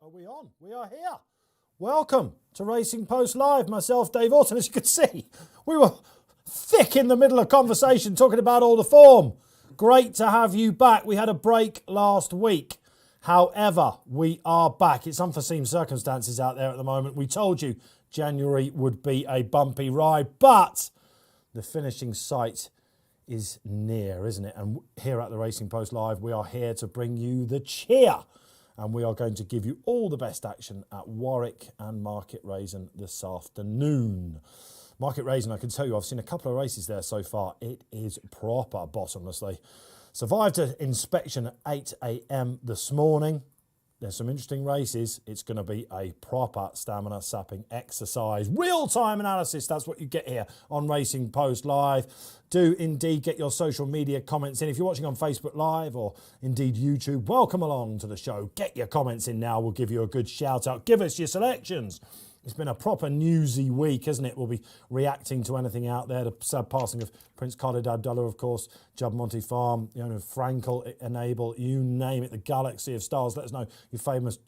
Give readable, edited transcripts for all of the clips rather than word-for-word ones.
Are we on? We are here. Welcome to Racing Post Live. Myself, Dave Orton. As you can see, we were thick in the middle of conversation talking about all the form. Great to have you back. We had a break last week. However, we are back. It's unforeseen circumstances out there at the moment. We told you January would be a bumpy ride, but the finishing sight is near, isn't it? And here at the Racing Post Live, we are here to bring you the cheer. And we are going to give you all the best action at Warwick and Market Rasen this afternoon. Market Rasen, I can tell you, I've seen a couple of races there so far. It is proper bottomlessly. Survived an inspection at 8 a.m. this morning. There's some interesting races. It's going to be a proper stamina sapping exercise. Real-time analysis, that's what you get here on Racing Post Live. Do indeed get your social media comments in. If you're watching on Facebook Live or indeed YouTube, welcome along to the show. Get your comments in now. We'll give you a good shout out. Give us your selections. It's been a proper newsy week, hasn't it? We'll be reacting to anything out there. The sad passing of Prince Khalid Abdullah, of course, Judd Monty Farm, Frankel, Enable, you name it, the galaxy of stars. Let us know your famous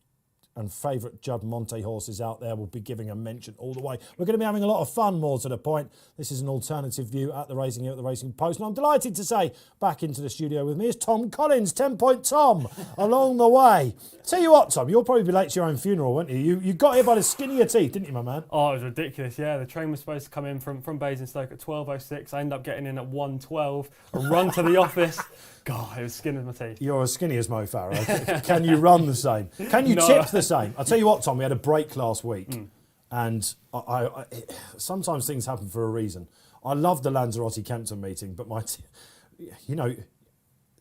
and favourite Judd Monty horses out there. We'll be giving a mention all the way. We're going to be having a lot of fun, more to the point. This is an alternative view at the racing here at the Racing Post. And I'm delighted to say, back into the studio with me is Tom Collins, 10-point Tom, along the way. Tell you what, Tom, you'll probably be late to your own funeral, won't you? You got here by the skin of your teeth, didn't you, my man? Oh, it was ridiculous, yeah. The train was supposed to come in from Basingstoke at 12:06. I ended up getting in at 1:12, a run to the office. God, it was skin of my teeth. You're as skinny as Mo Farah. Can you run the same? Can you tip the same? I'll tell you what, Tom, we had a break last week. And I sometimes things happen for a reason. I love the Lanzarote-Kempton meeting, but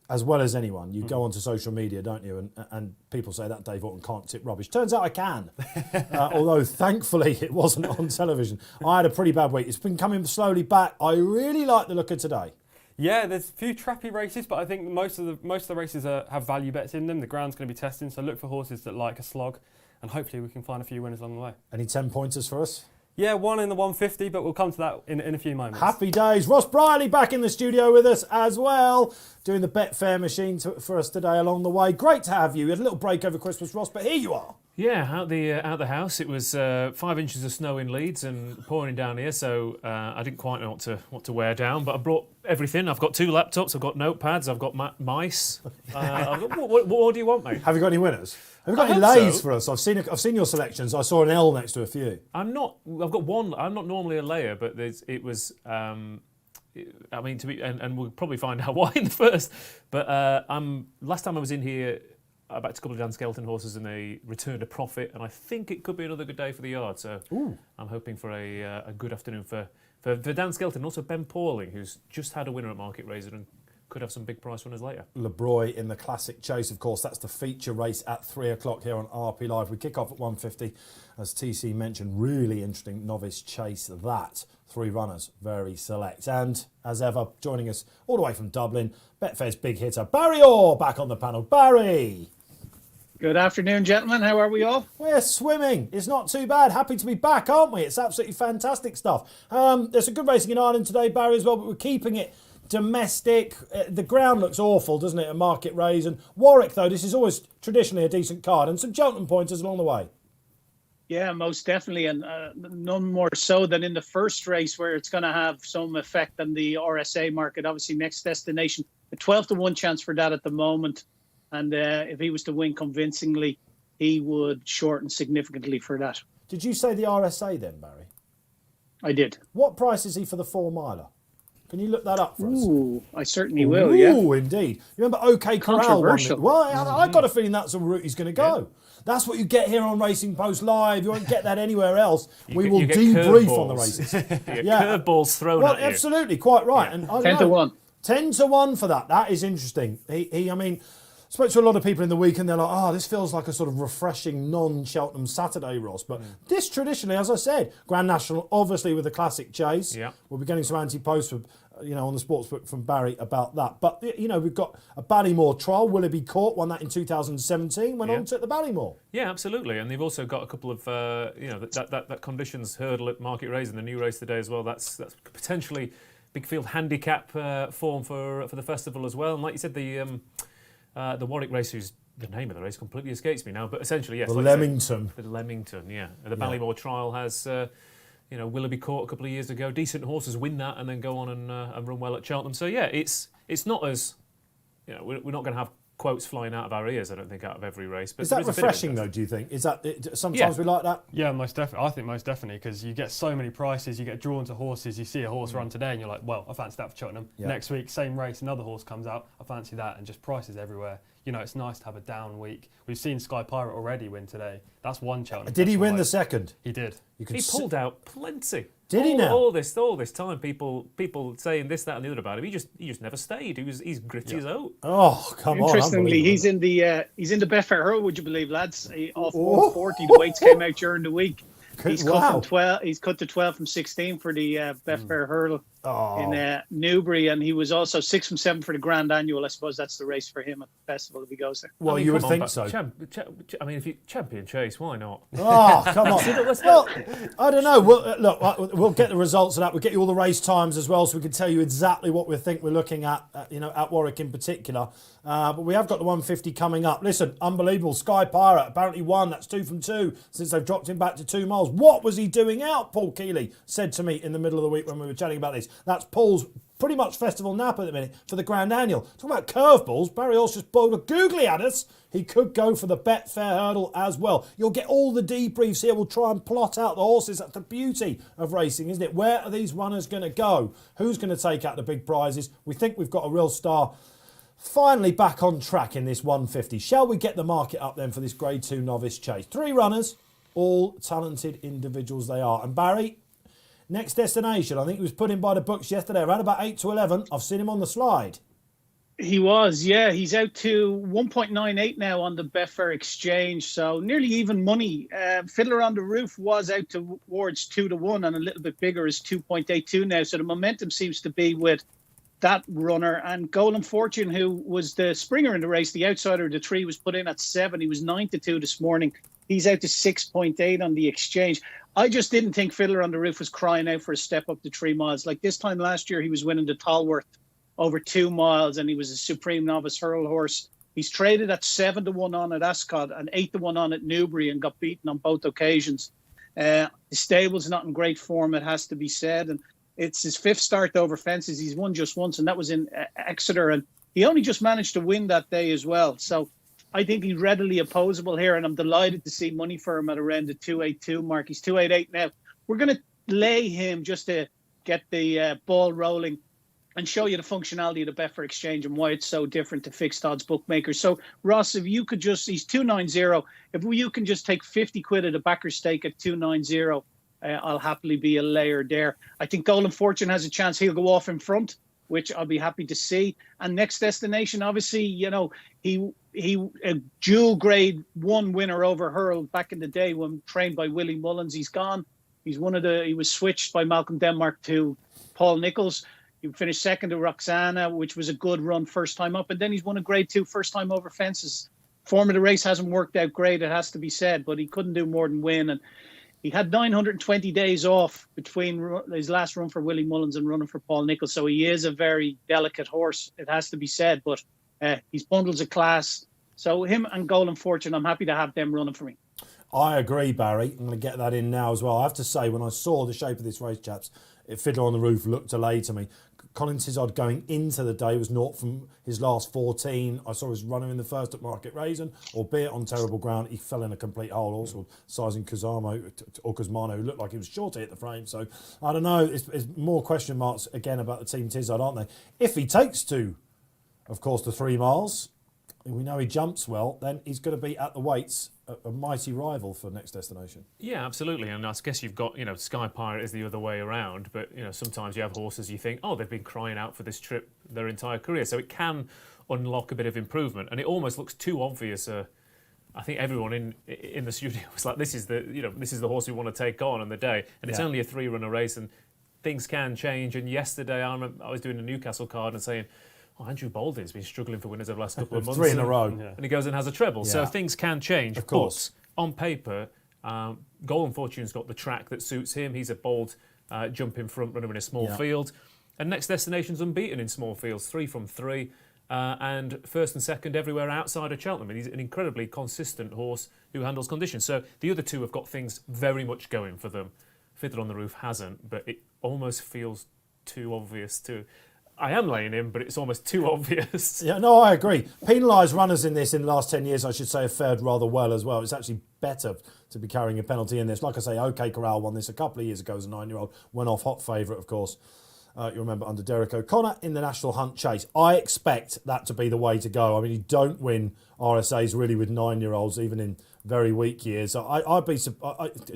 as well as anyone, you go onto social media, don't you? And people say that Dave Orton can't tip rubbish. Turns out I can. Although, thankfully, it wasn't on television. I had a pretty bad week. It's been coming slowly back. I really like the look of today. Yeah, there's a few trappy races, but I think most of the races have value bets in them. The ground's going to be testing, so look for horses that like a slog, and hopefully we can find a few winners along the way. Any 10-pointers for us? Yeah, one in the 150, but we'll come to that in a few moments. Happy days. Ross Brierley back in the studio with us as well, doing the Betfair machine for us today along the way. Great to have you. We had a little break over Christmas, Ross, but here you are. Yeah, out the house. It was 5 inches of snow in Leeds and pouring down here, so I didn't quite know what to wear down. But I brought everything. I've got 2 laptops. I've got notepads. I've got mice. What more do you want, mate? Have you got any winners? Have you got any lays for us? I've seen your selections. I saw an L next to a few. I've got one. I'm not normally a layer, but it was. I mean, and we'll probably find out why in the first. But last time I was in here, I backed a couple of Dan Skelton horses and they returned a profit, and I think it could be another good day for the yard. So I'm hoping for a good afternoon for Dan Skelton, and also Ben Pauling, who's just had a winner at Market Rasen and could have some big price winners later. LeBroy in the Classic Chase, of course. That's the feature race at 3 o'clock here on RP Live. We kick off at 1:50, as TC mentioned. Really interesting novice chase, that. 3 runners, very select. And as ever, joining us all the way from Dublin, Betfair's big hitter, Barry Orr, back on the panel. Barry! Good afternoon, gentlemen. How are we all? We're swimming. It's not too bad. Happy to be back, aren't we? It's absolutely fantastic stuff. There's some good racing in Ireland today, Barry, as well, but we're keeping it domestic. The ground looks awful, doesn't it, at Market Rasen? Warwick, though, this is always traditionally a decent card, and some Cheltenham pointers along the way. Yeah, most definitely, and none more so than in the first race, where it's going to have some effect on the RSA market. Obviously, Next Destination, a 12-1 chance for that at the moment. And if he was to win convincingly, he would shorten significantly for that. Did you say the RSA then, Barry? I did. What price is he for the 4-miler? Can you look that up for us? Ooh, I certainly will, yeah. Ooh, indeed. You remember OK Corral? Controversial. Well, I've got a feeling that's the route he's going to go. Yeah. That's what you get here on Racing Post Live. You won't get that anywhere else. We will debrief on the races. Curveballs thrown at you. Absolutely, quite right. Yeah. And 10-1. 10-1 for that. That is interesting. I spoke to a lot of people in the week and they're like, this feels like a sort of refreshing non-Cheltenham Saturday, Ross. But this traditionally, as I said, Grand National, obviously with the Classic Chase. Yeah. We'll be getting some anti-posts on the sportsbook from Barry about that. But, we've got a Ballymore trial. Willoughby Court won that in 2017, went on to the Ballymore. Yeah, absolutely. And they've also got a couple of, that conditions hurdle at Market Rasen, the new race today as well. That's potentially big field handicap form for the festival as well. And like you said, the Warwick race, who's the name of the race completely escapes me now, but essentially, yes. The like Leamington. The Leamington, yeah. The Ballymore Trial has, Willoughby Court a couple of years ago. Decent horses win that and then go on and run well at Cheltenham. So, yeah, it's not as, we're not going to have quotes flying out of our ears, I don't think, out of every race. But is that refreshing, though, do you think? Is that sometimes we like that? Yeah, most definitely. I think most definitely, because you get so many prices, you get drawn to horses, you see a horse run today and you're like, well, I fancy that for Cheltenham. Yeah. Next week, same race, another horse comes out, I fancy that, and just prices everywhere. It's nice to have a down week. We've seen Sky Pirate already win today. That's one Cheltenham. Did he win the second? He did. He pulled out plenty. Did he now? All this time, people saying this, that, and the other about him. He just never stayed. He's gritty as oat. Oh, come on! Interestingly, he's in the Betfair Hurl. Would you believe, lads? Off 140, the weights came out during the week. He's cut from 12. He's cut to 12 from 16 for the Betfair Hurdle in Newbury, and he was also 6 from 7 for the Grand Annual. I suppose that's the race for him at the festival if he goes there. Well, you would think so. If you champion chase, why not? Oh, come on! Well, I don't know. We'll get the results of that. We'll get you all the race times as well, so we can tell you exactly what we think we're looking at. At Warwick in particular. But we have got the 150 coming up. Listen, unbelievable. Sky Pirate apparently won. That's 2 from 2 since they've dropped him back to 2 miles. What was he doing out? Paul Keeley said to me in the middle of the week when we were chatting about this. That's Paul's pretty much festival nap at the minute for the Grand Annual. Talking about curveballs, Barry Horse just bowled a googly at us. He could go for the Betfair Hurdle as well. You'll get all the debriefs here. We'll try and plot out the horses. That's the beauty of racing, isn't it? Where are these runners going to go? Who's going to take out the big prizes? We think we've got a real star finally back on track in this 150. Shall we get the market up then for this Grade 2 novice chase? 3 runners, all talented individuals they are. And Barry, next destination, I think he was put in by the books yesterday, around about 8 to 11. I've seen him on the slide. He was, yeah. He's out to 1.98 now on the Betfair Exchange, so nearly even money. Fiddler on the Roof was out towards 2 to 1 and a little bit bigger is 2.82 now. So the momentum seems to be with that runner. And Golden Fortune, who was the springer in the race, the outsider of the 3, was put in at 7. He was 9 to 2 this morning. He's out to 6.8 on the Exchange. I just didn't think Fiddler on the Roof was crying out for a step up to 3 miles. Like this time last year, he was winning the Tolworth over 2 miles, and he was a supreme novice hurl horse. He's traded at 7 to 1 on at Ascot and 8 to 1 on at Newbury and got beaten on both occasions. The stable's not in great form, it has to be said. And it's his 5th start over fences. He's won just once, and that was in Exeter. And he only just managed to win that day as well. So I think he's readily opposable here, and I'm delighted to see money for him at around the 282 mark. He's 288 now. We're going to lay him just to get the ball rolling and show you the functionality of the Betfair Exchange and why it's so different to fixed odds bookmakers. So, Ross, if you could just, he's 290. If you can just take 50 quid at the backer stake at 290, I'll happily be a layer there. I think Golden Fortune has a chance. He'll go off in front, which I'll be happy to see. And Next Destination, obviously, he a dual grade 1 winner over Hurl back in the day when trained by Willie Mullins. He's gone. He was switched by Malcolm Denmark to Paul Nicholls. He finished 2nd to Roxana, which was a good run first time up. And then he's won a Grade 2 first time over fences. Form of the race hasn't worked out great, it has to be said, but he couldn't do more than win. And he had 920 days off between his last run for Willie Mullins and running for Paul Nicholls. So he is a very delicate horse, it has to be said. But he's bundles of class. So him and Golden Fortune, I'm happy to have them running for me. I agree, Barry. I'm going to get that in now as well. I have to say, when I saw the shape of this race, chaps, Fiddler on the Roof looked delayed to me. Colin Tizard going into the day was 0 from his last 14. I saw his runner in the first at Market Rasen, albeit on terrible ground. He fell in a complete hole, also sizing Kuzmano, who looked like he was sure to hit the frame. So, I don't know. It's more question marks again about the team Tizard, aren't they? If he takes to, of course, the 3 miles, we know he jumps well, then he's going to be at the weights a mighty rival for Next Destination. Yeah, absolutely. And I guess you've got, Sky Pirate is the other way around, but, sometimes you have horses you think, they've been crying out for this trip their entire career. So it can unlock a bit of improvement. And it almost looks too obvious. I think everyone in the studio was like, this is the horse we want to take on the day. And it's only a 3-runner race and things can change. And yesterday I was doing a Newcastle card and saying, Andrew Baldwin's been struggling for winners over the last couple of months. 3 in a row. And he goes and has a treble. Yeah. So things can change. Of course. But on paper, Golden Fortune's got the track that suits him. He's a bold jumping front runner in a small field. And Next Destination's unbeaten in small fields, 3 from 3. and first and second everywhere outside of Cheltenham. And he's an incredibly consistent horse who handles conditions. So the other two have got things very much going for them. Fiddler on the Roof hasn't, but it almost feels too obvious to... I am laying him, but it's almost too obvious. Yeah, no, I agree. Penalised runners in this in the last 10 years, I should say, have fared rather well as well. It's actually better to be carrying a penalty in this. Like I say, OK Corral won this a couple of years ago as a 9-year-old. Went off hot favourite, of course. You remember under Derek O'Connor in the National Hunt Chase. I expect that to be the way to go. I mean, you don't win RSAs really with 9-year-olds, even in very weak years. So I'd be... do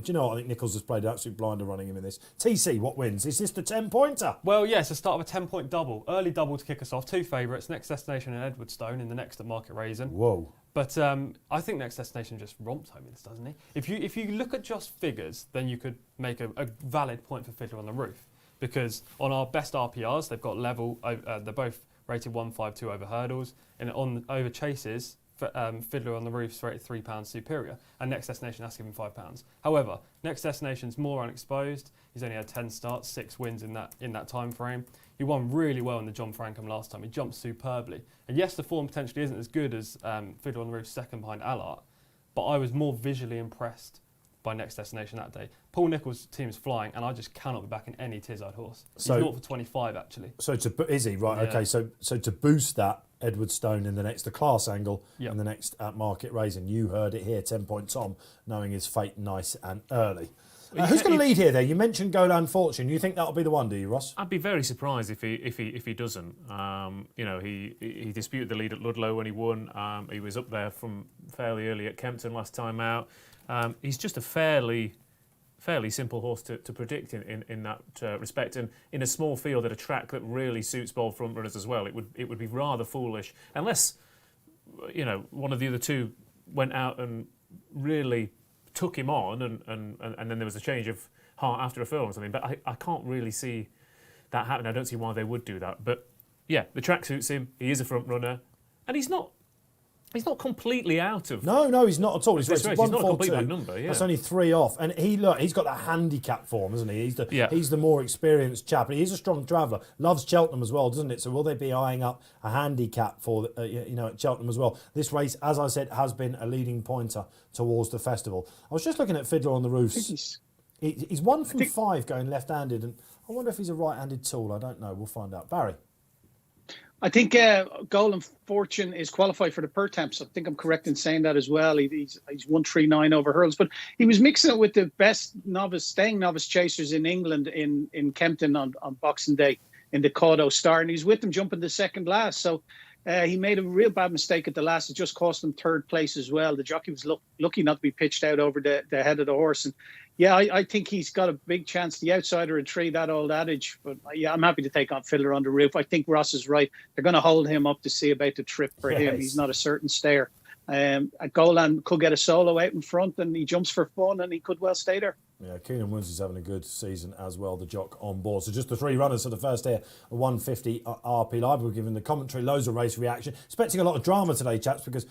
you know what? I think Nichols has played an absolute blinder running him in this. TC, what wins? Is this the 10-pointer? Well, yes, the start of a 10-point double. Early double to kick us off. 2 favourites. Next destination in Edwardstone in the next at Market Rasen. Whoa. But I think Next Destination just romps home this, doesn't he? If you look at just figures, then you could make a valid point for Fiddler on the Roof. Because on our best RPRs, they've got level, they're both rated 152 over hurdles. And on over chases, Fiddler on the Roof's rated £3 superior. And Next Destination has given £5. However, Next Destination's more unexposed. He's only had 10 starts, 6 wins in that time frame. He won really well in the John Frankham last time. He jumped superbly. And yes, the form potentially isn't as good as Fiddler on the Roof's second behind Allard, but I was more visually impressed by Next Destination that day. Paul Nicholls' team is flying, and I just cannot be backing any Tizard horse. He's 0 for 25, actually. So is he? Right, Yeah. OK. So to boost that, Edwardstone in the next, the class angle, Yep. and the next at Market Rasen. You heard it here, 10-point Tom, knowing his fate nice and early. Who's going to lead here, there? You mentioned Golan Fortune. You think that'll be the one, do you, Ross? I'd be very surprised if he doesn't. He disputed the lead at Ludlow when he won. He was up there from fairly early at Kempton last time out. He's just a fairly simple horse to predict in that respect, and in a small field at a track that really suits bold front runners as well. It would be rather foolish unless one of the other two went out and really took him on, and then there was a change of heart after a furlong or something. But I can't really see that happen. I don't see why they would do that. But yeah, the track suits him. He is a front runner, and he's not completely out of. No, he's not at all. He's This race. He's not a complete bad number. Yeah, That's only 3 off, and he's got that handicap form, isn't he? He's the more experienced chap. And he's a strong traveller. Loves Cheltenham as well, doesn't it? So will they be eyeing up a handicap for at Cheltenham as well? This race, as I said, has been a leading pointer towards the festival. I was just looking at Fiddler on the Roofs. He's 1 from 5 going left-handed, and I wonder if he's a right-handed tool. I don't know. We'll find out. Barry. I think Golan Fortune is qualified for the Pertemps. I think I'm correct in saying that as well. He's 139 over hurdles, but he was mixing it with the best staying novice chasers in England in Kempton on Boxing Day in the Caudo Star, and he was with them jumping the second last. So he made a real bad mistake at the last. It just cost him 3rd place as well. The jockey was lucky not to be pitched out over the head of the horse. And yeah, I think he's got a big chance. The outsider in 3, that old adage. But yeah, I'm happy to take on Fiddler on the Roof. I think Ross is right. They're going to hold him up to see about the trip for him. He's not a certain stayer. Golan could get a solo out in front, and he jumps for fun, and he could well stay there. Yeah, Keenan Woods is having a good season as well, the jock on board. So just the 3 runners for the first here, a 150 RP Live. We're giving the commentary loads of race reaction. Expecting a lot of drama today, chaps, because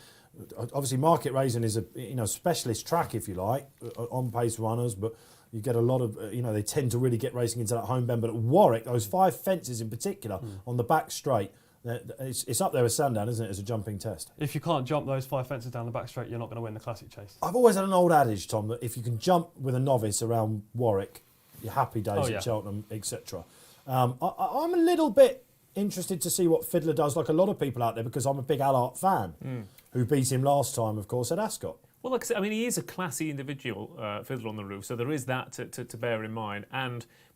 obviously Market Rasen is a specialist track, if you like, on pace runners, but you get a lot of, they tend to really get racing into that home bend. But at Warwick, those 5 fences in particular on the back straight, it's up there with Sandown, isn't it, as a jumping test? If you can't jump those 5 fences down the back straight, you're not going to win the Classic Chase. I've always had an old adage, Tom, that if you can jump with a novice around Warwick, your happy days at Cheltenham, etc. I'm a little bit interested to see what Fiddler does, like a lot of people out there, because I'm a big Allard fan, who beat him last time, of course, at Ascot. Well, like I said, I mean, he is a classy individual, Fiddler on the Roof, so there is that to bear in mind.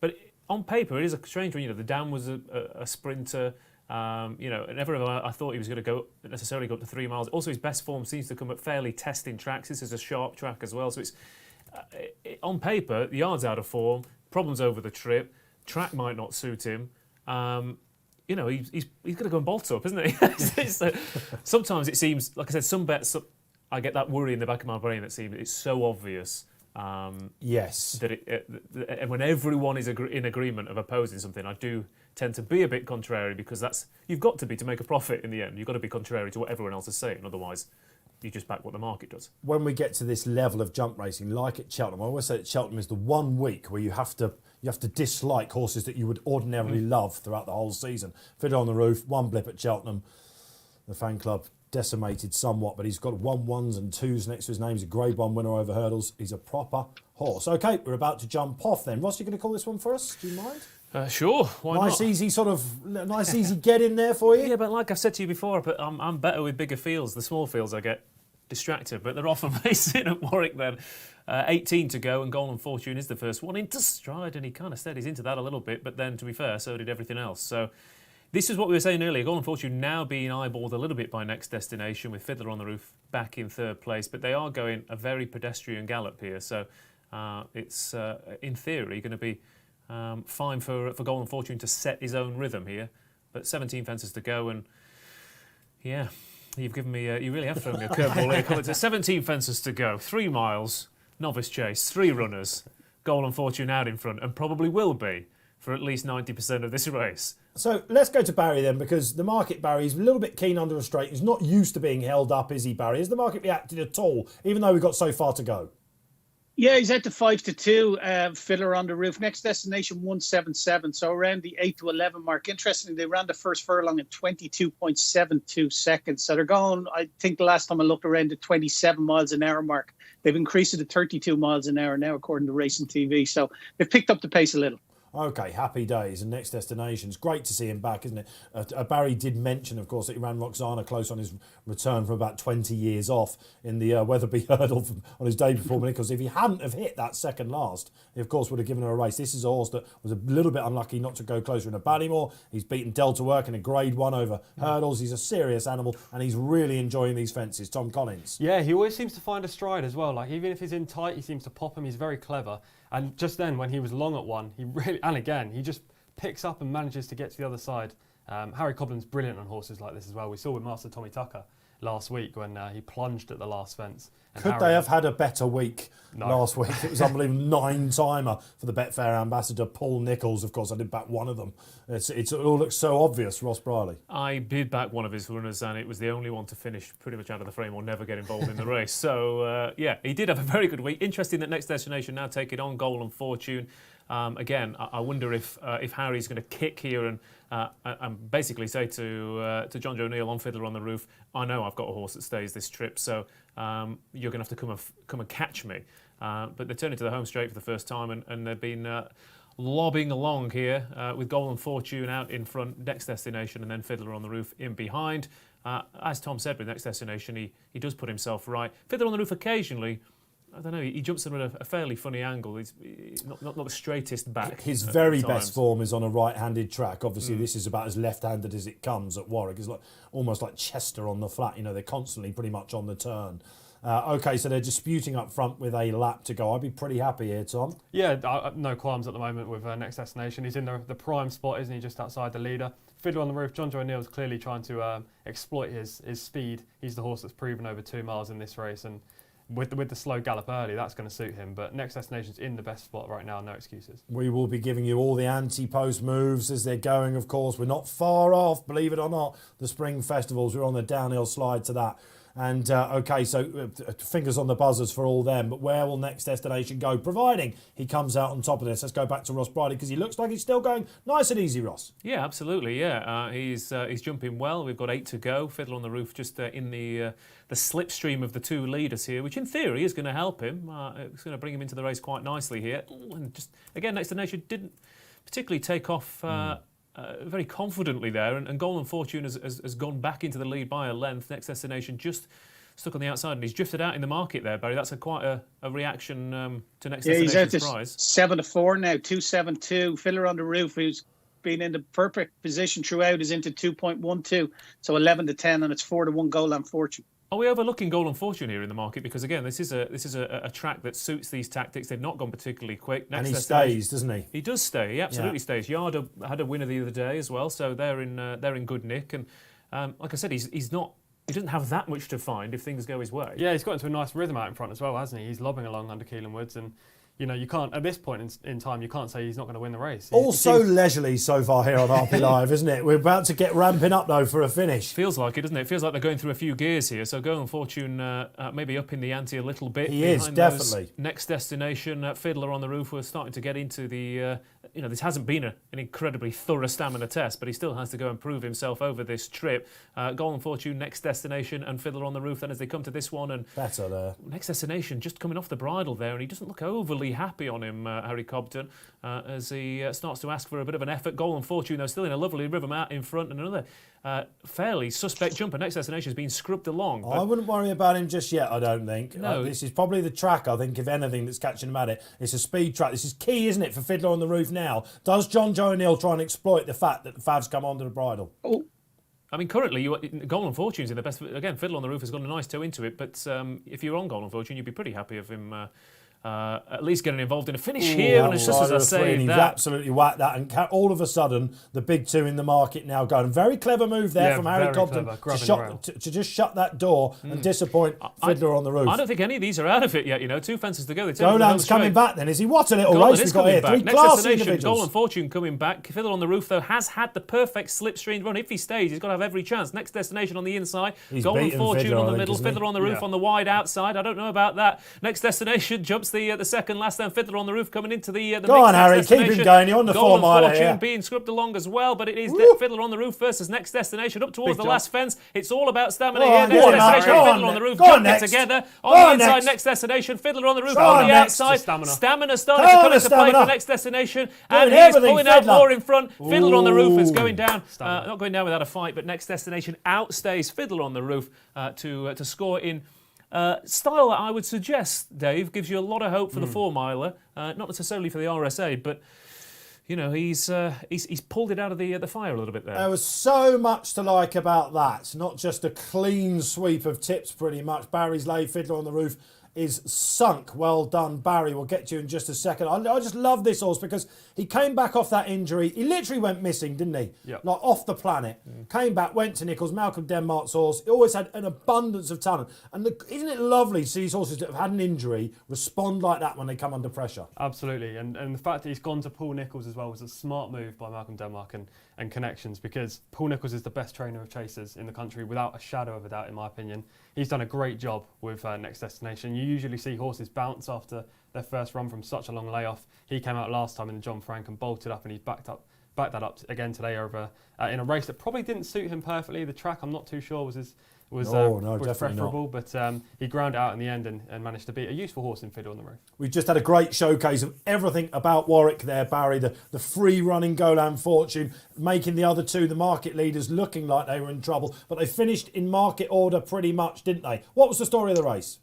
But on paper, it is a strange one. The Dan was a sprinter. And never I thought he was going to necessarily go up to 3 miles. Also, his best form seems to come at fairly testing tracks. This is a sharp track as well. So it's on paper, the yard's out of form, problems over the trip, track might not suit him. He's going to go and bolt up, isn't he? Sometimes it seems, like I said, some bets, I get that worry in the back of my brain that seems it's so obvious. Yes. That when everyone is in agreement of opposing something, I do tend to be a bit contrary, because you've got to be to make a profit in the end. You've got to be contrary to what everyone else is saying, otherwise you just back what the market does. When we get to this level of jump racing, like at Cheltenham, I always say that Cheltenham is the one week where you have to dislike horses that you would ordinarily love throughout the whole season. Fiddler on the Roof, 1 blip at Cheltenham. the fan club decimated somewhat, but he's got 1-1s and 2s next to his name. He's a Grade 1 winner over hurdles. He's a proper horse. Okay, we're about to jump off then. Ross, you going to call this one for us? Do you mind? Sure, why not? Nice easy get in there for you. Yeah, but like I've said to you before, but I'm better with bigger fields. The small fields I get distracted, but they're off and racing at Warwick then. 18 to go, and Golden Fortune is the first one into stride, and he kind of steadies into that a little bit, but then to be fair, so did everything else. So this is what we were saying earlier, Golden Fortune now being eyeballed a little bit by Next Destination with Fiddler on the Roof back in third place, but they are going a very pedestrian gallop here, so it's in theory going to be fine for Golden Fortune to set his own rhythm here, but 17 fences to go, and yeah, you've given me, you really have thrown me a curveball here. It's 17 fences to go, 3 miles, novice chase, 3 runners, Golden Fortune out in front, and probably will be for at least 90% of this race. So let's go to Barry then, because the market, Barry, is a little bit keen under a straight. He's not used to being held up, is he, Barry? Has the market reacted at all, even though we've got so far to go? Yeah, he's at the 5-2, Fiddler on the Roof. Next Destination 177, so around the 8 to 11 mark. Interestingly, they ran the first furlong in 22.72 seconds. So they're going, I think the last time I looked, around the 27 miles an hour mark. They've increased it to 32 miles an hour now, according to Rasen TV. So they've picked up the pace a little. Okay, happy days. And Next Destination's great to see him back, isn't it? Barry did mention, of course, that he ran Roxana close on his return from about 20 years off in the Weatherby Hurdle on his day before, because if he hadn't have hit that second last, he, of course, would have given her a race. This is a horse that was a little bit unlucky not to go closer in a Ballymore. He's beaten Delta Work in a Grade 1 over hurdles. He's a serious animal, and he's really enjoying these fences. Tom Collins. Yeah, he always seems to find a stride as well. Like, even if he's in tight, he seems to pop him. He's very clever. And just then, when he was long at one, he really, and again, he just picks up and manages to get to the other side. Harry Cobden's brilliant on horses like this as well. We saw with Master Tommy Tucker last week when he plunged at the last fence. And Could they have had a better week last week? It was unbelievable. 9-timer for the Betfair ambassador, Paul Nicholls. Of course, I did back one of them. It all looks so obvious, Ross Brierley. I did back one of his runners, and it was the only one to finish pretty much out of the frame or never get involved in the race. So, yeah, he did have a very good week. Interesting that Next Destination now take it on Golden Fortune. Again, I wonder if Harry's going to kick here and basically say to John Joe Neal on Fiddler on the Roof, I know I've got a horse that stays this trip, so you're going to have to come and catch me. But they turned into the home straight for the first time, and they've been lobbing along here with Golden Fortune out in front, Next Destination, and then Fiddler on the Roof in behind. As Tom said, with Next Destination, he does put himself right. Fiddler on the Roof occasionally, I don't know, he jumps in at a fairly funny angle. He's not the straightest back. His very best form is on a right-handed track. Obviously, this is about as left-handed as it comes at Warwick. It's like almost like Chester on the flat. You know, they're constantly pretty much on the turn. Okay, so they're disputing up front with a lap to go. I'd be pretty happy here, Tom. Yeah, no qualms at the moment with Next Destination. He's in the prime spot, isn't he, just outside the leader. Fiddler on the Roof, John Joe Neal's clearly trying to exploit his speed. He's the horse that's proven over 2 miles in this race, and with the slow gallop early, that's going to suit him. But Next Destination's in the best spot right now, no excuses. We will be giving you all the anti-post moves as they're going, of course. We're not far off, believe it or not, the spring festivals. We're on the downhill slide to that. And, OK, so fingers on the buzzers for all them. But where will Next Destination go, providing he comes out on top of this? Let's go back to Ross Brierley, because he looks like he's still going nice and easy, Ross. Yeah, absolutely, yeah. He's jumping well. We've got 8 to go. Fiddler on the Roof just in the slipstream of the 2 leaders here, which in theory is going to help him. It's going to bring him into the race quite nicely here. And just, again, Next Destination didn't particularly take off very confidently there, and Golden Fortune has gone back into the lead by a length. Next Destination just stuck on the outside, and he's drifted out in the market there, Barry. That's quite a reaction to Next Destination's prize. 7-4 now, 272. Fiddler on the Roof, who's been in the perfect position throughout, is into 2.12, so 11-10, and it's 4-1 Golden Fortune. Are we overlooking Golden Fortune here in the market? Because again, this is a track that suits these tactics. They've not gone particularly quick. And he stays, doesn't he? He does stay. He absolutely stays. Yard had a winner the other day as well, so they're in good nick. And like I said, he doesn't have that much to find if things go his way. Yeah, he's got into a nice rhythm out in front as well, hasn't he? He's lobbing along under Keelan Woods, and you can't, at this point in time, you can't say he's not going to win the race. All so leisurely so far here on RP Live, isn't it? We're about to get ramping up, though, for a finish. Feels like it, doesn't it? It feels like they're going through a few gears here. So Golden Fortune maybe upping the ante a little bit. He is, definitely. Next Destination, Fiddler on the Roof. We're starting to get into the... this hasn't been an incredibly thorough stamina test, but he still has to go and prove himself over this trip. Golden Fortune, Next Destination, and Fiddler on the Roof. Then as they come to this one, and better there. Next Destination just coming off the bridle there, and he doesn't look overly happy on him, Harry Cobden, as he starts to ask for a bit of an effort. Golden Fortune, though, still in a lovely rhythm out in front, and another fairly suspect jumper. Next Destination has been scrubbed along. I wouldn't worry about him just yet, I don't think. No. This is probably the track, I think, if anything, that's catching him at it. It's a speed track. This is key, isn't it, for Fiddler on the Roof now? Does John Joe O'Neill try and exploit the fact that the Fav's come onto the bridle? Oh. I mean, currently, Golden Fortune's in the best... Again, Fiddler on the Roof has got a nice toe into it, but if you're on Golden Fortune, you'd be pretty happy of him... at least getting involved in a finish here, and it's just as I say he's that. absolutely whacked that, and all of a sudden the big two in the market now going. Very clever move there from Harry Cobden to just shut that door and disappoint Fiddler on the Roof. I don't think any of these are out of it yet. 2 fences to go. Golan's coming back then, is he? What a little race we've got here. Back. Three Next classy Destination, individuals. Golden Fortune coming back. Fiddler on the Roof, though, has had the perfect slipstream run. If he stays, he's got to have every chance. Next Destination on the inside. He's Golden Fortune Fiddler, on the middle. Fiddler on the Roof on the wide outside. I don't know about that. Next Destination jumps the second last. Then Fiddler on the Roof coming into the Go on, Harry, Destination. keep him going. You're on the Golden 4 miler Fortune here. being scrubbed along as well, but it is Fiddler on the Roof versus Next Destination up towards the last fence. It's all about stamina here. Next Destination, Fiddler on the Roof, jump it together. On the inside, Next Destination, Fiddler on the Roof on the outside. Stamina starting to come into play for Next Destination, and he's pulling out more in front. Fiddler on the Roof is going down. Not going down without a fight, but Next Destination outstays Fiddler on the Roof to score in style that I would suggest, Dave, gives you a lot of hope for the 4 miler, not necessarily for the RSA, but he's pulled it out of the fire a little bit there. There was so much to like about that. Not just a clean sweep of tips, pretty much. Barry's laid, Fiddler on the Roof is sunk. Well done, Barry. We'll get to you in just a second. I just love this horse because he came back off that injury. He literally went missing, didn't he? Yep. Like off the planet. Came back, went to Nichols, Malcolm Denmark's horse. He always had an abundance of talent. And isn't it lovely to see these horses that have had an injury respond like that when they come under pressure? Absolutely. And the fact that he's gone to Paul Nichols as well was a smart move by Malcolm Denmark and connections, because Paul Nichols is the best trainer of chasers in the country without a shadow of a doubt, in my opinion. He's done a great job with Next Destination. You usually see horses bounce after their first run from such a long layoff. He came out last time in the John Frank and bolted up, and he's backed that up again today over in a race that probably didn't suit him perfectly. The track, I'm not too sure, was preferable, but he ground it out in the end and managed to beat a useful horse in Fiddler on the Roof. We've just had a great showcase of everything about Warwick there, Barry. The free-running Golan Fortune, making the other two, the market leaders, looking like they were in trouble. But they finished in market order pretty much, didn't they? What was the story of the race?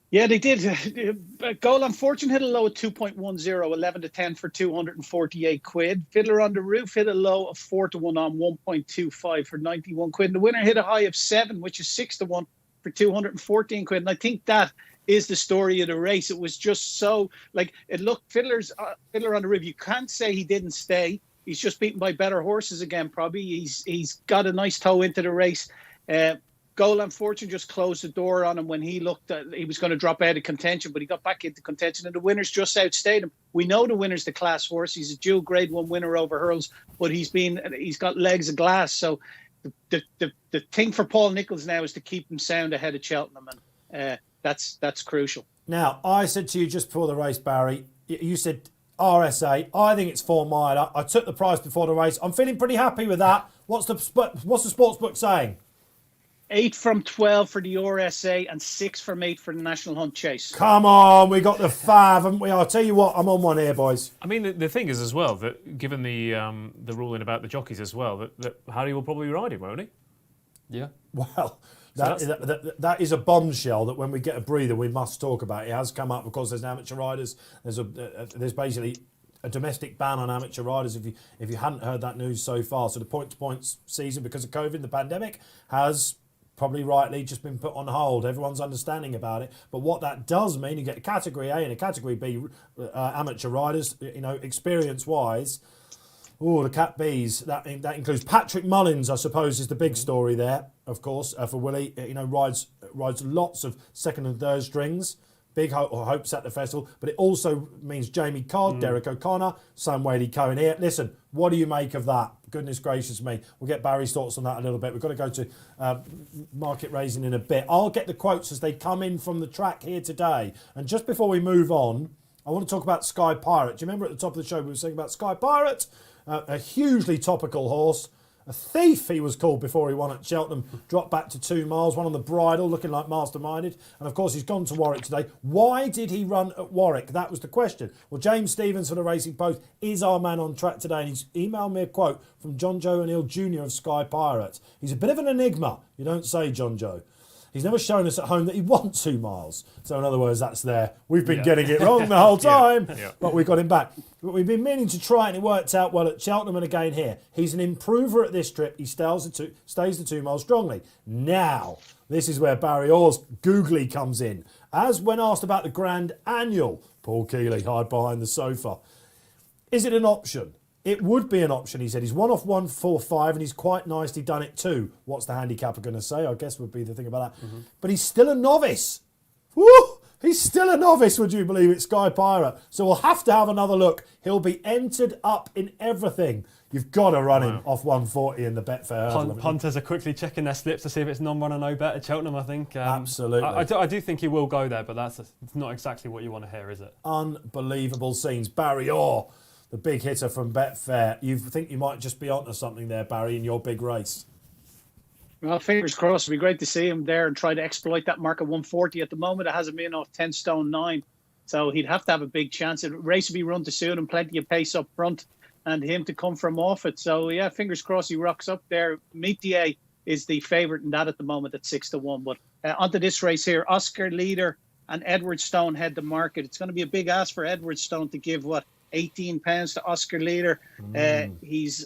Yeah, they did. Golan Fortune hit a low of 2.10, 11 to 10 for 248 quid. Fiddler on the Roof hit a low of 4 to 1 on 1.25 for 91 quid. And the winner hit a high of 7, which is 6 to 1 for 214 quid. And I think that is the story of the race. It was just so, like, it looked, Fiddler on the Roof, you can't say he didn't stay. He's just beaten by better horses again, probably. He's got a nice toe into the race. Golan Fortune just closed the door on him when he looked at, he was going to drop out of contention, but he got back into contention, and the winners just outstayed him. We know the winner's the class horse. He's a dual Grade 1 winner over hurls, but he's got legs of glass. So the thing for Paul Nichols now is to keep him sound ahead of Cheltenham, and that's crucial. Now, I said to you just before the race, Barry, you said RSA. I think it's 4 miler. I took the price before the race. I'm feeling pretty happy with that. What's the sportsbook saying? 8 from 12 for the RSA and 6 from 8 for the National Hunt Chase. Come on, we got the Fav, haven't we? I'll tell you what, I'm on one here, boys. I mean, the thing is as well that given the ruling about the jockeys as well, that Harry will probably ride him, won't he? Yeah. Well, that is a bombshell that when we get a breather, we must talk about. It has come up because there's amateur riders. There's basically a domestic ban on amateur riders. If you hadn't heard that news so far, so the point-to-point season because of COVID, the pandemic, has probably rightly just been put on hold. Everyone's understanding about it. But what that does mean, you get a Category A and a Category B amateur riders, experience-wise. Oh, the Cat Bs. That includes Patrick Mullins, I suppose, is the big story there, of course, for Willie. Rides lots of second and third strings. big hopes at the festival, but it also means Jamie Codd, Derek O'Connor, Sam Whaley-Cohen here. Listen, what do you make of that? Goodness gracious me. We'll get Barry's thoughts on that a little bit. We've got to go to market raising in a bit. I'll get the quotes as they come in from the track here today. And just before we move on, I want to talk about Sky Pirate. Do you remember at the top of the show we were saying about Sky Pirate? A hugely topical horse. A thief, he was called before he won at Cheltenham. Dropped back to 2 miles, one on the bridle, looking like masterminded. And of course, he's gone to Warwick today. Why did he run at Warwick? That was the question. Well, James Stevens from the Racing Post is our man on track today. And he's emailed me a quote from John Joe O'Neill Jr. of Sky Pirate. He's a bit of an enigma. You don't say, John Joe. He's never shown us at home that he won 2 miles. So in other words, that's there. We've been getting it wrong the whole time, but we got him back. But we've been meaning to try it, and it worked out well at Cheltenham and again here. He's an improver at this trip. He stays the 2 miles strongly. Now, this is where Barry Orr's googly comes in. As when asked about the Grand Annual, Paul Keeley, hide behind the sofa. Is it an option? It would be an option, he said. He's 1 off 145 and he's quite nicely done it too. What's the handicapper going to say? I guess would be the thing about that. But he's still a novice. Woo! He's still a novice, would you believe it, Sky Pirate? So we'll have to have another look. He'll be entered up in everything. You've got to run him off 140 in the Betfair. Punters are quickly checking their slips to see if it's non-run or no bet at Cheltenham, I think. Absolutely. I do think he will go there, but that's not exactly what you want to hear, is it? Unbelievable scenes. Barry Orr, the big hitter from Betfair. You think you might just be onto something there, Barry, in your big race? Well, fingers crossed. It'd be great to see him there and try to exploit that mark of 140. At the moment, it has him in off 10 stone 9. So he'd have to have a big chance. The race would be run to suit and plenty of pace up front and him to come from off it. So, yeah, fingers crossed he rocks up there. Metier is the favourite in that at the moment at 6-1. But onto this race here, Oscar Leader and Edward Stone head the market. It's going to be a big ask for Edward Stone to give, £18 to Oscar Leader. He's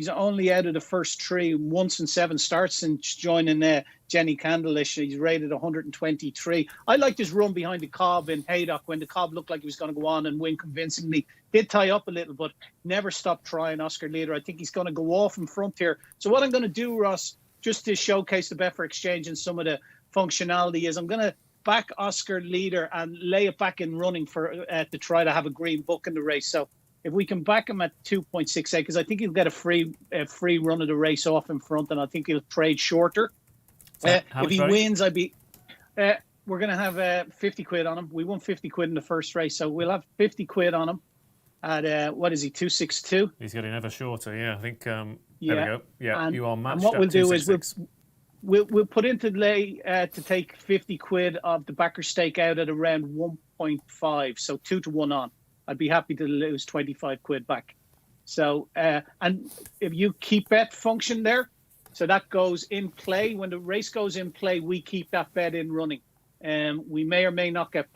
only out of the first 3 once in 7 starts since joining Jenny Candlish. He's rated 123. I liked his run behind the Cobb in Haydock when the Cobb looked like he was going to go on and win convincingly. Did tie up a little, but never stopped trying. Oscar Leader, I think he's going to go off in front here. So what I'm going to do, Ross, just to showcase the Betfair Exchange and some of the functionality, is I'm going to back Oscar Leader and lay it back in running for to try to have a green book in the race. So if we can back him at 2.68, because I think he'll get a free run of the race off in front, and I think he'll trade shorter. If he wins, we're going to have 50 quid on him. We won 50 quid in the first race, so we'll have 50 quid on him at, what is he, 262? He's getting ever shorter, I think. There we go. Yeah, and, you are matched. And what we'll do is we'll put into lay to take 50 quid of the backer stake out at around 1.5, so 2-1 on. I'd be happy to lose 25 quid back. So, and if you keep bet function there, so that goes in play. When the race goes in play, we keep that bet in running. We may or may not get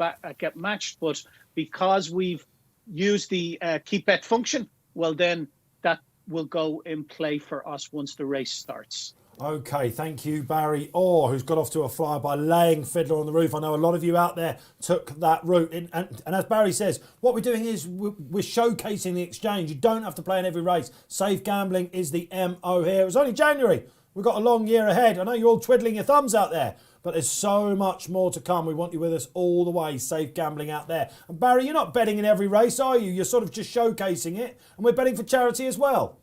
matched, but because we've used the keep bet function, well, then that will go in play for us once the race starts. Okay, thank you, Barry Orr, who's got off to a flyer by laying Fiddler on the Roof. I know a lot of you out there took that route. And as Barry says, what we're doing is we're showcasing the exchange. You don't have to play in every race. Safe gambling is the MO here. It was only January. We've got a long year ahead. I know you're all twiddling your thumbs out there, but there's so much more to come. We want you with us all the way. Safe gambling out there. And Barry, you're not betting in every race, are you? You're sort of just showcasing it. And we're betting for charity as well.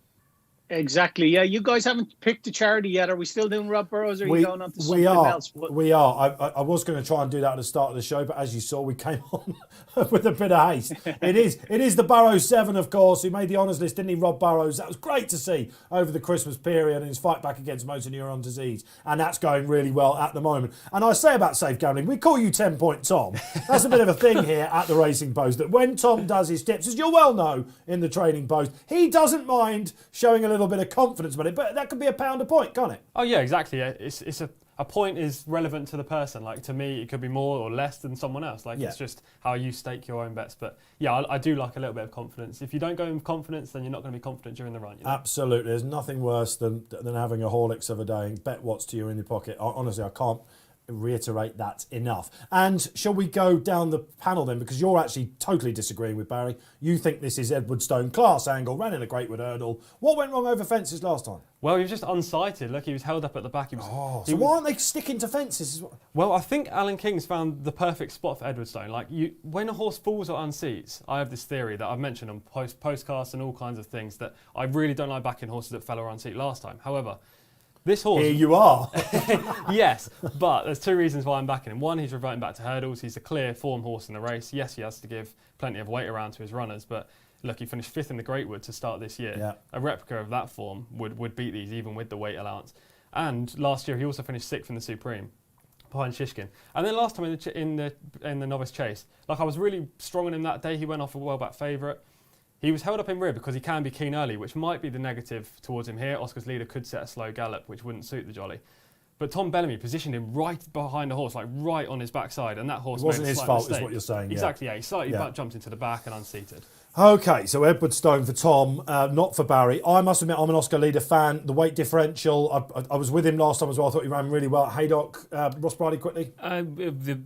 Exactly. Yeah, you guys haven't picked a charity yet. Are we still doing Rob Burrows, or are you going on to something else? We are. I was going to try and do that at the start of the show, but as you saw, we came on with a bit of haste. It is the Burrows 7, of course, who made the honours list, didn't he, Rob Burrows? That was great to see over the Christmas period and his fight back against motor neuron disease. And that's going really well at the moment. And I say about safe gambling, we call you 10-point Tom. That's a bit of a thing here at the Racing Post, that when Tom does his tips, as you'll well know in the Trading Post, he doesn't mind showing a little bit of confidence about it, but that could be £1 a point, can't it? Oh yeah, exactly. Yeah. It's a point is relevant to the person. Like, to me, it could be more or less than someone else. Like, It's just how you stake your own bets. But yeah, I do like a little bit of confidence. If you don't go in confidence, then you're not going to be confident during the run. You know? Absolutely. There's nothing worse than having a Horlicks of a day and bet what's to you in your pocket. Honestly, I can't reiterate that enough. And shall we go down the panel then? Because you're actually totally disagreeing with Barry. You think this is Edwardstone class angle, ran in a Greatwood hurdle. What went wrong over fences last time? Well, he was just unsighted. Look, he was held up at the back. So why aren't they sticking to fences? Well, I think Alan King's found the perfect spot for Edwardstone. Like, when a horse falls or unseats, I have this theory that I've mentioned on postcasts and all kinds of things that I really don't like backing horses that fell or unseat last time. However, this horse... Here you are. Yes, but there's two reasons why I'm backing him. One, he's reverting back to hurdles. He's a clear form horse in the race. Yes, he has to give plenty of weight around to his runners, but look, he finished 5th in the Greatwood to start this year. Yeah. A replica of that form would beat these even with the weight allowance. And last year he also finished 6th in the Supreme behind Shishkin. And then last time in the novice chase, like, I was really strong on him that day. He went off a well-back favourite. He was held up in rear because he can be keen early, which might be the negative towards him here. Oscar's leader could set a slow gallop, which wouldn't suit the jolly. But Tom Bellamy positioned him right behind the horse, like right on his backside, and that horse It wasn't made a his slight fault, mistake. is what you're saying. Exactly, yeah. He slightly jumped into the back and unseated. Okay, so Edwardstone for Tom, not for Barry. I must admit, I'm an Oscar Leader fan. The weight differential, I was with him last time as well. I thought he ran really well. Haydock, Ross Brierley, quickly.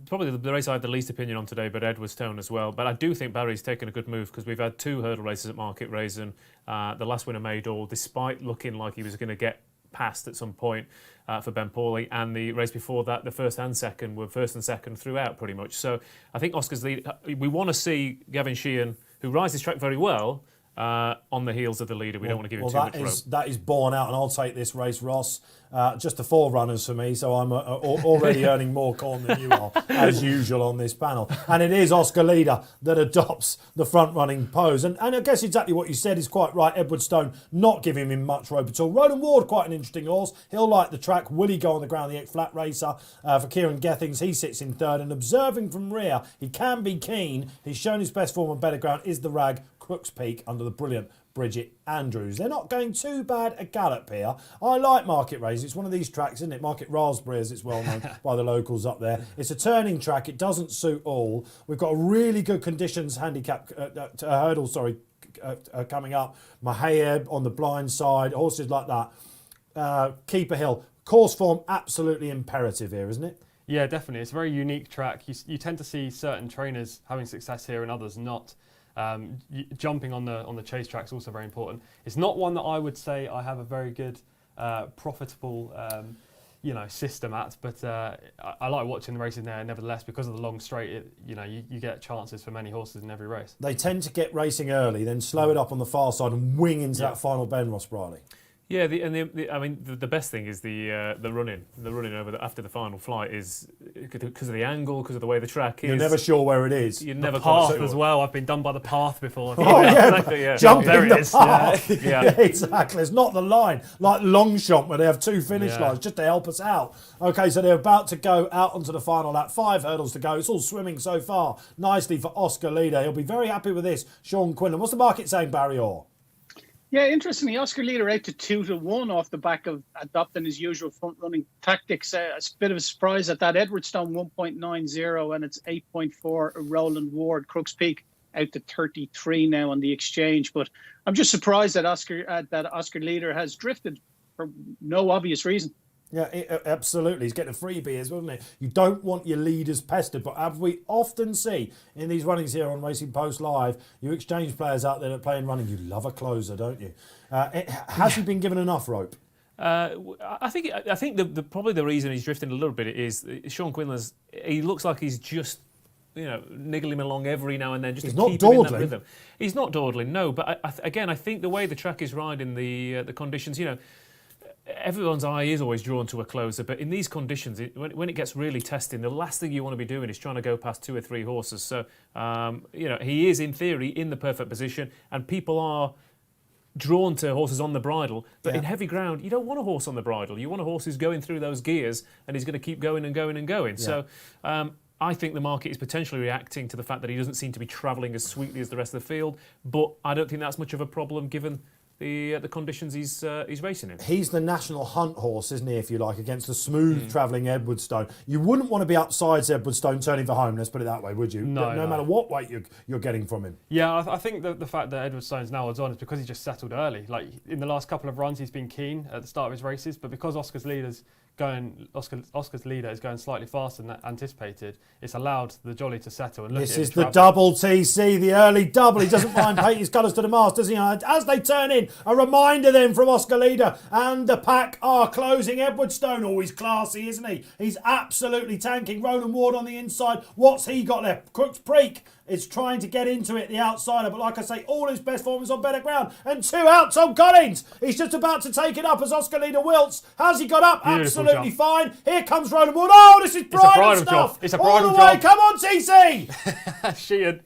Probably the race I had the least opinion on today, but Edwardstone as well. But I do think Barry's taken a good move because we've had 2 hurdle races at Market Rasen. The last winner made all, despite looking like he was going to get past at some point for Ben Pauly, and the race before that, the first and second were first and second throughout pretty much. So I think Oscar's lead. We want to see Gavin Sheehan, who rides this track very well, on the heels of the leader. We don't want to give him too much rope. That is borne out, and I'll take this race, Ross. Just the 4 runners for me, so I'm already earning more corn than you are, as usual on this panel. And it is Oscar Leader that adopts the front-running pose. And I guess exactly what you said is quite right. Edwardstone not giving him much rope at all. Roland Ward, quite an interesting horse. He'll like the track. Will he go on the ground, the flat racer? For Kieran Gethings, he sits in 3rd. And observing from rear, he can be keen. He's shown his best form on better ground, is the rag Crooks Peak under the brilliant Bridget Andrews. They're not going too bad a gallop here. I like Market Rasen. It's one of these tracks, isn't it? Market Raspberry, as it's well known by the locals up there. It's a turning track. It doesn't suit all. We've got a really good conditions handicap hurdle, coming up. Mahayeb on the blind side, horses like that. Keeper Hill. Course form, absolutely imperative here, isn't it? Yeah, definitely. It's a very unique track. You tend to see certain trainers having success here and others not. Jumping on the chase track is also very important. It's not one that I would say I have a very good, profitable, system at. But I like watching the races there. Nevertheless, because of the long straight, you get chances for many horses in every race. They tend to get racing early, then slow it up on the far side and wing into that final bend, Ross Brierley. Yeah, the best thing is the running over after the final flight is because of the angle, because of the way the track is. You're never sure where it is. You're never path quite sure. as well. I've been done by the path before. Oh yeah, exactly, yeah. Jumping there it the is. path. Yeah. Yeah, exactly. It's not the line like Longchamp where they have 2 finish lines just to help us out. Okay, so they're about to go out onto the final lap. 5 hurdles to go. It's all swimming so far. Nicely for Oscar Leader. He'll be very happy with this. Sean Quinlan. What's the market saying, Barry Orr? Yeah, interestingly, Oscar Leader out to 2-1 off the back of adopting his usual front-running tactics. A bit of a surprise at that. Edwardstone 1.90 and it's 8.4. Roland Ward, Crooks Peak out to 33 now on the exchange. But I'm just surprised that Oscar Leader has drifted for no obvious reason. Yeah, absolutely. He's getting a freebie as well, isn't it? You don't want your leaders pestered, but as we often see in these runnings here on Racing Post Live, you exchange players out there that play in running. You love a closer, don't you? Has he been given enough rope? I think probably the reason he's drifting a little bit is Sean Quinlan's. He looks like he's just niggle him along every now and then just he's to not keep him in that dawdling. rhythm. He's not dawdling, no. But I think the way the track is riding, the conditions, everyone's eye is always drawn to a closer, but in these conditions, when it gets really testing, the last thing you want to be doing is trying to go past 2 or 3 horses. So, he is, in theory, in the perfect position, and people are drawn to horses on the bridle. But in heavy ground, you don't want a horse on the bridle. You want a horse who's going through those gears, and he's going to keep going and going and going. Yeah. So, I think the market is potentially reacting to the fact that he doesn't seem to be travelling as sweetly as the rest of the field, but I don't think that's much of a problem given the conditions he's racing in. He's the national hunt horse, isn't he, if you like, against the smooth travelling Edwardstone. You wouldn't want to be upsides Edwardstone turning for home, let's put it that way, would you? No matter what weight you're getting from him. Yeah, I think the fact that Edwardstone's now odds on is because he just settled early. Like, in the last couple of runs, he's been keen at the start of his races, but because Oscar's leader's Oscar's leader is going slightly faster than anticipated, it's allowed the jolly to settle. And look This at him is the travel. double TC, the early double. He doesn't mind painting his colours to the mast, does he? As they turn in, a reminder then from Oscar Leader, and the pack are closing. Edwardstone, always classy, isn't he? He's absolutely tanking. Roland Ward on the inside. What's he got left? Crooks Preek is trying to get into it, the outsider, but like I say, all his best form is on better ground. And 2 out, Tom Collins. He's just about to take it up as Oscar Leader wilts. How's he got up? Beautiful Absolutely jump. fine. Here comes Roland Ward. Oh, this is bridal bridal stuff. job. It's a all bridal the way. job. Come on, TC. Sheehan.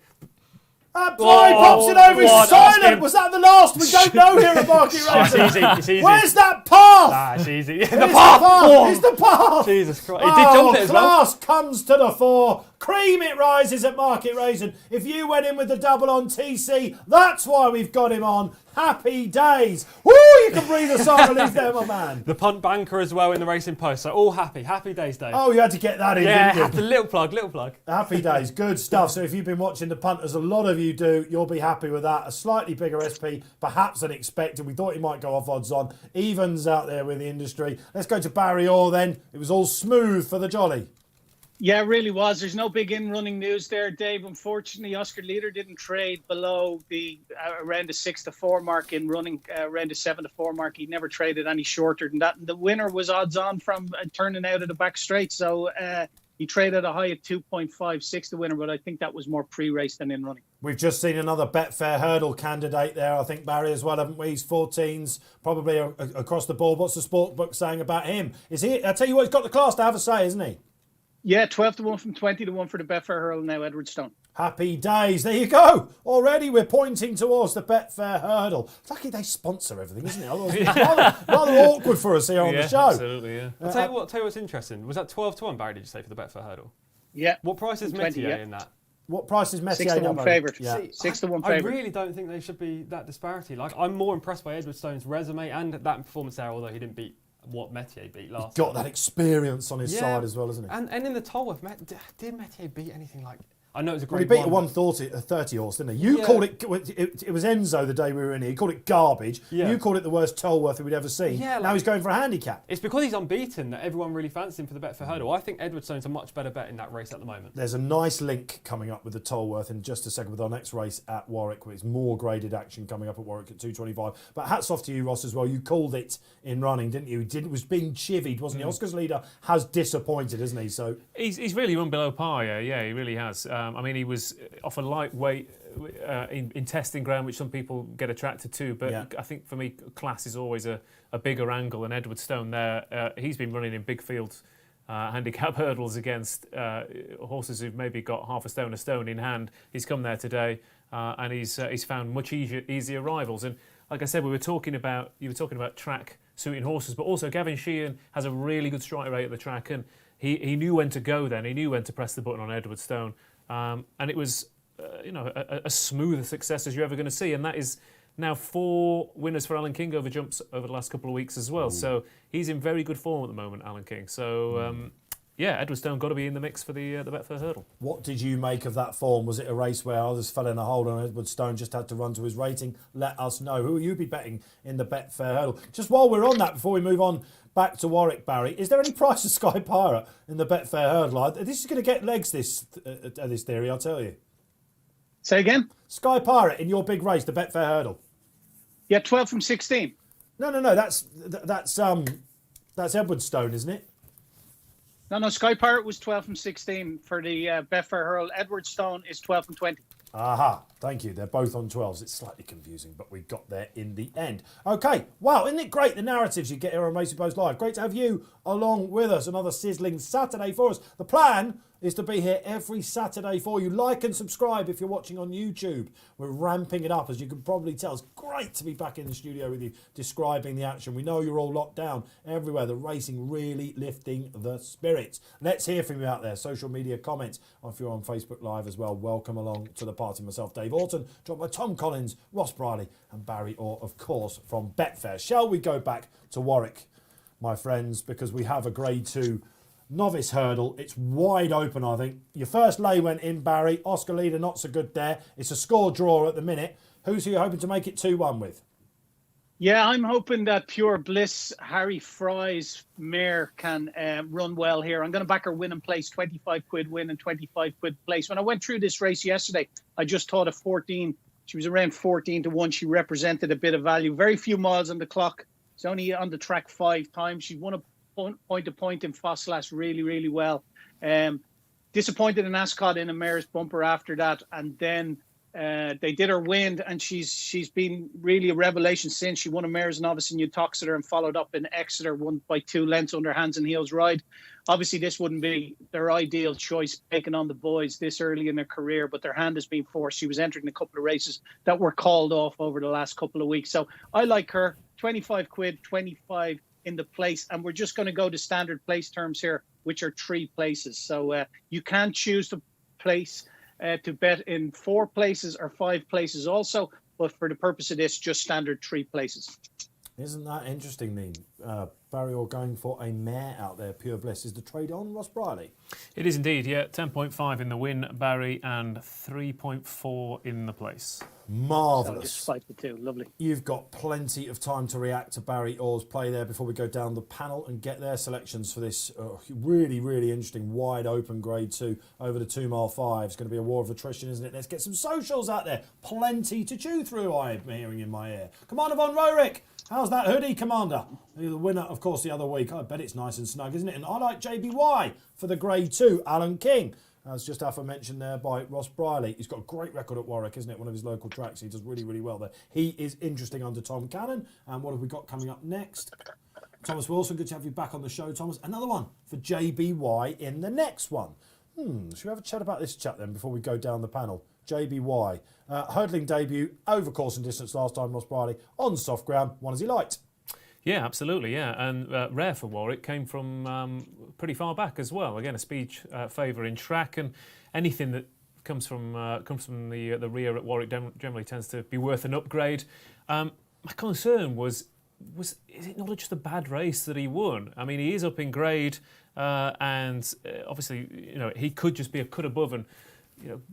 Fly pops it over. He's what? silent. Asking. Was that the last? We don't know here at Market It's Rasen. easy. It's easy. Where's that path? It's easy. It's The the path. path. It's the path. Jesus Christ. He did jump it as well. Class comes to the fore. Cream it rises at Market Rasen. If you went in with the double on TC, that's why we've got him on. Happy days. Woo, you can breathe a sigh of relief there, my man. The punt banker as well in the Racing Post. So all happy. Happy days, Dave. Oh, you had to get that in, yeah, didn't you? little plug. Happy days, good stuff. So if you've been watching the punters, a lot of you do, you'll be happy with that. A slightly bigger SP, perhaps than expected. We thought he might go off odds on. Evens out there with the industry. Let's go to Barry Orr then. It was all smooth for the jolly. Yeah, it really was. There's no big in-running news there, Dave. Unfortunately, Oscar Leader didn't trade below the around the 6-4 mark in running, around the 7-4 mark. He never traded any shorter than that. And the winner was odds on from turning out of the back straight. So he traded a high of 2.56 the winner, but I think that was more pre-race than in running. We've just seen another Betfair hurdle candidate there, I think, Barry, as well, haven't we? He's 14s, probably across the board. What's the sport book saying about him? Is he? I tell you what, he's got the class to have a say, isn't he? Yeah, 12-1 from 20-1 for the Betfair hurdle now, Edwardstone. Happy days. There you go. Already we're pointing towards the Betfair hurdle. It's lucky they sponsor everything, isn't it? Otherwise it's rather awkward for us here on the show. Absolutely, yeah. I'll tell you what's interesting. Was that 12-1, Barry, did you say, for the Betfair hurdle? Yeah. What price is 20, Metier yeah. in that? What price is Messier? 6-1 favourite. Yeah. 6-1 I favourite. really don't think they should be that disparity. Like, I'm more impressed by Edwardstone's resume and that performance there, although he didn't beat what Metier beat last Got time. that experience on his Yeah. side as well, isn't he? And in the Tolworth, did Metier beat anything like... I know it was a Well, he great beat a 130 horse, didn't he? You Yeah. called it was Enzo the day we were in here. He called it garbage. Yeah. You called it the worst Tolworth we'd ever seen. Yeah, now he's going for a handicap. It's because he's unbeaten that everyone really fancies him for the Betfair hurdle. I think Edwardstone's a much better bet in that race at the moment. There's a nice link coming up with the Tolworth in just a second with our next race at Warwick, with more graded action coming up at Warwick at 2:25. But hats off to you, Ross, as well. You called it in running, didn't you? He was being chivied, wasn't he? Oscar's leader has disappointed, isn't he? So He's really run below par, yeah, he really has. I mean, he was off a lightweight in testing ground, which some people get attracted to, but Yeah. I think for me, class is always a bigger angle, and Edwardstone there, he's been running in big fields handicap hurdles against horses who've maybe got half a stone in hand. He's come there today, and he's found much easier rivals. And like I said, you were talking about track suiting horses, but also Gavin Sheehan has a really good strike rate at the track, and he knew when to go then. He knew when to press the button on Edwardstone. And it was, a smoother success as you're ever going to see. And that is now 4 winners for Alan King over jumps over the last couple of weeks as well. Ooh. So he's in very good form at the moment, Alan King. So, Edwardstone got to be in the mix for the Betfair hurdle. what did you make of that form? Was it a race where others fell in a hole and Edwardstone just had to run to his rating? Let us know. Who will you be betting in the Betfair hurdle? Just while we're on that, before we move on back to Warwick, Barry, is there any price of Sky Pirate in the Betfair hurdle? This is going to get legs, this theory, I'll tell you. Say again? Sky Pirate in your big race, the Betfair hurdle. Yeah, 12 from 16. No, that's Edwardstone, isn't it? No, Sky Pirate was 12 from 16 for the Betfair hurdle. Edwardstone is 12 from 20. Aha, thank you. They're both on 12s. It's slightly confusing, but we got there in the end. Okay, wow, isn't it great, the narratives you get here on Racing Post Live? Great to have you along with us. Another sizzling Saturday for us. The plan is to be here every Saturday for you. Like and subscribe if you're watching on YouTube. We're ramping it up, as you can probably tell. It's great to be back in the studio with you, describing the action. We know you're all locked down everywhere. The racing really lifting the spirits. Let's hear from you out there. Social media comments. If you're on Facebook Live as well, welcome along to the party. Myself, Dave Orton, joined by Tom Collins, Ross Brierley and Barry Orr, of course, from Betfair. Shall we go back to Warwick, my friends, because we have a Grade 2 novice hurdle. It's wide open, I think. Your first lay went in, Barry. Oscar Leader not so good there. It's a score draw at the minute. Who's you hoping to make it 2-1 with? Yeah, I'm hoping that Pure Bliss, Harry Fry's mare, can run well here. I'm going to back her win and place, 25 quid win and 25 quid place. When I went through this race yesterday, I just thought of 14. She was around 14 to 1. She represented a bit of value. Very few miles on the clock. She's only on the track 5 times. She won a point to point in Fosslas really, really well. Disappointed in Ascot in a mare's bumper after that. And then they did her wind, and she's been really a revelation since. She won a mare's novice in Uttoxeter and followed up in Exeter, won by 2 lengths under Hands and Heels ride. Obviously, this wouldn't be their ideal choice, taking on the boys this early in their career, but their hand has been forced. She was entering a couple of races that were called off over the last couple of weeks. So I like her, 25 quid, 25 in the place, and we're just going to go to standard place terms here, which are 3 places. So you can choose to place to bet in 4 places or 5 places also, but for the purpose of this, just standard 3 places. Isn't that interesting, Dean? Barry Orr going for a mare out there, Pure Bliss. Is the trade on, Ross Brierley? It is indeed, yeah. 10.5 in the win, Barry, and 3.4 in the place. Marvellous. So just 5 to 2, lovely. You've got plenty of time to react to Barry Orr's play there before we go down the panel and get their selections for this really, really interesting wide open grade 2 over the 2 mile 5. It's going to be a war of attrition, isn't it? Let's get some socials out there. Plenty to chew through, I'm hearing in my ear. Commander von Roerich, how's that hoodie, Commander? The winner, of course, the other week. I bet it's nice and snug, isn't it? And I like JBY for the grade 2, Alan King. As just aforementioned there by Ross Brierley. He's got a great record at Warwick, isn't it? One of his local tracks. He does really, really well there. He is interesting under Tom Cannon. And what have we got coming up next? Thomas Wilson, good to have you back on the show, Thomas. Another one for JBY in the next one. Should we have a chat about this chat then before we go down the panel? JBY. Hurdling debut, over course and distance last time, Ross Brierley. On soft ground, one as he liked. Yeah, absolutely, yeah. And rare for Warwick, came from pretty far back as well. Again, a speed favour in track, and anything that comes from the rear at Warwick generally tends to be worth an upgrade. My concern was is it not just a bad race that he won? I mean, he is up in grade, and obviously, he could just be a cut above, and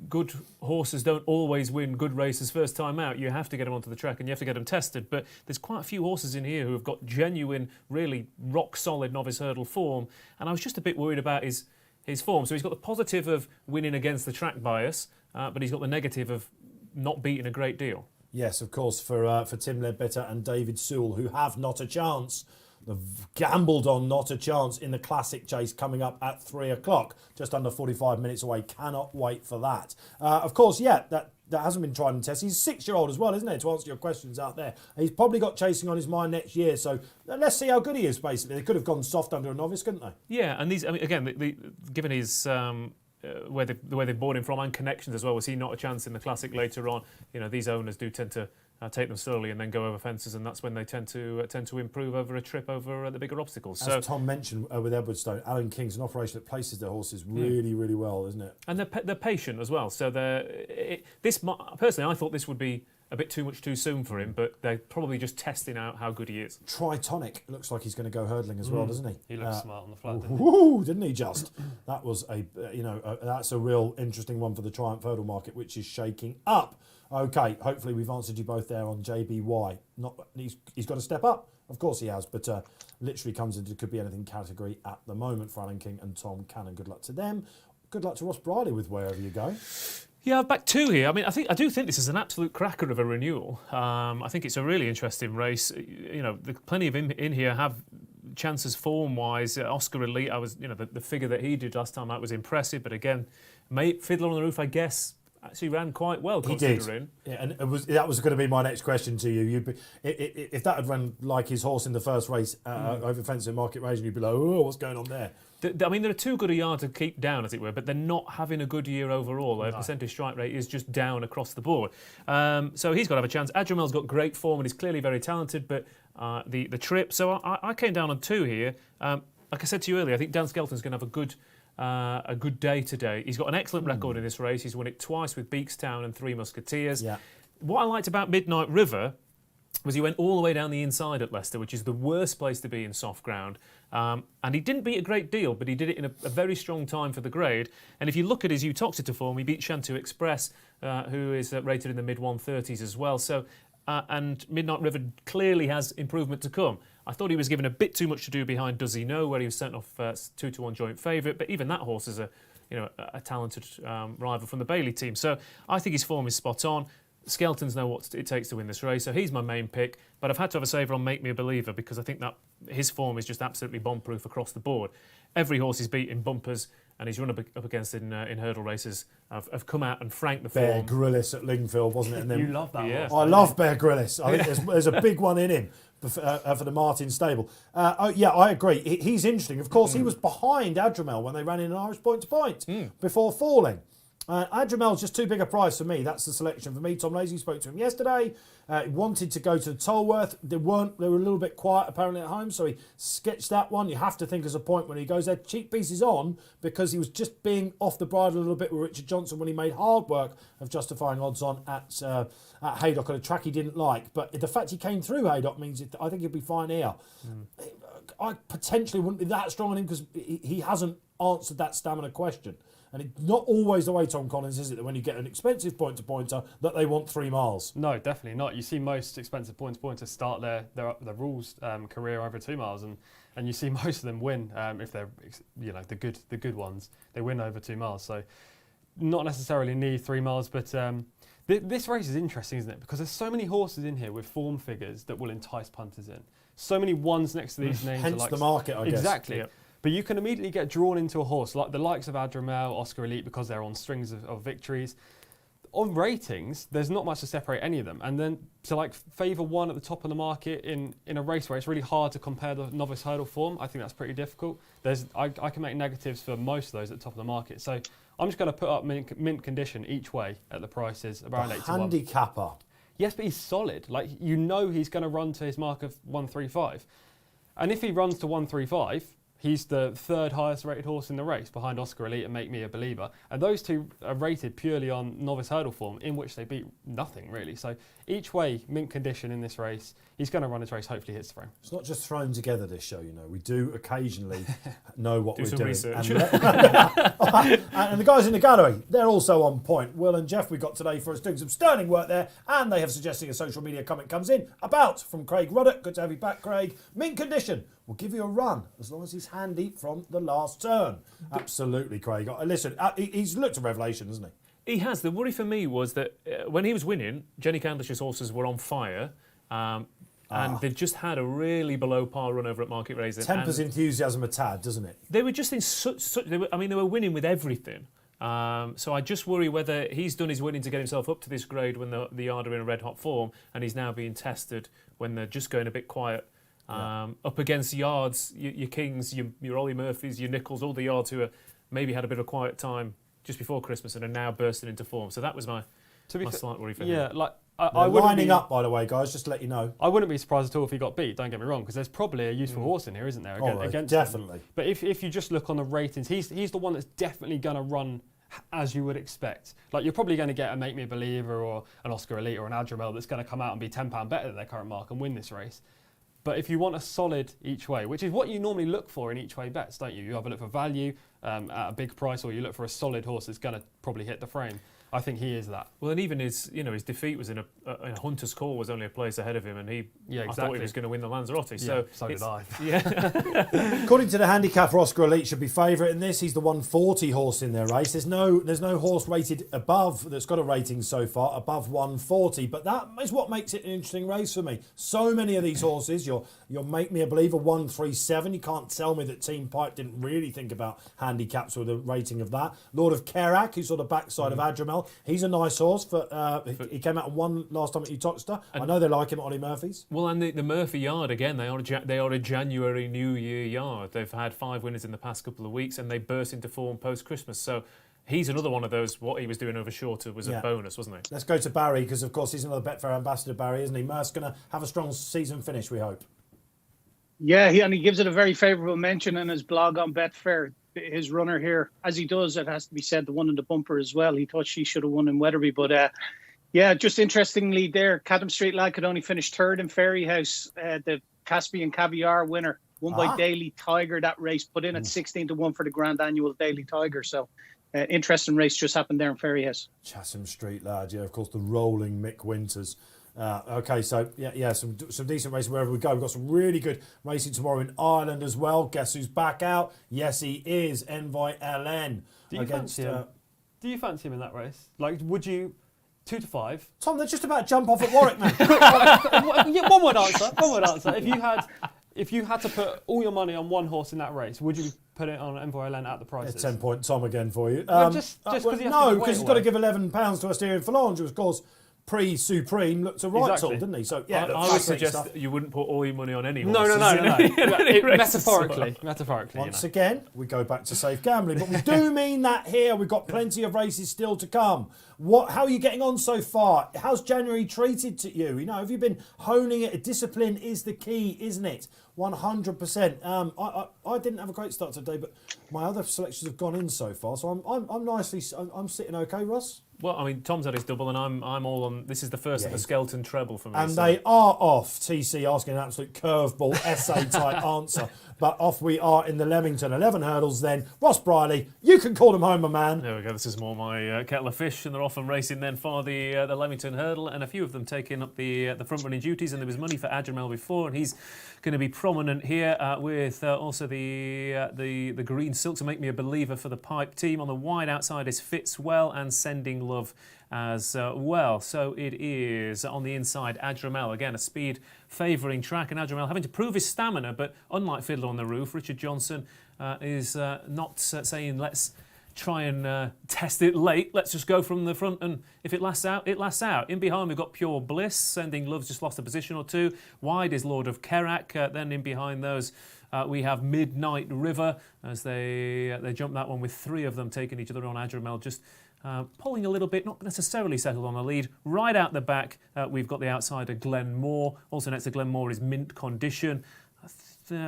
good horses don't always win good races first time out. You have to get them onto the track and you have to get them tested. But there's quite a few horses in here who have got genuine, really rock-solid novice hurdle form. And I was just a bit worried about his form. So he's got the positive of winning against the track bias, but he's got the negative of not beating a great deal. Yes, of course, for Tim Ledbetter and David Sewell, who have not a chance. They've gambled on not a chance in the classic chase coming up at 3 o'clock, just under 45 minutes away. Cannot wait for that. Of course, yeah, that hasn't been tried and tested. He's a 6-year-old as well, isn't it, to answer your questions out there. He's probably got chasing on his mind next year, so let's see how good he is, basically. They could have gone soft under a novice, couldn't they? Yeah, and these, I mean, again, given his... the way they bought him from and connections as well, was he not a chance in the classic later on? These owners do tend to take them slowly and then go over fences, and that's when they tend to improve over a trip over the bigger obstacles. As Tom mentioned with Edwardstone, Alan King's an operation that places their horses really, really well, isn't it? And they're patient as well. So personally, I thought this would be a bit too much too soon for him, but they're probably just testing out how good he is. Tritonic looks like he's going to go hurdling as well, doesn't he? He looks smart on the flat, didn't he just? That was that's a real interesting one for the Triumph hurdle market, which is shaking up. Okay, hopefully we've answered you both there on JBY. He's got to step up, of course he has, but literally comes into could be anything category at the moment for Alan King and Tom Cannon. Good luck to them. Good luck to Ross Brierley with wherever you go. Yeah, I've backed 2 here. I mean, I do think this is an absolute cracker of a renewal. I think it's a really interesting race. Plenty of in here have chances form-wise. Oscar Elite, the figure that he did last time out was impressive, but again, Fiddler on the Roof, I guess, actually ran quite well considering. He did. Yeah, and that was going to be my next question to you. If that had run like his horse in the first race over fence at Market Rasen, you'd be like, oh, what's going on there? I mean, they're too good a yard to keep down, as it were, but they're not having a good year overall. Their percentage strike rate is just down across the board. So he's got to have a chance. Adrimel's got great form and he's clearly very talented, but the trip... So I came down on 2 here. Like I said to you earlier, I think Dan Skelton's going to have a good day today. He's got an excellent record in this race. He's won it twice with Beakstown and 3 Musketeers. Yeah. What I liked about Midnight River was he went all the way down the inside at Leicester, which is the worst place to be in soft ground. And he didn't beat a great deal, but he did it in a very strong time for the grade. And if you look at his Uttoxeter form, he beat Shantou Express, who is rated in the mid-130s as well. So and Midnight River clearly has improvement to come. I thought he was given a bit too much to do behind Does He Know, where he was sent off 2-1 joint favourite, but even that horse is a talented rival from the Bailey team. So I think his form is spot on. Skeltons know what it takes to win this race, so he's my main pick. But I've had to have a saver on Make Me a Believer because I think that his form is just absolutely bomb-proof across the board. Every horse he's beat in bumpers and he's run up against in hurdle races have come out and franked the Bear form. Grillis at Lingfield, wasn't it? And then, You love that Yeah. horse. I love Bear Grillis. I think there's a big one in him for the Martin stable. I agree. He's interesting. Of course, he was behind Adramel when they ran in an Irish point-to-point before falling. Adramel's just too big a price for me. That's the selection for me. Tom Lazy spoke to him yesterday. He wanted to go to Tolworth. They were a little bit quiet apparently at home, so he sketched that one. You have to think as a point when he goes there. Cheap pieces on because he was just being off the bridle a little bit with Richard Johnson when he made hard work of justifying odds on at Haydock on a track he didn't like. But the fact he came through Haydock means I think he'll be fine here. I potentially wouldn't be that strong on him because he hasn't answered that stamina question. And it's not always the way Tom Collins is it that when you get an expensive point-to-pointer that they want 3 miles. No, definitely not. You see most expensive point-to-pointers start their rules career over 2 miles, and you see most of them win if they're the good ones. They win over 2 miles. So not necessarily need 3 miles, but this race is interesting, isn't it? Because there's so many horses in here with form figures that will entice punters in. So many ones next to these names. Hence the market, I guess. Exactly. Yep. But you can immediately get drawn into a horse like the likes of Adramel, Oscar Elite, because they're on strings of victories. On ratings, there's not much to separate any of them. And then to favour one at the top of the market in a race where it's really hard to compare the novice hurdle form, I think that's pretty difficult. I can make negatives for most of those at the top of the market. So I'm just going to put up mint condition each way at the prices, around 8 to 1. Handicapper. Yes, but he's solid. He's going to run to his mark of 135. And if he runs to 135, he's the 3rd highest rated horse in the race behind Oscar Elite and Make Me a Believer. And those two are rated purely on novice hurdle form, in which they beat nothing really. So each way, mint condition in this race. He's going to run his race, hopefully hits the frame. It's not just thrown together, this show, We do occasionally know what we're some doing. research. And the guys in the gallery, they're also on point. Will and Jeff we got today for us doing some sterling work there, and they have suggesting a social media comment comes in from Craig Ruddock. Good to have you back, Craig. Mint condition will give you a run as long as he's handy from the last turn. Absolutely, Craig. Listen, he's looked at revelation, hasn't he? He has. The worry for me was that when he was winning, Jenny Candlish's horses were on fire. And they've just had a really below par run over at Market Rasen. Tempers enthusiasm a tad, doesn't it? They were just in they were winning with everything. So I just worry whether he's done his winning to get himself up to this grade when the yard are in a red hot form, and he's now being tested when they're just going a bit quiet. Up against yards, your Kings, your Ollie Murphys, your Nichols, all the yards who maybe had a bit of a quiet time just before Christmas and are now bursting into form. So that was my slight worry for him. Yeah, I lining up, by the way, guys, just to let you know. I wouldn't be surprised at all if he got beat, don't get me wrong, because there's probably a useful horse in here, isn't there, against definitely. him. But if you just look on the ratings, he's the one that's definitely going to run as you would expect. You're probably going to get a Make Me a Believer or an Oscar Elite or an Adramel that's going to come out and be £10 better than their current mark and win this race. But if you want a solid each way, which is what you normally look for in each way bets, don't you? You either look for value at a big price, or you look for a solid horse that's going to probably hit the frame. I think he is that. Well, and even his defeat was in a Hunter's Call was only a place ahead of him, and I thought he was going to win the Lanzarote. Yeah, so did I. Yeah. According to the handicap, Oscar Elite should be favourite in this. He's the 140 horse in their race. There's no horse rated above that's got a rating so far above 140, but that is what makes it an interesting race for me. So many of these horses, your Make Me a Believer 137. You can't tell me that Team Pipe didn't really think about handicaps with a rating of that. Lord of Kerak, who's on the backside of Adramel. He's a nice horse. He came out and won last time at Uttoxeter. I know they like him at Ollie Murphy's. Well, and the Murphy yard, again, they are a January New Year yard. They've had 5 winners in the past couple of weeks, and they burst into form post-Christmas. So he's another one of those, what he was doing over shorter was a bonus, wasn't it? Let's go to Barry, because, of course, he's another Betfair ambassador, Barry, isn't he? Murph's going to have a strong season finish, we hope. Yeah, he gives it a very favourable mention in his blog on Betfair. His runner here, as he does, it has to be said, the one in the bumper as well. He thought she should have won in Wetherby. But, just interestingly there, Cadam Street Lad could only finish 3rd in Fairy House. The Caspian Caviar winner, won by Daily Tiger, that race, put in at 16 to 1 for the Grand Annual Daily Tiger. So, interesting race just happened there in Fairy House. Chatham Street Lad, yeah, of course, the rolling Mick Winters. Okay, so some decent racing wherever we go. We've got some really good racing tomorrow in Ireland as well. Guess who's back out? Yes, he is. Envoy LN against. Do you fancy him in that race? Like, would you 2 to 5? Tom, they're just about to jump off at Warwick, man. One word answer. If you had to put all your money on one horse in that race, would you put it on Envoy LN at the prices? It's 10-point Tom again for you. Just because because he's got to give £11 to Asterion Phalange, who of course pre-Supreme looked a right Exactly. tool, didn't he? So yeah, I would suggest that you wouldn't put all your money on any horses. No. Metaphorically. Once again, we go back to safe gambling, but we do mean that here. We've got plenty of races still to come. How are you getting on so far? How's January treated to you? You know, have you been honing it? Discipline is the key, isn't it? 100%. I didn't have a great start today, but my other selections have gone in so far, so I'm sitting okay, Ross. Well, I mean, Tom's had his double, and I'm all on. This is the first of the skeleton treble for me. And they are off. TC asking an absolute curveball essay type answer. But off we are in the Leamington 11 hurdles then. Ross Brierley, you can call them home, my man. There we go. This is more my kettle of fish, and they're off and racing then for the Leamington hurdle, and a few of them taking up the front running duties. And there was money for Adramel before, and he's going to be prominent here with also the green silk to make me a believer for the pipe team. On the wide outside is Fitzwell and Sending Love as well. So it is on the inside Adramel, again a speed favouring track, and Adramel having to prove his stamina, but unlike Fiddler on the Roof, Richard Johnson is not saying let's try and test it late, let's just go from the front, and if it lasts out, it lasts out. In behind we've got Pure Bliss, Sending Love's just lost a position or two. Wide is Lord of Kerak, then in behind those we have Midnight River as they jump that one with three of them taking each other on. Adramel just pulling a little bit, not necessarily settled on the lead. Right out the back, we've got the outsider Glenmore. Also next to Glenmore is Mint Condition.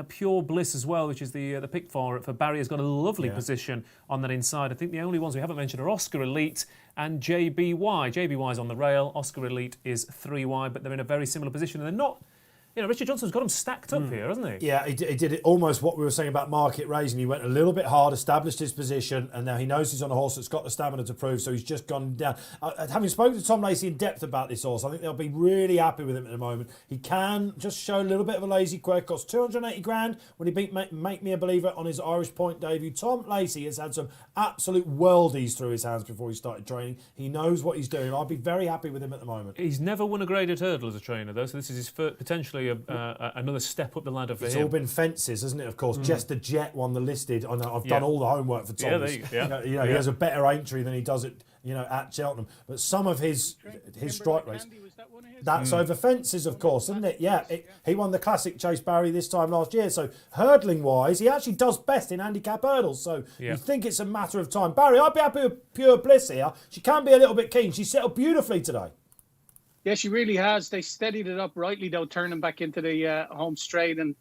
Pure Bliss as well, which is the pick for Barry, has got a lovely position on that inside. I think the only ones we haven't mentioned are Oscar Elite and JBY. JBY is on the rail. Oscar Elite is 3 wide, but they're in a very similar position, and they're not. You know, Richard Johnson's got them stacked up here, hasn't he? Yeah, he did it almost what we were saying about Market Rasen. He went a little bit hard, established his position, and now he knows he's on a horse that's got the stamina to prove, so he's just gone down. Having spoken to Tom Lacey in depth about this horse, I think they'll be really happy with him at the moment. He can just show a little bit of a lazy quirk. Cost 280 grand when he beat Make Me a Believer on his Irish Point debut. Tom Lacey has had some absolute worldies through his hands before he started training. He knows what he's doing. I'd be very happy with him at the moment. He's never won a graded hurdle as a trainer, though, so this is his first, potentially another step up the ladder for him. It's all been fences, hasn't it? Of course, Jester Jet won the listed. I know I've done all the homework for Thomas. He has a better entry than he does it, at Cheltenham. But some of his strike race, that's over fences, of course, isn't it? Yeah, he won the classic Chase Barry this time last year. So hurdling wise, he actually does best in handicap hurdles. So you think it's a matter of time. Barry, I'd be happy with Pure Bliss here. She can be a little bit keen. She settled beautifully today. Yeah, she really has. They steadied it up rightly, though, turning back into the home straight. And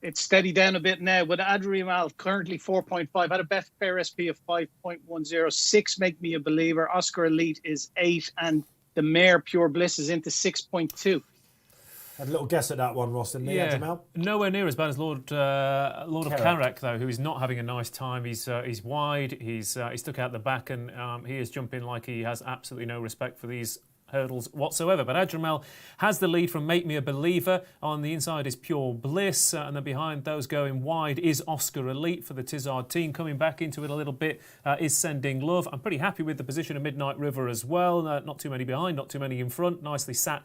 it's steadied down a bit now. But Adriamal, currently 4.5, had a Betfair SP of 5.10. 6 Make Me a Believer. Oscar Elite is 8. And the mare Pure Bliss is into 6.2. Had a little guess at that one, Ross, didn't he, Adriamal? Nowhere near as bad as Lord of Carrack, though, who is not having a nice time. He's wide. He's stuck out the back, and he is jumping like he has absolutely no respect for these hurdles whatsoever. But Adramel has the lead from Make Me a Believer. On the inside is Pure Bliss, and then behind those going wide is Oscar Elite for the Tizard team. Coming back into it a little bit is Sending Love. I'm pretty happy with the position of Midnight River as well. Not too many behind, not too many in front. Nicely sat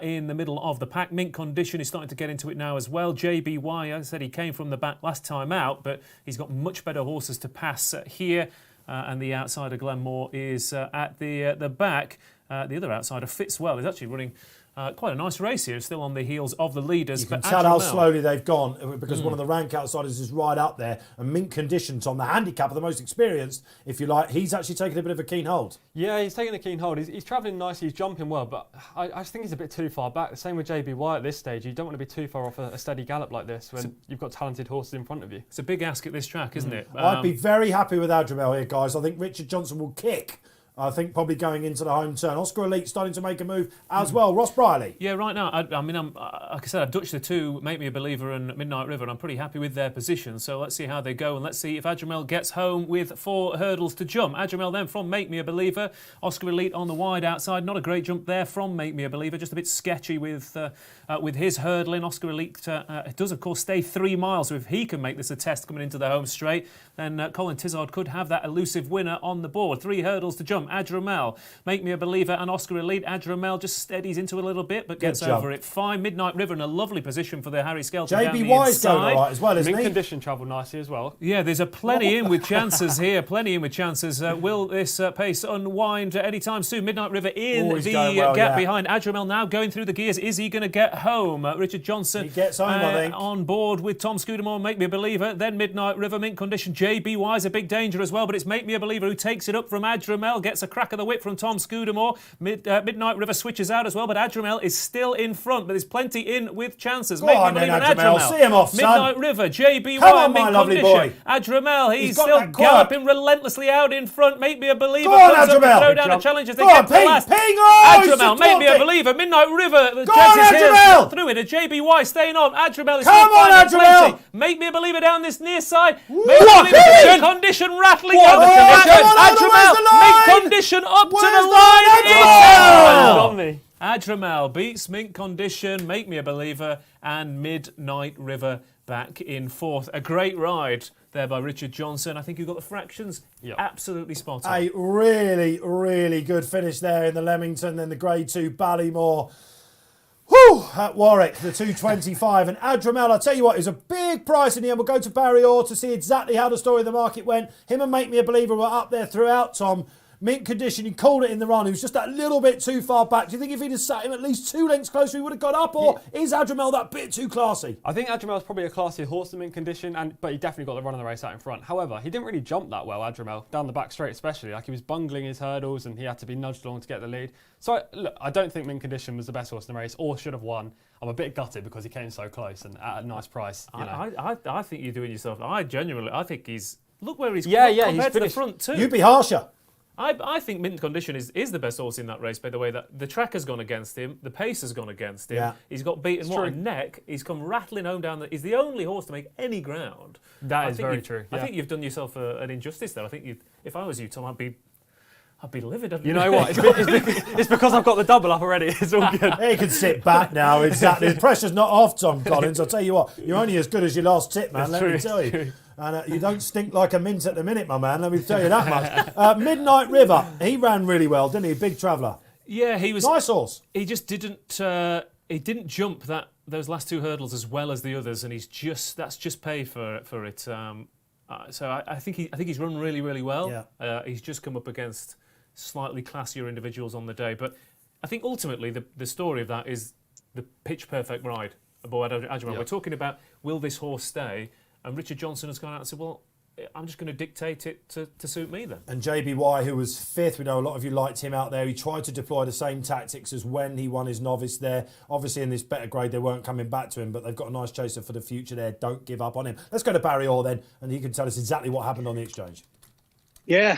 in the middle of the pack. Mint Condition is starting to get into it now as well. JBY, as I said, he came from the back last time out, but he's got much better horses to pass here. And the outsider Glenmore is at the back. The other outsider, Fitzwell, is actually running quite a nice race here, still on the heels of the leaders. You can tell how slowly they've gone because one of the rank outsiders is right up there. And Mint Conditions on the handicap, the most experienced, if you like, he's actually taking a bit of a keen hold. Yeah, he's taking a keen hold. He's travelling nicely, he's jumping well, but I just think he's a bit too far back. The same with JBY at this stage. You don't want to be too far off a steady gallop like this when you've got talented horses in front of you. It's a big ask at this track, isn't it? I'd be very happy with Adramel here, guys. I think Richard Johnson will kick I think probably going into the home turn. Oscar Elite starting to make a move as well. Ross Brierley. Yeah, right now, I mean, like I said, I've Dutched the two, Make Me a Believer and Midnight River, and I'm pretty happy with their position. So let's see how they go, and let's see if Adramel gets home with 4 hurdles to jump. Adramel then from Make Me a Believer. Oscar Elite on the wide outside. Not a great jump there from Make Me a Believer, just a bit sketchy with his hurdling. Oscar Elite does, of course, stay 3 miles, so if he can make this a test coming into the home straight, then Colin Tizard could have that elusive winner on the board. 3 hurdles to jump. Adramel, Make Me a Believer and Oscar Elite. Adramel just steadies into a little bit, but gets over it fine. Midnight River in a lovely position for the Harry Skelton down the JBY's going inside. all right as well, isn't Mint he? condition travelled nicely as well. Yeah, there's a plenty in with chances here. Plenty in with chances. Will this pace unwind anytime soon? Midnight River in he's the going well, gap yeah. behind. Adramel now going through the gears. Is he going to get home? Richard Johnson He gets home, I think. on board with Tom Scudamore, Make Me a Believer. Then Midnight River, mint condition. JBY's a big danger as well, but it's Make Me a Believer who takes it up from Adramel. Gets a crack of the whip from Tom Scudamore. Midnight River switches out as well, but Adramel is still in front. But there's plenty in with chances. Go Make on Me a then, Believer and Adramel. Adramel. See him off, son. Midnight River, JBY, Come on, my mint lovely condition. boy. Adramel, he's got still that quirk. galloping relentlessly out in front. Make Me a Believer. Go on, comes up to Adramel. throw down a challenge as they Go get on, to ping, last. ping. Oh, he's Adramel, Make Me a supporting. Believer. Midnight River. Go on, Adramel. Through it. A JBY staying on. Adramel is Come still on, finding Adramel. plenty. Make Me a Believer down this near side. Make Me a What? Believer. Hey. Condition rattling What? out the Oh, condition. come on, Adramel, Adramel, where's the line? make condition up to Where's the the line. line, It's Adramel? Got me. Adramel beats Mint Condition, Make Me a Believer, and Midnight River back in 4th. A great ride there by Richard Johnson. I think you got the fractions absolutely spot on. A really, really good finish there in the Leamington, then the Grade 2 Ballymore. Whew, at Warwick, the 225. And Adramel, I'll tell you what, is a big price in the end. We'll go to Barry Orr to see exactly how the story of the market went. Him and Make Me a Believer were up there throughout, Tom. Mint condition, he called it in the run. He was just that little bit too far back. Do you think if he'd have sat him at least 2 lengths closer, he would have got up? Or is Adramel that bit too classy? I think Adramel's probably a classier horse than Mint condition, but he definitely got the run of the race out in front. However, he didn't really jump that well, Adramel, down the back straight especially. Like, he was bungling his hurdles and he had to be nudged along to get the lead. So, look, I don't think Mint condition was the best horse in the race or should have won. I'm a bit gutted because he came so close and at a nice price. You know. I think you're doing yourself. I think he's... Look where he's Yeah, compared he's to the finished- front too. You'd be harsher. I think Mint Condition is the best horse in that race, by the way. That the track has gone against him, the pace has gone against him. Yeah. He's got beaten It's what a true. neck. He's come rattling home down. He's the only horse to make any ground. That is very true. I Yeah. think you've done yourself an injustice there. I think if I was you, Tom, I'd be livid. You know what? It's because I've got the double up already. It's all good. He can sit back now, exactly. The pressure's not off, Tom Collins. I'll tell you what, you're only as good as your last tip, man, let me tell you. And you don't stink like a mint at the minute, my man, let me tell you that much. Midnight River, he ran really well, didn't he? Big traveller. Yeah, he was. Nice horse. He just didn't. He didn't jump those last 2 hurdles as well as the others, and that's just pay for it. So I think he's run really, really well. Yeah. He's just come up against slightly classier individuals on the day, but I think ultimately the story of that is the pitch perfect ride aboard Adramel. We're talking about, will this horse stay? And Richard Johnson has gone out and said, well, I'm just going to dictate it to suit me then. And JBY, who was 5th, we know a lot of you liked him out there. He tried to deploy the same tactics as when he won his novice there. Obviously, in this better grade, they weren't coming back to him, but they've got a nice chaser for the future there. Don't give up on him. Let's go to Barry Orr then, and he can tell us exactly what happened on the exchange. Yeah,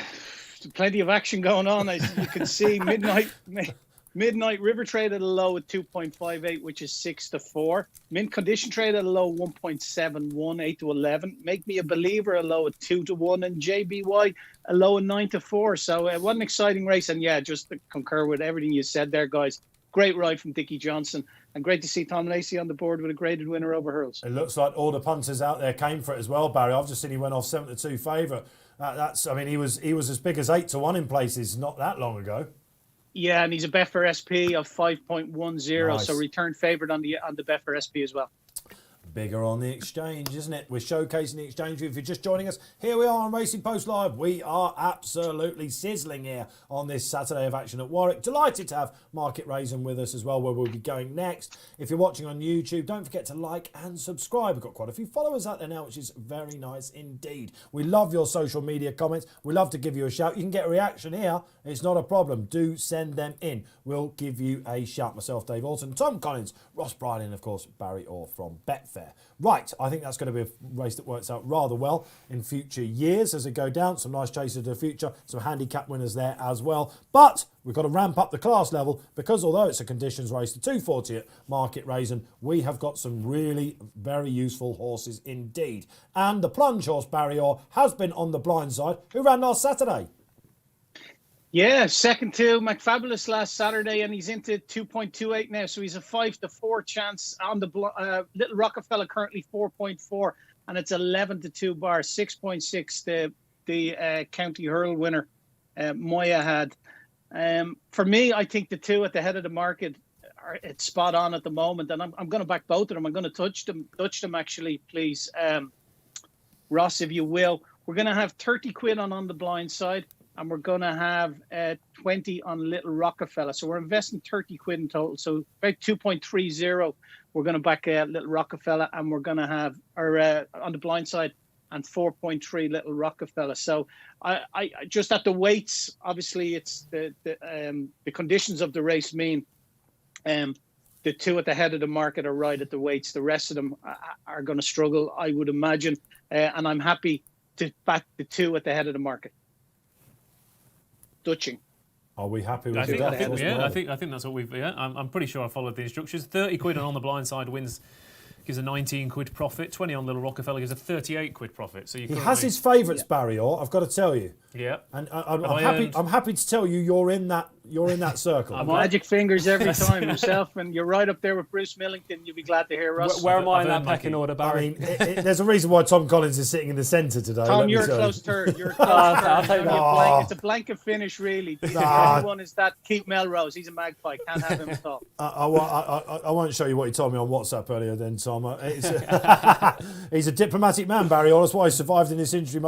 plenty of action going on. As you can see, Midnight River trade at a low at 2.58, which is 6-4. Mint Condition trade at a low 1.71, 8-11. Make Me a Believer a low at 2-1, and JBY a low at 9-4. So what an exciting race! And yeah, just to concur with everything you said there, guys. Great ride from Dickie Johnson, and great to see Tom Lacey on the board with a graded winner over hurdles. It looks like all the punters out there came for it as well, Barry. I've just seen he went off 7-2 favourite. He was as big as 8-1 in places not that long ago. Yeah, and he's a Betfair SP of 5.10, Nice. so return favourite on the Betfair SP as well. Bigger on the exchange, isn't it? We're showcasing the exchange. If you're just joining us, here we are on Racing Post Live. We are absolutely sizzling here on this Saturday of action at Warwick. Delighted to have Market Rasen with us as well, where we'll be going next. If you're watching on YouTube, don't forget to like and subscribe. We've got quite a few followers out there now, which is very nice indeed. We love your social media comments. We love to give you a shout. You can get a reaction here. It's not a problem. Do send them in. We'll give you a shout. Myself, Dave Orton, Tom Collins, Ross Brierley, and of course, Barry Orr from Betfair Betfair. Right, I think that's going to be a race that works out rather well in future years as it go down. Some nice chases to the future, some handicap winners there as well. But we've got to ramp up the class level because although it's a conditions race, the 240 at Market Rasen, we have got some really very useful horses indeed. And the plunge horse Barrier has been on the blind side, who ran last Saturday. Yeah, second to McFabulous last Saturday, and he's into 2.28 now. So he's a 5-4 chance on the Little Rockefeller, currently 4.4, and it's 11-2 bar, 6.6 the County Hurl winner Moya had. For me, I think the two at the head of the market it's spot on at the moment, and I'm going to back both of them. I'm going to touch them actually, please, Ross, if you will. We're going to have 30 quid on the blind side. And we're going to have 20 on Little Rockefeller. So we're investing 30 quid in total. So about 2.30, we're going to back Little Rockefeller, and we're going to have on the blind side and 4.3 Little Rockefeller. So I just at the weights, obviously it's the conditions of the race mean the two at the head of the market are right at the weights. The rest of them are going to struggle, I would imagine. And I'm happy to back the two at the head of the market. Dutching. Are we happy with I think that's what we've. Yeah, I'm pretty sure I followed the instructions. 30 quid on the blind side wins, gives a 19 quid profit. 20 on Little Rockefeller gives a 38 quid profit. So he has his favourites, Barrier. I've got to tell you. Yeah, and I'm happy to tell you you're in that circle. Magic fingers every time yourself, and you're right up there with Bruce Millington. You'll be glad to hear Russ. Where am I in that pecking order, Barry? I mean, there's a reason why Tom Collins is sitting in the centre today. Tom, you're a close third. You're a close I'll take that. It's a blanket finish, really. The only one is that Keith Melrose. He's a magpie. Can't have him at all. I won't show you what he told me on WhatsApp earlier then, Tom. He's a diplomatic man, Barry. That's why he survived in this industry.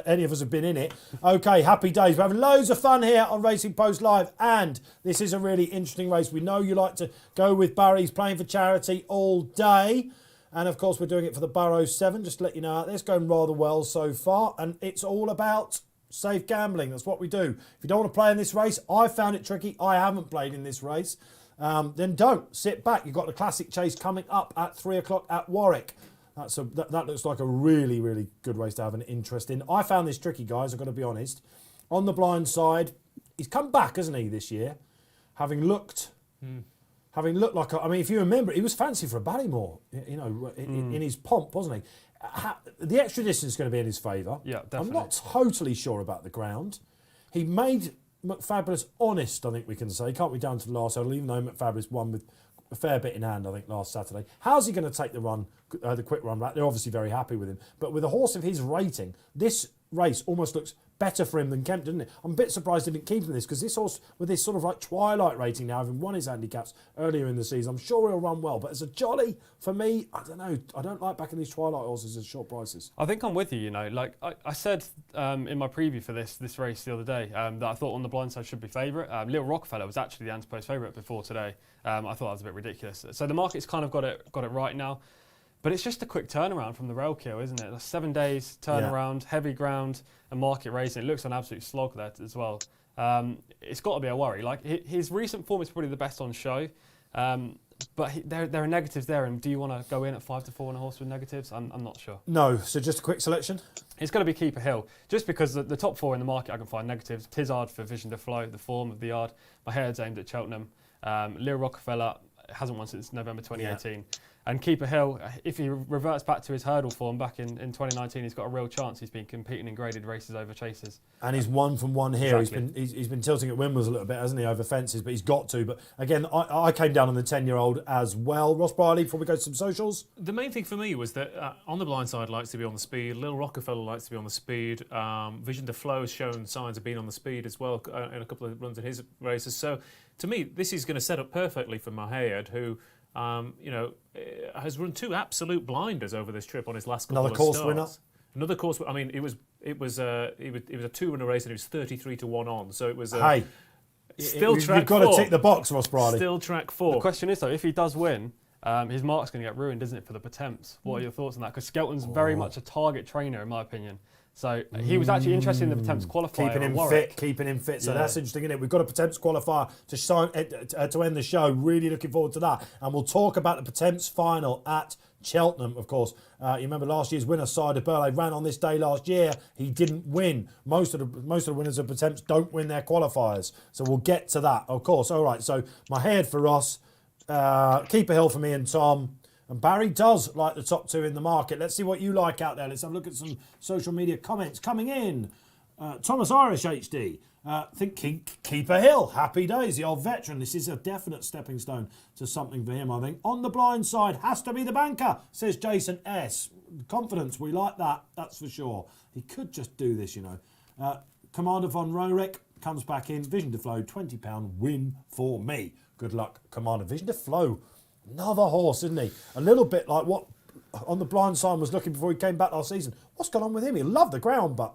Any of us have been in it. Okay, happy days. We're having loads of fun here on Racing Post Live, and this is a really interesting race. We know you like to go with Barry. He's playing for charity all day, and of course we're doing it for the Burrow 7, just to let you know. It's going rather well so far, and it's all about safe gambling. That's what we do. If you don't want to play in this race, I found it tricky. I haven't played in this race. Then don't. Sit back. You've got the classic chase coming up at 3 o'clock at Warwick. That looks like a really, really good race to have an interest in. I found this tricky, guys, I've got to be honest. On the blind side, he's come back, hasn't he, this year? Having looked like... if you remember, he was fancy for a Ballymore, in his pomp, wasn't he? The extra distance is going to be in his favour. Yeah, definitely. I'm not totally sure about the ground. He made McFabulous honest, I think we can say. Can't we down to the last hurdle, even though McFabulous won with a fair bit in hand, I think, last Saturday. How's he going to take the quick run back? They're obviously very happy with him. But with a horse of his rating, this race almost looks better for him than Kemp, didn't it? I'm a bit surprised he didn't keep him this, because this horse, with this sort of like twilight rating now, having won his handicaps earlier in the season, I'm sure he'll run well. But as a jolly, for me, I don't know. I don't like backing these twilight horses at short prices. I think I'm with you, Like I said in my preview for this race the other day, that I thought on the blind side should be favourite. Little Rockefeller was actually the anti-post favourite before today. I thought that was a bit ridiculous. So the market's kind of got it right now. But it's just a quick turnaround from the rail kill, isn't it? 7 days turnaround, heavy ground, and Market Rasen. It looks an absolute slog there as well. It's got to be a worry. Like his recent form is probably the best on show, but there are negatives there. And do you want to go in at 5-4 on a horse with negatives? I'm not sure. No. So just a quick selection. It's going to be Keeper Hill, just because the top 4 in the market I can find negatives. Tizard for Vision to Flow, the form of the yard. My head's aimed at Cheltenham. Little Rockefeller hasn't won since November 2018. Yeah. And Keeper Hill, if he reverts back to his hurdle form back in 2019, he's got a real chance. He's been competing in graded races over chasers. And he's won from one here. Exactly. He's been tilting at Wimbles a little bit, hasn't he, over fences, but he's got to. But again, I came down on the 10-year-old as well. Ross Brierley, before we go to some socials. The main thing for me was that On the Blind Side likes to be on the speed. Little Rockefeller likes to be on the speed. Vision to Flow has shown signs of being on the speed as well in a couple of runs in his races. So to me, this is going to set up perfectly for Mahayad, who... has run 2 absolute blinders over this trip on his last couple of starts. Another course winner. I mean, it was a 2-runner race and it was 33-1 on. So it was still track 4. You've got to tick the box, Ross Brierley. Still track 4. The question is though, if he does win, his mark's going to get ruined, isn't it, for the Potemps? What are your thoughts on that? Because Skelton's very much a target trainer, in my opinion. So he was actually interested in the Temps qualifier. Keeping him fit. So Yeah. that's interesting, isn't it? We've got a Temps qualifier to end the show. Really looking forward to that. And we'll talk about the Temps final at Cheltenham, of course. You remember last year's winner, Side Burley, ran on this day last year. He didn't win. Most of the winners of Temps don't win their qualifiers. So we'll get to that, of course. All right, so my head for Ross, Keeper Hill for me and Tom. And Barry does like the top two in the market. Let's see what you like out there. Let's have a look at some social media comments coming in. Thomas Irish HD. Think Keeper Hill. Happy days. The old veteran. This is a definite stepping stone to something for him, I think. On the blind side, has to be the banker, says Jason S. Confidence. We like that. That's for sure. He could just do this, you know. Commander von Roerich comes back in. Vision to Flow. £20 win for me. Good luck, Commander. Vision to Flow. Another horse, isn't he? A little bit like what On the Blind Side was looking before he came back last season. What's gone on with him? He loved the ground, but...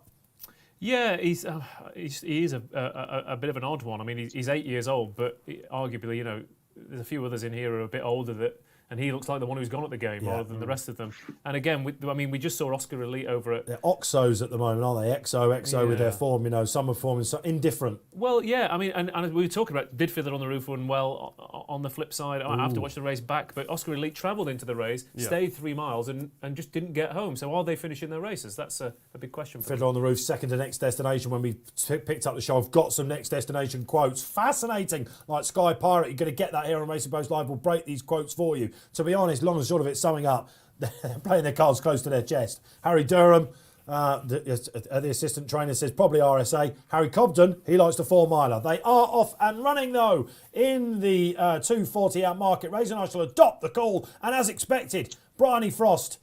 Yeah, he is a bit of an odd one. I mean, he's 8 years old, but arguably, you know, there's a few others in here who are a bit older and he looks like the one who's gone at the game rather than the rest of them. And again, we just saw Oscar Elite over at... They're Oxos at the moment, aren't they? XO with their form, you know. Some are forming so indifferent. Well, yeah, I mean, and we were talking about, did Fiddler on the Roof run well? On the flip side, I have to watch the race back, but Oscar Elite travelled into the race, stayed 3 miles and just didn't get home. So are they finishing their races? That's a big question for Fiddler on the Roof, second to Next Destination. When we picked up the show, I've got some Next Destination quotes. Fascinating, like Sky Pirate. You're going to get that here on Racing Post Live. We'll break these quotes for you. To be honest, long and short of it, summing up, they're playing their cards close to their chest. Harry Durham, the assistant trainer, says probably RSA. Harry Cobden, he likes the 4 miler. They are off and running though in the 240 out market race, and I shall adopt the call. And as expected, Bryony Frost,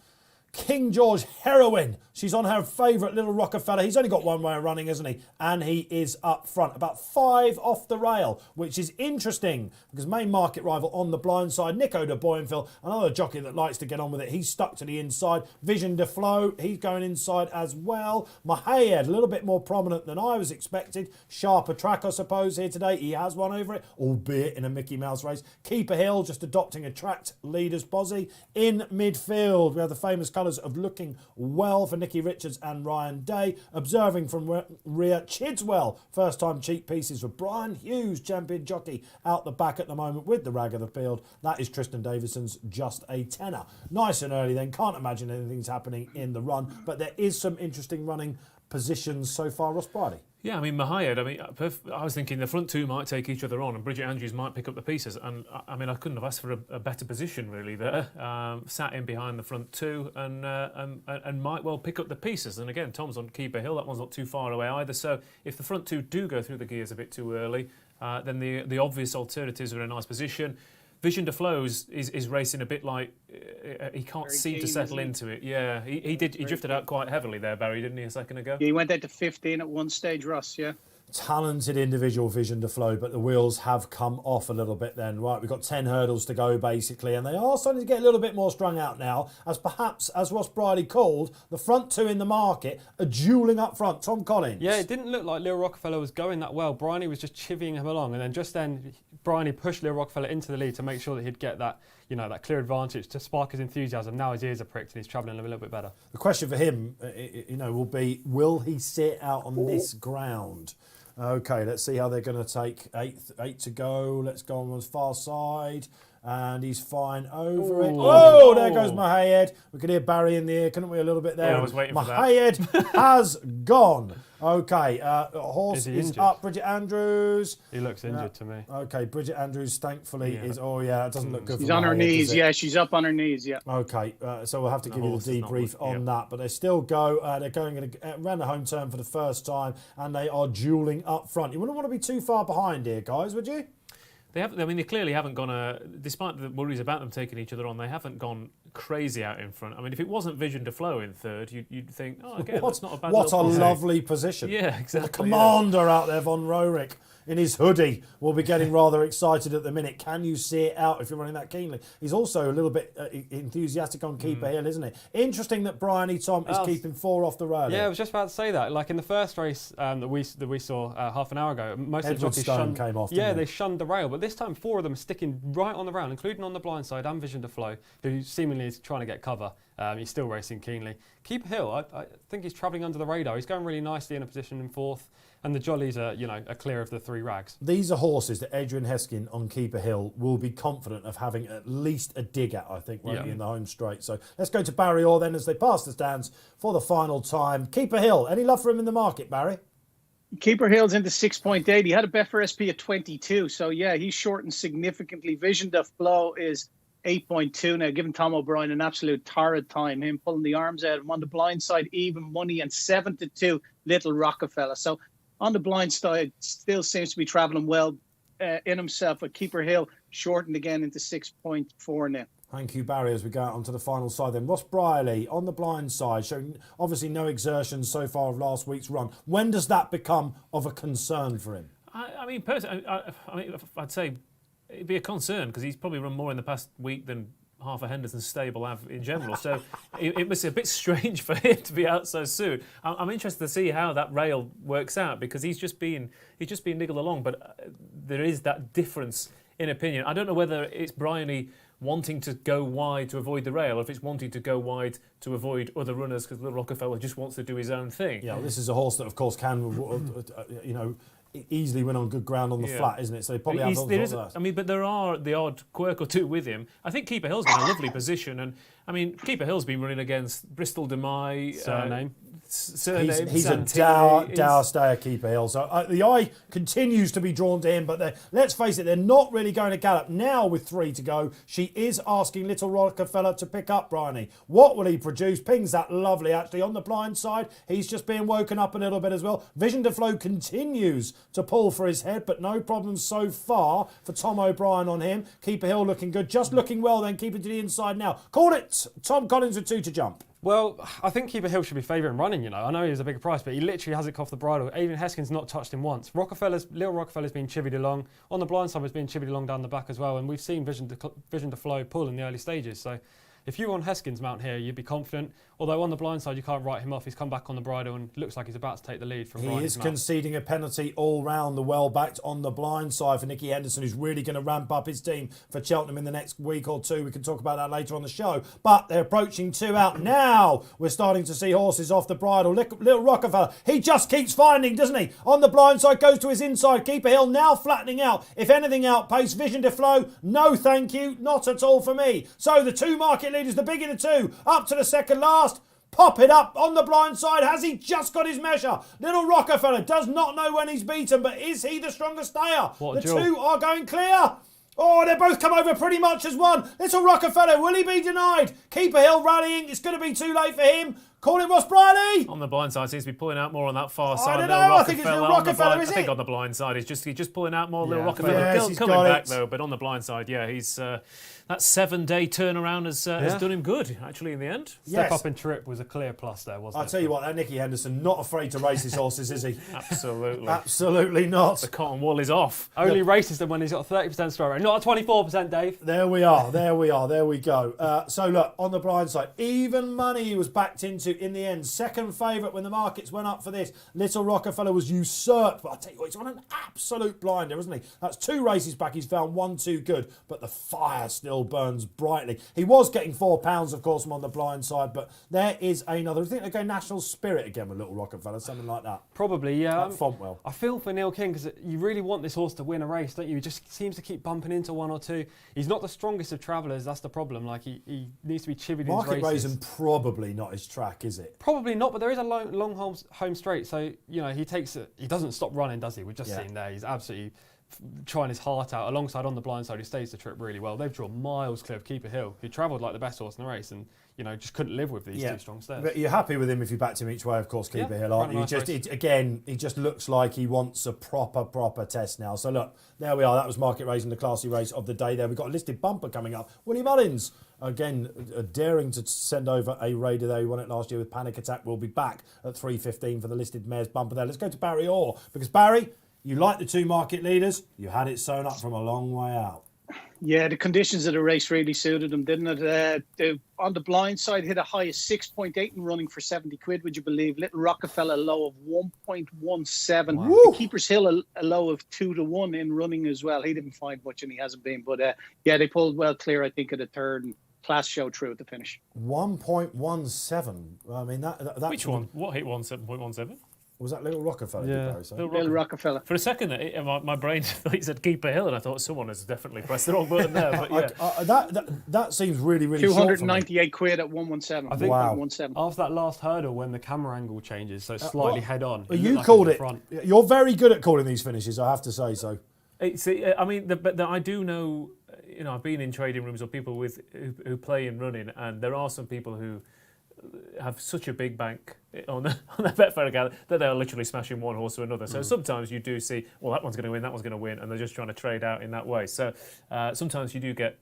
King George Heroine. She's on her favourite Little Rockefeller. He's only got one way of running, isn't he? And he is up front, about 5 off the rail, which is interesting because main market rival On the Blind Side, Nico de Boyenville, another jockey that likes to get on with it. He's stuck to the inside. Vision de Flow, he's going inside as well. Mahayed, a little bit more prominent than I was expected. Sharper track, I suppose, here today. He has one over it, albeit in a Mickey Mouse race. Keeper Hill just adopting a tracked leader's posse. In midfield, we have the famous colours of Looking Well for Nicky Richards and Ryan Day. Observing from rear, Chidswell. First time cheap pieces for Brian Hughes, champion jockey, out the back at the moment with the rag of the field. That is Tristan Davidson's Just a Tenner. Nice and early then. Can't imagine anything's happening in the run, but there is some interesting running positions so far, Ross Brierley. Yeah, I mean, Mahayed, I was thinking the front two might take each other on and Bridget Andrews might pick up the pieces. And I mean, I couldn't have asked for a better position really there. Sat in behind the front two and might well pick up the pieces. And again, Tom's on Keeper Hill. That one's not too far away either. So if the front two do go through the gears a bit too early, then the obvious alternatives are in a nice position. Vision to Flow is racing a bit like he can't seem to settle into it. Yeah, he drifted out quite heavily there, Barry, didn't he, a second ago? Yeah, he went out to 15 at one stage, Ross, yeah. Talented individual, Vision to Flow, but the wheels have come off a little bit then. Right, we've got 10 hurdles to go basically, and they are starting to get a little bit more strung out now, as perhaps, as Ross Brierley called, the front two in the market are duelling up front. Tom Collins. Yeah, it didn't look like Lil Rockefeller was going that well. Bryony was just chivying him along, and then Bryony pushed Lil Rockefeller into the lead to make sure that he'd get that, you know, that clear advantage to spark his enthusiasm. Now his ears are pricked and he's travelling a little bit better. The question for him, will be, will he sit out on this ground? Okay, let's see how they're going to take 8 to go. Let's go on his far side. And he's fine over it. Oh, there goes Mahayed. We could hear Barry in the ear, couldn't we, a little bit there? Yeah, I was waiting for that. Mahayed has gone. Okay, horse is up. Bridget Andrews. He looks injured to me. Okay, Bridget Andrews thankfully is... Oh, yeah, it doesn't look good for She's on her knees, yeah. She's up on her knees, yeah. Okay, so we'll have to give you the debrief on that. But they still go. They're going around the home turn for the first time, and they are duelling up front. You wouldn't want to be too far behind here, guys, would you? They clearly haven't gone, despite the worries about them taking each other on, they haven't gone crazy out in front. I mean, if it wasn't Vision to Flow in third, you'd think, again, that's not a bad What a lovely position. Yeah, exactly. The commander out there, Von Roerich, in his hoodie, will be getting rather excited at the minute. Can you see it out if you're running that keenly? He's also a little bit enthusiastic on Keeper Hill, isn't he? Interesting that Bryony Tom is keeping 4 off the rail. Yeah, I was just about to say that. Like in the first race that we saw half an hour ago, most of the jockeys came off. Yeah, they shunned the rail, but but this time 4 of them are sticking right on the round, including on the blind side and Vision to Flow, who seemingly is trying to get cover. He's still racing keenly. Keeper Hill, I think he's travelling under the radar. He's going really nicely in a position in 4th, and the Jollies are, are clear of the 3 rags. These are horses that Adrian Heskin on Keeper Hill will be confident of having at least a dig at, I think, won't he, in the home straight. So let's go to Barry Orr then as they pass the stands for the final time. Keeper Hill, any love for him in the market, Barry? Keeper Hill's into 6.8. He had a Betfair SP at 22. So, yeah, he's shortened significantly. Vision to Flow is 8.2 now, giving Tom O'Brien an absolute torrid time. Him pulling the arms out. On the blind side, even money, and 7-2, Little Rockefeller. So, on the blind side, still seems to be travelling well in himself. But Keeper Hill shortened again into 6.4 now. Thank you, Barry, as we go out onto the final side then. Ross Brierley on the blind side, showing obviously no exertion so far of last week's run. When does that become of a concern for him? I mean, personally, I'd say it'd be a concern because he's probably run more in the past week than half a Henderson stable have in general. So it must be a bit strange for him to be out so soon. I'm interested to see how that rail works out because he's just been niggled along. But there is that difference in opinion. I don't know whether it's Bryony wanting to go wide to avoid the rail, or if it's wanting to go wide to avoid other runners because Little Rockefeller just wants to do his own thing. Yeah, well, this is a horse that, of course, can, easily win on good ground on the flat, isn't it? So they probably have that. I mean, but there are the odd quirk or two with him. I think Keeper Hill's in a lovely position, and I mean, Keeper Hill's been running against Bristol Demai. He's a dour stayer, Keeper Hill. So the eye continues to be drawn to him, but let's face it, they're not really going to gallop. Now with 3 to go, she is asking Little Rockefeller to pick up Bryony. What will he produce? Ping's that lovely, actually. On the blind side, he's just being woken up a little bit as well. Vision to Flow continues to pull for his head, but no problems so far for Tom O'Brien on him. Keeper Hill looking good, just looking well then, keeping to the inside now. Called it, Tom Collins with 2 to jump. Well, I think Keeper Hill should be favouring running, I know he's a bigger price, but he literally has it off the bridle. Even Heskin's not touched him once. Little Rockefeller's been chivied along. On the blind side, he's been chivied along down the back as well, and we've seen Vision to Flow pull in the early stages. So if you were on Heskin's mount here, you'd be confident. Although on the blind side, you can't write him off. He's come back on the bridle and looks like he's about to take the lead from Brian. He is conceding a penalty all round the well-backed on the blind side for Nicky Henderson, who's really going to ramp up his team for Cheltenham in the next week or 2. We can talk about that later on the show. But they're approaching 2 out now. We're starting to see horses off the bridle. Little Rockefeller, he just keeps finding, doesn't he? On the blind side, goes to his inside. Keeper Hill now flattening out. If anything, outpace. Vision to Flow, no thank you. Not at all for me. So the 2 market leaders, the big of the 2, up to the second last. Pop it up on the blind side. Has he just got his measure? Little Rockefeller does not know when he's beaten, but is he the stronger stayer? The 2 are going clear. Oh, they both come over pretty much as one. Little Rockefeller, will he be denied? Keeper Hill rallying. It's going to be too late for him. Calling Ross Brierley. On the blind side, seems to be pulling out more on that far side. I don't know. I think it's Little Rockefeller, is it? I think on the blind side, he's just pulling out more. Little Yes, Rockefeller he's coming back it. though, but on the blind side, he's that 7-day turnaround has done him good actually in the end. Step up in trip was a clear plus there, wasn't it? I'll tell you what, that Nicky Henderson, not afraid to race his horses, is he? Absolutely. Absolutely not. The cotton wool is off. Only races them when he's got a 30% strike rate, not a 24%, Dave. There we go. So look, on the blind side, even money he was backed into in the end. Second favourite when the markets went up for this. Little Rockefeller was usurped, but I'll tell you what, he's on an absolute blinder, isn't he? That's 2 races back, he's found 1 too good, but the fire still burns brightly. He was getting £4, of course, from on the blind side, but there is another. I think they go National Spirit again with Little Rockefeller, something like that. Probably, yeah. Fontwell. I feel for Neil King because you really want this horse to win a race, don't you? He just seems to keep bumping into 1 or 2. He's not the strongest of travellers, that's the problem. Like, he needs to be chivied in his races. Market Rasen, probably not his track, is it? Probably not, but there is a long home straight, so, he doesn't stop running, does he? We've just seen there. He's absolutely trying his heart out alongside on the blind side, who stays the trip really well. They've drawn miles clear of Keeper Hill, who travelled like the best horse in the race and just couldn't live with these 2 strong stairs. But you're happy with him if you backed him each way, of course, Keeper Hill, aren't you? Nice He just looks like he wants a proper test now. So look, there we are. That was Market Rasen, the classy race of the day there. We've got a listed bumper coming up. Willie Mullins, again, daring to send over a raider there. He won it last year with Panic Attack. We'll be back at 3:15 for the listed mares bumper there. Let's go to Barry Orr, because Barry, you like the 2 market leaders. You had it sewn up from a long way out. Yeah, the conditions of the race really suited him, didn't it? On the blind side, hit a high of 6.8 in running for 70 quid, would you believe? Little Rockefeller, a low of 1.17. Wow. The Keeper's Hill, a low of 2-1 in running as well. He didn't find much and he hasn't been. But yeah, they pulled well clear, I think, at the third, and class show through at the finish. 1.17. I mean, that Which one? What hit 7.17? was that Little Rockefeller? Yeah. Did Barry say? Little Rockefeller. For a second, my brain thought he said Keeper Hill, and I thought someone has definitely pressed the wrong button there. But yeah. That seems really, really short for me. 298 quid at 117. I think Wow. 117. after that last hurdle, when the camera angle changes, so slightly head on. You looked like called in it. front. You're very good at calling these finishes, I have to say so. I mean, I do know. I've been in trading rooms or people who play in running, and there are some people who have such a big bank on their Betfair account that they're literally smashing one horse to another. So sometimes you do see, well, that one's going to win, that one's going to win, and they're just trying to trade out in that way. So sometimes you do get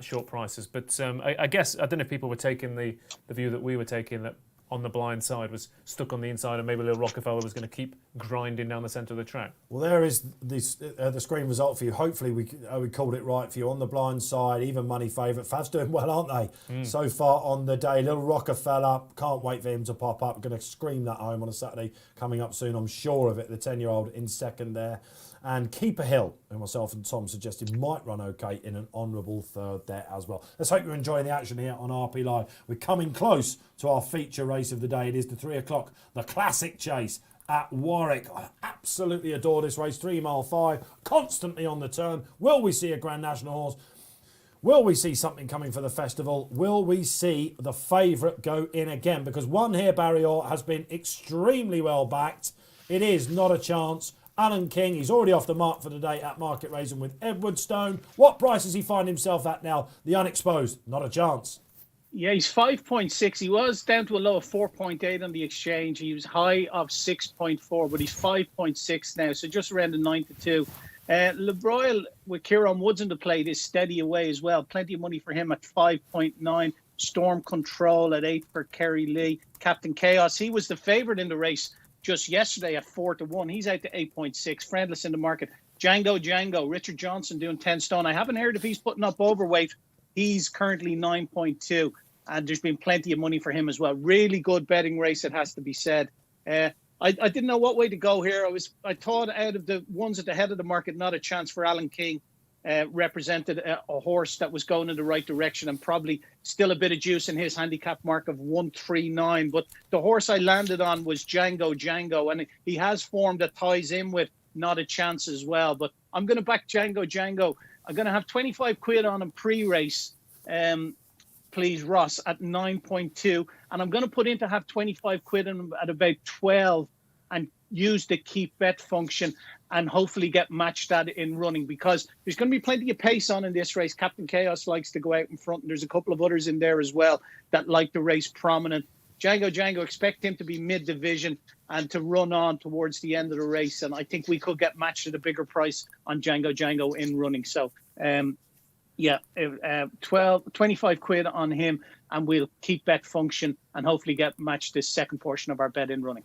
short prices. But I guess, I don't know if people were taking the view that we were taking, that on the blind side was stuck on the inside and maybe Little Rockefeller was going to keep grinding down the centre of the track. Well, there is the screen result for you. Hopefully we called it right for you. On the blind side, even money favourite. Fav's doing well, aren't they? So far on the day. Little Rockefeller, can't wait for him to pop up. Going to scream that home on a Saturday coming up soon, I'm sure of it. The 10-year-old in second there. And Keeper Hill, who myself and Tom suggested might run okay in an honourable third there as well. Let's hope you're enjoying the action here on RP Live. We're coming close to our feature race of the day. It is the 3 o'clock, the Classic Chase at Warwick. I absolutely adore this race. 3 mile 5, constantly on the turn. Will we see a Grand National horse? Will we see something coming for the festival? Will we see the favourite go in again? Because one here, Barry Orr, has been extremely well backed. It is Not a Chance. Alan King, he's already off the mark for the day at Market Rasen with Edwardstone. What price does he find himself at now? The Unexposed, Not a Chance. Yeah, he's 5.6. He was down to a low of 4.8 on the exchange. He was high of 6.4, but he's 5.6 now, so just around the 9-2. LeBroyle with Kieran Woods in the plate is steady away as well. Plenty of money for him at 5.9. Storm Control at 8 for Kerry Lee. Captain Chaos, he was the favourite in the race just yesterday at 4-1. He's out to 8.6. Friendless in the market. Django. Richard Johnson doing 10 stone. I haven't heard if he's putting up overweight. He's currently 9.2. And there's been plenty of money for him as well. Really good betting race, it has to be said. I didn't know what way to go here. I thought out of the ones at the head of the market, Not a Chance for Alan King. Represented a horse that was going in the right direction and probably still a bit of juice in his handicap mark of 139. But the horse I landed on was Django, and he has form that ties in with Not a Chance as well. But I'm going to back Django. I'm going to have 25 quid on him pre-race, please, Ross, at 9.2. And I'm going to put in to have 25 quid on him at about 12 and use the keep bet function and hopefully get matched that in running, because there's going to be plenty of pace on in this race. Captain Chaos likes to go out in front, and there's a couple of others in there as well that like to race prominent. Django, expect him to be mid-division and to run on towards the end of the race, and I think we could get matched at a bigger price on Django in running. So, 25 quid on him, and we'll keep bet function and hopefully get matched this second portion of our bet in running.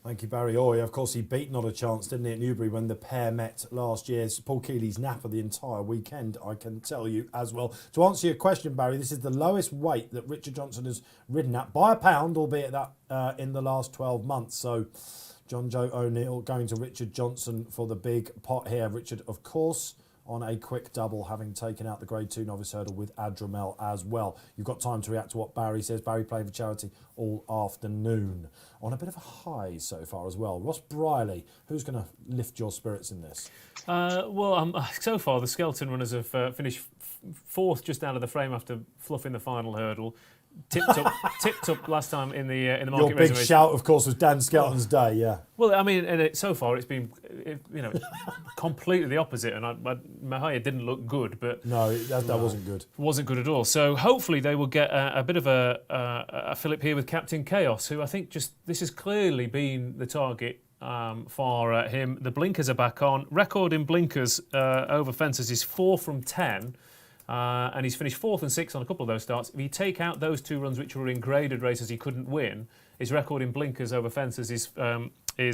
Thank you, Barry Orr. Of course, he beat Not a Chance, didn't he, at Newbury when the pair met last year. It's Paul Keeley's napper the entire weekend, I can tell you as well. To answer your question, Barry, this is the lowest weight that Richard Johnson has ridden at by a pound, albeit that in the last 12 months. So John Joe O'Neill going to Richard Johnson for the big pot here. Richard, of course, on a quick double, having taken out the Grade 2 novice hurdle with Adramel as well. You've got time to react to what Barry says. Barry playing for charity all afternoon. On a bit of a high so far as well. Ross Brierley, who's going to lift your spirits in this? So far, the Skelton runners have finished fourth just out of the frame after fluffing the final hurdle. Tipped up last time in the market. Your big shout, of course, was Dan Skelton's day, yeah. Well, I mean, so far it's been, completely the opposite. And Mahaya didn't look good, but no, that wasn't good. Wasn't good at all. So hopefully they will get a bit of a fillip here with Captain Chaos, who I think this has clearly been the target for him. The blinkers are back on. Record in blinkers over fences is 4 from 10. And he's finished 4th and 6th on a couple of those starts. If you take out those 2 runs which were in graded races he couldn't win, his record in blinkers over fences is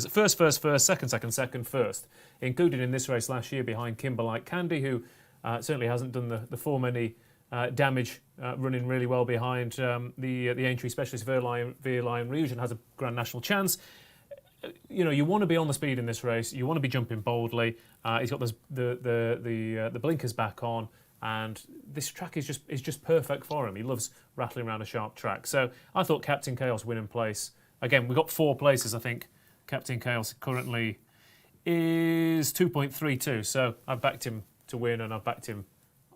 first, second, first, included in this race last year behind Kimberlite Candy, who Certainly hasn't done the form any damage, running really well behind the Aintree specialist Verline Rouge, and has a Grand National chance. You want to be on the speed in this race. You want to be jumping boldly. He's got the blinkers back on, and this track is just perfect for him. He loves rattling around a sharp track. So I thought Captain Chaos winning place. Again, we've got 4 places. I think Captain Chaos currently is 2.32. So I've backed him to win, and I've backed him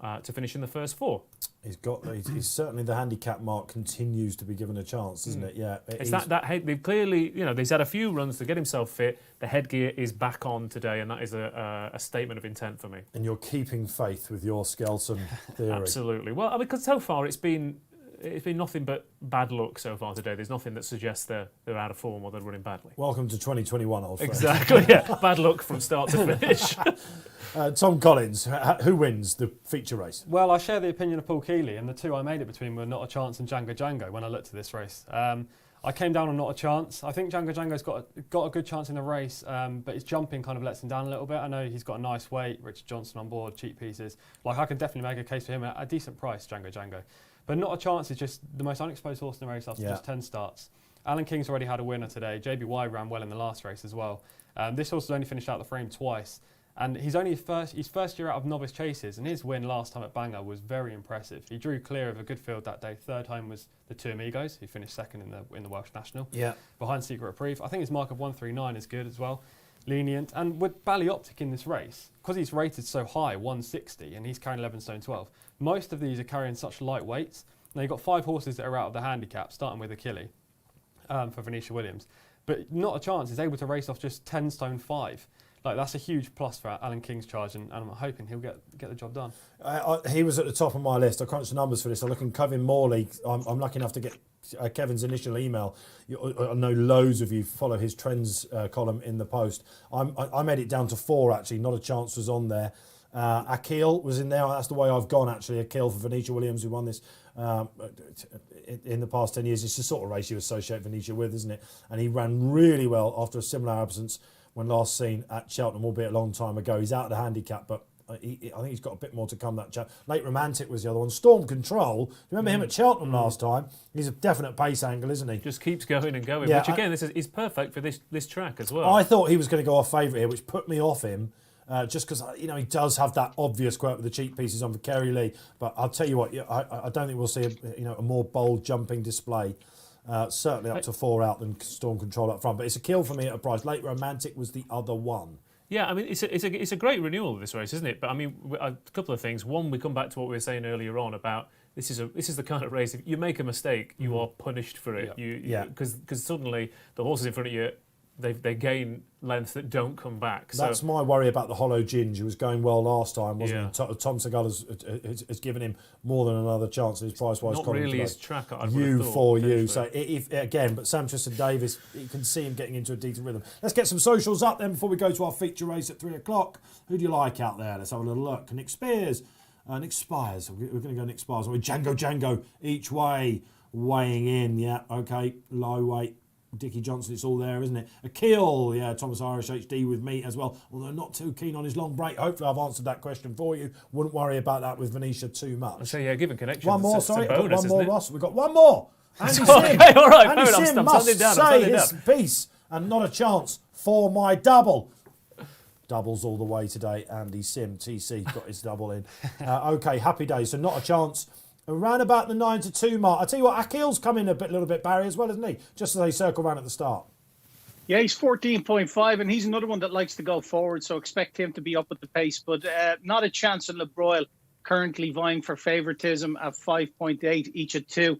to finish in the first 4. He's certainly, the handicap mark continues to be given a chance, isn't it? Yeah. It's that head. They've clearly, he's had a few runs to get himself fit. The headgear is back on today, and that is a statement of intent for me. And you're keeping faith with your Skelton theory. Absolutely. Well, because so far it's been nothing but bad luck so far today. There's nothing that suggests they're out of form or they're running badly. Welcome to 2021, old friend. Exactly, yeah. Bad luck from start to finish. Tom Collins, who wins the feature race? Well, I share the opinion of Paul Keeley, and the two I made it between were Not a Chance and Django Django when I looked at this race. I came down on Not a Chance. I think Django Django's got a good chance in the race, but his jumping kind of lets him down a little bit. I know he's got a nice weight, Richard Johnson on board, cheap pieces. I could definitely make a case for him at a decent price, Django Django. But Not a Chance is just the most unexposed horse in the race after just 10 starts. Alan King's already had a winner today. JBY ran well in the last race as well. This horse has only finished out the frame twice. And he's only his first year out of novice chases, and his win last time at Bangor was very impressive. He drew clear of a good field that day. Third home was the Two Amigos, who finished second in the Welsh National. Yeah. Behind Secret Reprieve. I think his mark of 139 is good as well. Lenient. And with Ballyoptic in this race, because he's rated so high, 160, and he's carrying 11 stone 12, most of these are carrying such light weights. Now you've got 5 horses that are out of the handicap, starting with Achille for Venetia Williams. But Not a Chance is able to race off just 10 stone 5. That's a huge plus for Alan King's charge, and I'm hoping he'll get the job done. He was at the top of my list. I crunched the numbers for this. I'm looking Kevin Morley. I'm lucky enough to get Kevin's initial email. I know loads of you follow his trends column in the Post. I made it down to 4 actually. Not a Chance was on there. Akil was in there. That's the way I've gone actually. Akil for Venetia Williams, who won this in the past 10 years. It's the sort of race you associate Venetia with, isn't it? And he ran really well after a similar absence when last seen at Cheltenham, albeit a long time ago. He's out of the handicap, but I think he's got a bit more to come, that chap. Late Romantic was the other one. Storm Control. Remember him at Cheltenham last time? He's a definite pace angle, isn't he? Just keeps going and going, which again, is perfect for this track as well. I thought he was going to go off favourite here, which put me off him. Just because he does have that obvious quirk with the cheap pieces on for Kerry Lee, but I'll tell you what, I don't think we'll see a more bold jumping display. Certainly up to 4 out than Storm Control up front, but it's a kill for me at a price. Late Romantic was the other one. Yeah, I mean it's a great renewal of this race, isn't it? But I mean a couple of things. One, we come back to what we were saying earlier on about this is the kind of race. If you make a mistake, you are punished for it. Because suddenly the horses in front of you, they gain lengths that don't come back. That's my worry about the Hollow Ginge, who was going well last time, wasn't he? Tom Segal has given him more than another chance in his price-wise column. Not really today. his track, I You thought, for you. So but Sam Tristan-Davis, you can see him getting into a decent rhythm. Let's get some socials up then before we go to our feature race at 3 o'clock. Who do you like out there? Let's have a little look. Nick Spears. Nick Spires. We're going to go Nick Spires. With Django each way, weighing in. Yeah, okay, low weight. Dickie Johnson, it's all there, isn't it? Akil, Thomas Irish HD with me as well, although not too keen on his long break. Hopefully I've answered that question for you. Wouldn't worry about that with Venetia too much. So given connection. One more, sorry. Bonus, one more, Ross. We've got one more. Andy Sim. Okay, all right. Andy Sim must say his piece, and Not a Chance for my double. Doubles all the way today. Andy Sim, TC, got his double in. Okay, happy days. So Not a Chance. Around about the 9 to 2 mark. I tell you what, Akil's come in a little bit, Barry, as well, isn't he? Just as they circle round at the start. Yeah, he's 14.5, and he's another one that likes to go forward, so expect him to be up at the pace. But Not a Chance in Le Broil, currently vying for favouritism at 5.8, each at 2.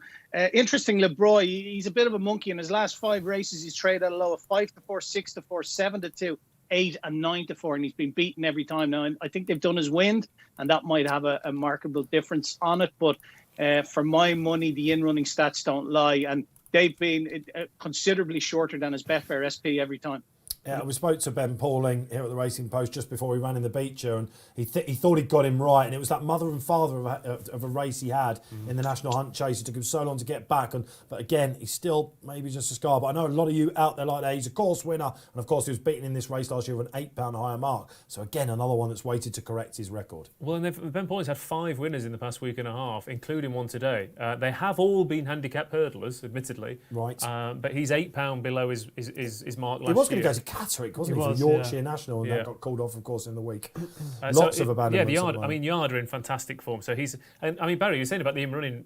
Interesting, Le Broil, he's a bit of a monkey. In his last 5 races, he's traded at a low of 5 to 4, 6 to 4, 7 to 2, 8 and 9 to 4, and he's been beaten every time. Now, I think they've done his wind, and that might have a markable difference on it. But for my money, the in-running stats don't lie, and they've been considerably shorter than his Betfair SP every time. Yeah, we spoke to Ben Pauling here at the Racing Post just before we ran in the Beecher, and he thought he'd got him right, and it was that mother and father of a race he had in the National Hunt Chase. It took him so long to get back, but again, he's still maybe just a scar. But I know a lot of you out there like that. He's a course winner, and of course he was beaten in this race last year with an £8 higher mark. So again, another one that's waited to correct his record. Well, and Ben Pauling's had 5 winners in the past week and a half, including one today. They have all been handicap hurdlers, admittedly. Right. But he's £8 below his mark last year. He was going to go to Catterick, wasn't he? For Yorkshire National, and that got called off, of course, in the week. Lots of abandonments. Yeah, the Yard are in fantastic form. So Barry, you were saying about the him running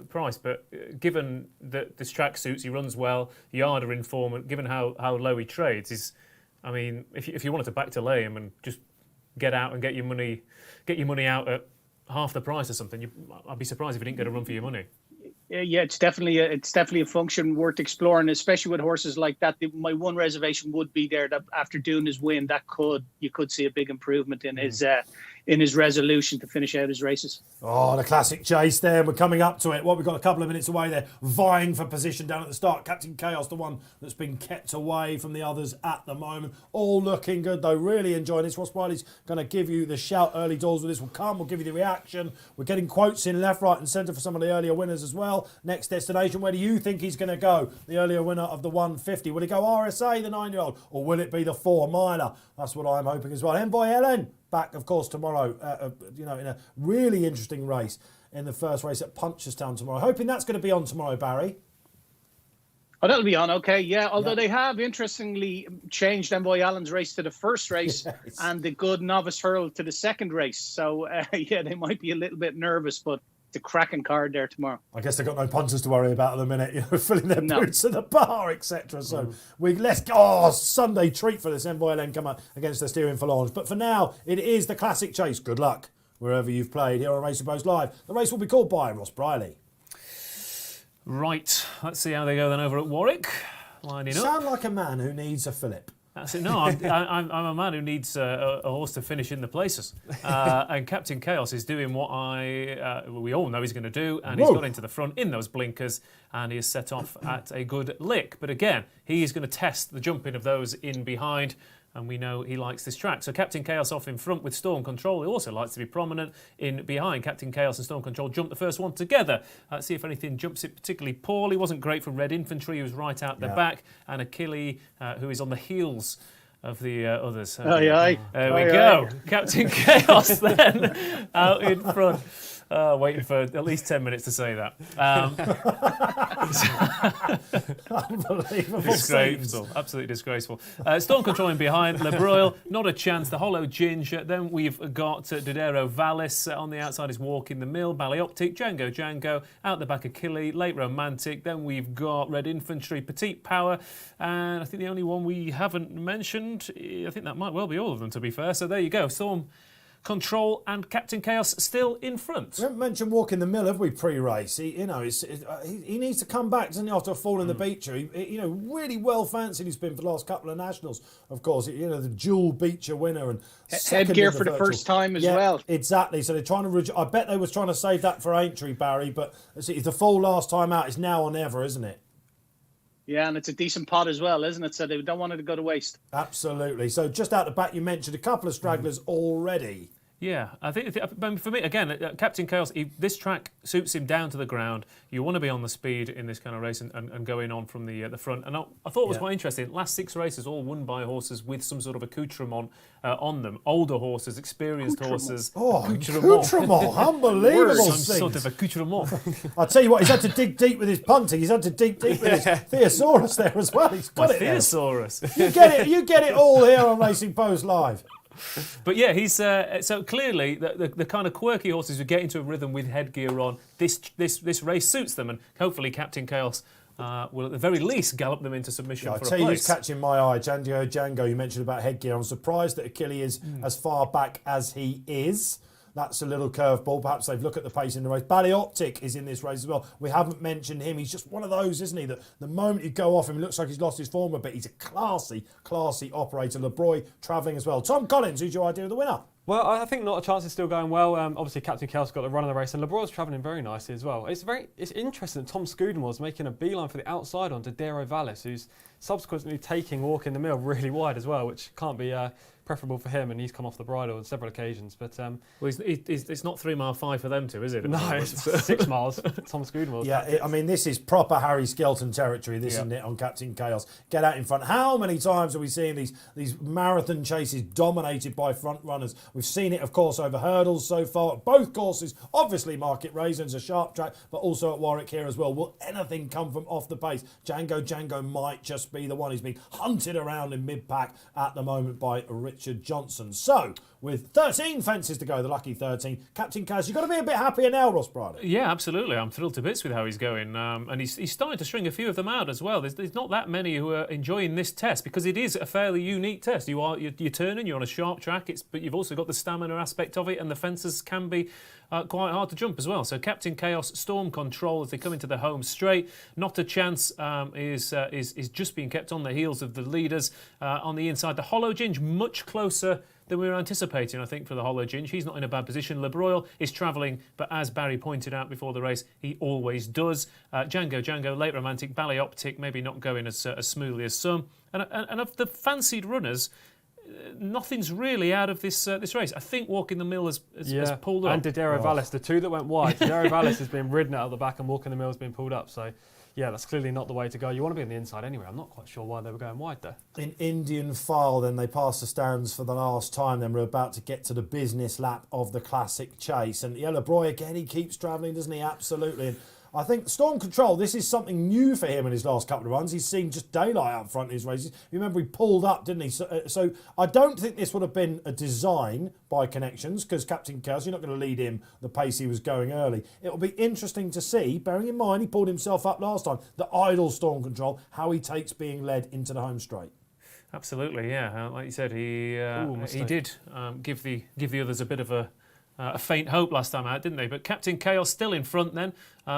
price, but given that this track suits, he runs well, Yard are in form, and given how low he trades, if you wanted to back to lay him and just get out and get your money out at half the price or something, I'd be surprised if you didn't get a run for your money. Yeah, it's definitely a function worth exploring, especially with horses like that. My one reservation would be there that after doing his win, you could see a big improvement in his resolution to finish out his races. Oh, the classic chase there. We're coming up to it. We've got a couple of minutes away there, vying for position down at the start. Captain Chaos, the one that's been kept away from the others at the moment. All looking good, though. Really enjoying this. Ross Brierley's going to give you the shout early doors when this will come. We'll give you the reaction. We're getting quotes in left, right and centre for some of the earlier winners as well. Next destination, where do you think he's going to go? The earlier winner of the 150. Will he go RSA, the 9-year-old, or will it be the 4-miler? That's what I'm hoping as well. Envoy Helen, back, of course, tomorrow, in a really interesting race in the first race at Punchestown tomorrow. Hoping that's going to be on tomorrow, Barry. Oh, that'll be on, okay, yeah. Although they have, interestingly, changed Envoy Allen's race to the first race and the Good Novice Hurl to the second race. So, they might be a little bit nervous, but it's a cracking card there tomorrow. I guess they've got no punters to worry about at the minute, filling their boots at the bar, etc. So let's go. Sunday treat for this Envoy Ellen come up against the Steering Forlorns. But for now, it is the classic chase. Good luck wherever you've played here on Racing Post Live. The race will be called by Ross Brierley. Right, let's see how they go then over at Warwick. Lining up. Sound like a man who needs a Phillip. That's it. No, I'm a man who needs a horse to finish in the places. And Captain Chaos is doing what we all know he's going to do, and he's got into the front in those blinkers, and he has set off at a good lick. But again, he is going to test the jumping of those in behind, and we know he likes this track. So Captain Chaos off in front with Storm Control. He also likes to be prominent in behind. Captain Chaos and Storm Control jumped the first one together. Let's see if anything jumps it particularly poorly. Wasn't great from Red Infantry, who was right out the back, and Achille, who is on the heels of the others. There we go. Captain Chaos then out in front. Waiting for at least 10 minutes to say that. Unbelievable. Disgraceful. Absolutely disgraceful. Storm Control in behind. Le Broil, not a chance. The Hollow Ginger. Then we've got Dodero Vallis. On the outside is Walk in the Mill. Ballyoptic. Django. Out the back Achille. Late Romantic. Then we've got Red Infantry. Petite Power. And I think the only one we haven't mentioned, I think that might well be all of them, to be fair. So there you go. Storm Control and Captain Chaos still in front. We haven't mentioned Walk in the Mill, have we, pre-race? He needs to come back, doesn't he, after a fall in the Beecher? He really well fancied he's been for the last couple of Nationals, of course. The dual Beecher winner and headgear for the first time as well. Exactly. So they're trying to. I bet they was trying to save that for Aintree, Barry. But the fall last time out is now or never, isn't it? Yeah, and it's a decent pot as well, isn't it? So they don't want it to go to waste. Absolutely. So just out the back, you mentioned a couple of stragglers already. Yeah, I think for me, again, Captain Chaos, this track suits him down to the ground. You want to be on the speed in this kind of race and going on from the front. And I thought it was quite interesting. Last 6 races all won by horses with some sort of accoutrement on them. Older horses, experienced horses. Oh, accoutrement. Unbelievable. Some sort of accoutrement. I'll tell you what, he's had to dig deep with his punting. He's had to dig deep with his Theosaurus there as well. He's got it Theosaurus. You get it all here on Racing Post Live. But yeah, he's so clearly the kind of quirky horses who get into a rhythm with headgear on. This race suits them, and hopefully Captain Chaos will at the very least gallop them into submission for a place. I'll tell you who's catching my eye. Django, you mentioned about headgear. I'm surprised that Achille is as far back as he is. That's a little curveball. Perhaps they've looked at the pace in the race. Ballyoptic is in this race as well. We haven't mentioned him. He's just one of those, isn't he? That the moment you go off him, it looks like he's lost his form a bit. He's a classy operator. LeBroy travelling as well. Tom Collins, who's your idea of the winner? Well, I think Not a Chance is still going well. Obviously, Captain Chaos got the run of the race, and LeBroy's travelling very nicely as well. It's interesting that Tom Scudamore was making a beeline for the outside on Dodero Vallis, who's subsequently taking Walk in the Mill really wide as well, which can't be preferable for him, and he's come off the bridle on several occasions. But it's not 3 mile 5 for them two, is it? No, it's 6 miles. Tom Scudamore. Yeah, I mean, this is proper Harry Skelton territory, isn't it, on Captain Chaos? Get out in front. How many times are we seeing these marathon chases dominated by front runners? We've seen it, of course, over hurdles so far. Both courses, obviously, Market Rasen's a sharp track, but also at Warwick here as well. Will anything come from off the pace? Django might just be the one. He's being hunted around in mid-pack at the moment by Richard Johnson. So, with 13 fences to go, the lucky 13, Captain Kaz, you've got to be a bit happier now, Ross Brierley. Yeah, absolutely. I'm thrilled to bits with how he's going. And he's starting to string a few of them out as well. There's not that many who are enjoying this test because it is a fairly unique test. You're turning, you're on a sharp track, but you've also got the stamina aspect of it, and the fences can be quite hard to jump as well. So Captain Chaos, Storm Control as they come into the home straight. Not a Chance is just being kept on the heels of the leaders on the inside. The Hollow Ginge much closer than we were anticipating, I think, for the Hollow Ginge. He's not in a bad position. Lebroil is travelling, but as Barry pointed out before the race, he always does. Django, Late Romantic, Ballyoptic, maybe not going as smoothly as some. And of the fancied runners, nothing's really out of this race. I think Walk in the Mill has pulled up. And Didero Vallis, the two that went wide. Didero Vallis has been ridden out of the back, and Walk in the Mill has been pulled up. So, yeah, that's clearly not the way to go. You want to be on the inside anyway. I'm not quite sure why they were going wide there. In Indian File, then they passed the stands for the last time. Then we're about to get to the business lap of the classic chase. And Lebroil, again, he keeps travelling, doesn't he? Absolutely. And I think Storm Control, this is something new for him in his last couple of runs. He's seen just daylight up front in his races. You remember he pulled up, didn't he? So I don't think this would have been a design by Connections, because Captain Chaos, you're not going to lead him the pace he was going early. It will be interesting to see, bearing in mind he pulled himself up last time, the idle Storm Control, how he takes being led into the home straight. Absolutely, yeah. Like you said, he did give the others a bit of a faint hope last time out, didn't they? But Captain Chaos still in front then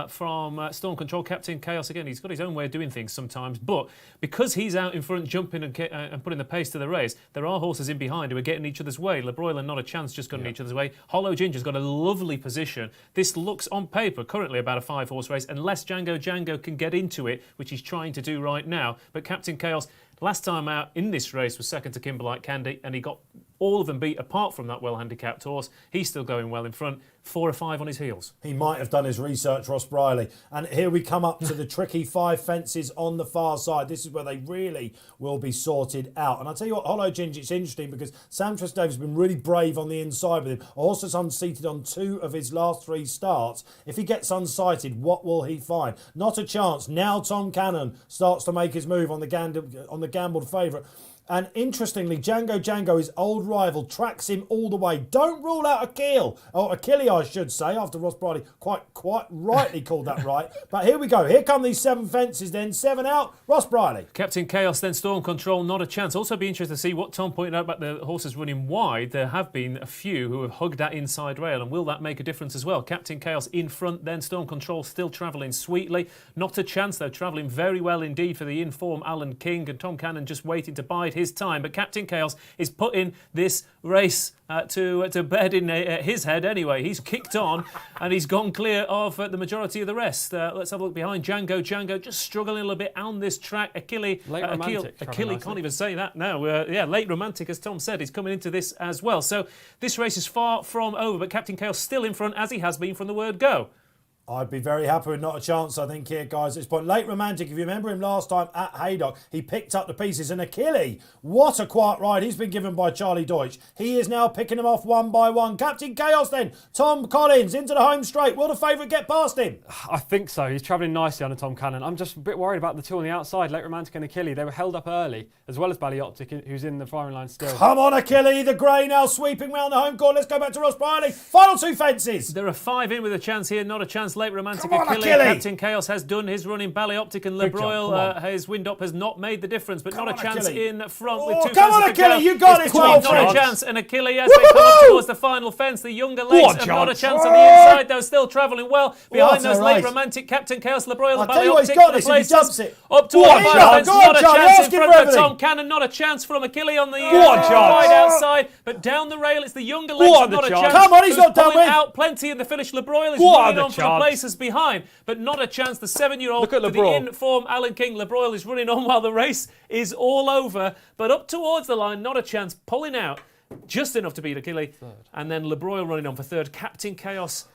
from Storm Control. Captain Chaos, again, he's got his own way of doing things sometimes, but because he's out in front jumping and putting the pace to the race, there are horses in behind who are getting each other's way. Lebroil and Not a Chance just got in each other's way. Hollow Ginger's got a lovely position. This looks on paper currently about a 5-horse race, unless Django can get into it, which he's trying to do right now. But Captain Chaos, last time out in this race, was second to Kimberlite Candy, and he got all of them beat apart from that well-handicapped horse. He's still going well in front, 4 or 5 on his heels. He might have done his research, Ross Brierley. And here we come up to the tricky 5 fences on the far side. This is where they really will be sorted out. And I'll tell you what, Hollow Ginge, it's interesting because Sam Twisdale has been really brave on the inside with him. Also unseated on 2 of his last 3 starts. If he gets unsighted, what will he find? Not a chance. Now Tom Cannon starts to make his move on the gambled favourite. And interestingly, Django, his old rival, tracks him all the way. Don't rule out Achille, I should say, after Ross Brierley quite rightly called that right. But here we go. Here come these 7 fences then. 7 out. Ross Brierley. Captain Chaos, then Storm Control, Not a Chance. Also be interested to see what Tom pointed out about the horses running wide. There have been a few who have hugged that inside rail, and will that make a difference as well? Captain Chaos in front, then Storm Control still travelling sweetly. Not a Chance, though, travelling very well indeed for the in-form Alan King, and Tom Cannon just waiting to bide his time. But Captain Chaos is putting this race to bed in his head anyway. He's kicked on and he's gone clear of the majority of the rest. Let's have a look behind. Django just struggling a little bit on this track. Achille can't even say that now. Late Romantic, as Tom said, is coming into this as well. So this race is far from over, but Captain Chaos still in front, as he has been from the word go. I'd be very happy with Not a Chance, I think, here, guys, at this point. Late Romantic, if you remember him last time at Haydock, he picked up the pieces. And Achille, what a quiet ride he's been given by Charlie Deutsch. He is now picking them off one by one. Captain Chaos then, Tom Collins into the home straight. Will the favourite get past him? I think so. He's travelling nicely under Tom Cannon. I'm just a bit worried about the 2 on the outside, Late Romantic and Achille. They were held up early, as well as Ballyoptic, who's in the firing line still. Come on, Achille, the grey now sweeping round the home court. Let's go back to Ross Brierley. Final 2 fences. There are 5 in with a chance here. Not a Chance, Late Romantic, Achille. Captain Chaos has done his run in Ballyoptic, and Lebroil, his wind up has not made the difference, but Not a Chance in front with 2 come on, Achille, you got it. Not a Chance, and Achille as they come up towards the final fence. The younger legs and Not a Chance on the inside, though, still travelling well behind those Late Romantic. Captain Chaos, Lebroil, and Ballyoptic to the places. Up towards the final fence. Not a Chance in front of Tom Cannon. Not a Chance from Achille on the wide outside, but down the rail it's the younger legs and Not a Chance. Come on, he's not done with. Out plenty in the finish. Lebroil is running on for the places behind, but not a chance. The 7-year-old, Look at with the LeBroil. in-form Alan King, LeBroil is running on while the race is all over, but up towards the line, not a chance, pulling out just enough to beat Achille. And then LeBroil running on for third. Captain Chaos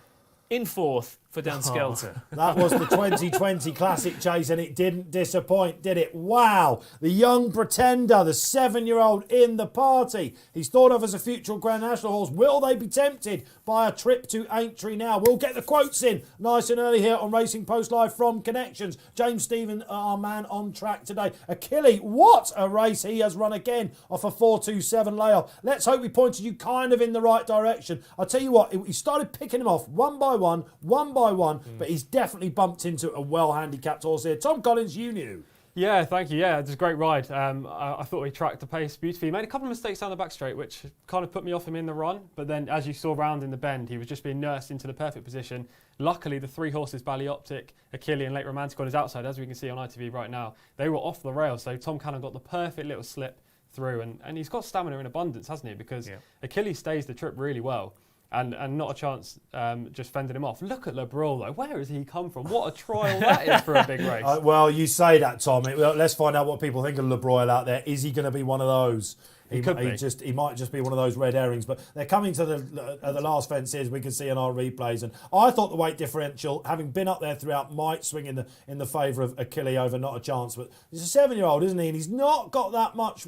in fourth for Dan Skelter. That was the 2020 Classic Chase, and it didn't disappoint, did it? Wow. The young pretender, the 7-year-old in the party. He's thought of as a future Grand National horse. Will they be tempted by a trip to Aintree now? We'll get the quotes in nice and early here on Racing Post Live from Connections. James Stephen, our man on track today. Achille, what a race he has run again off a 4.27 layoff. Let's hope we pointed you kind of in the right direction. I'll tell you what, he started picking him off one by one, but he's definitely bumped into a well-handicapped horse here. Tom Collins, you knew. Yeah, thank you. Yeah, it was a great ride. I thought he tracked the pace beautifully. He made a couple of mistakes down the back straight, which kind of put me off him in the run. But then, as you saw round in the bend, he was just being nursed into the perfect position. Luckily, the 3 horses, Ballyoptic, Achille and Late Romantic on his outside, as we can see on ITV right now, they were off the rails. So Tom Cannon got the perfect little slip through. And he's got stamina in abundance, hasn't he? Because Achille stays the trip really well. And not a chance just fending him off. Look at LeBroil, though. Where has he come from? What a trial that is for a big race. Well, you say that, Tom. Let's find out what people think of LeBroil out there. Is he going to be one of those? He might just be one of those red herrings. But they're coming to the last fences. We can see in our replays. And I thought the weight differential, having been up there throughout, might swing in the favour of Achille over Not a Chance. But he's a 7-year-old, isn't he? And he's not got that much,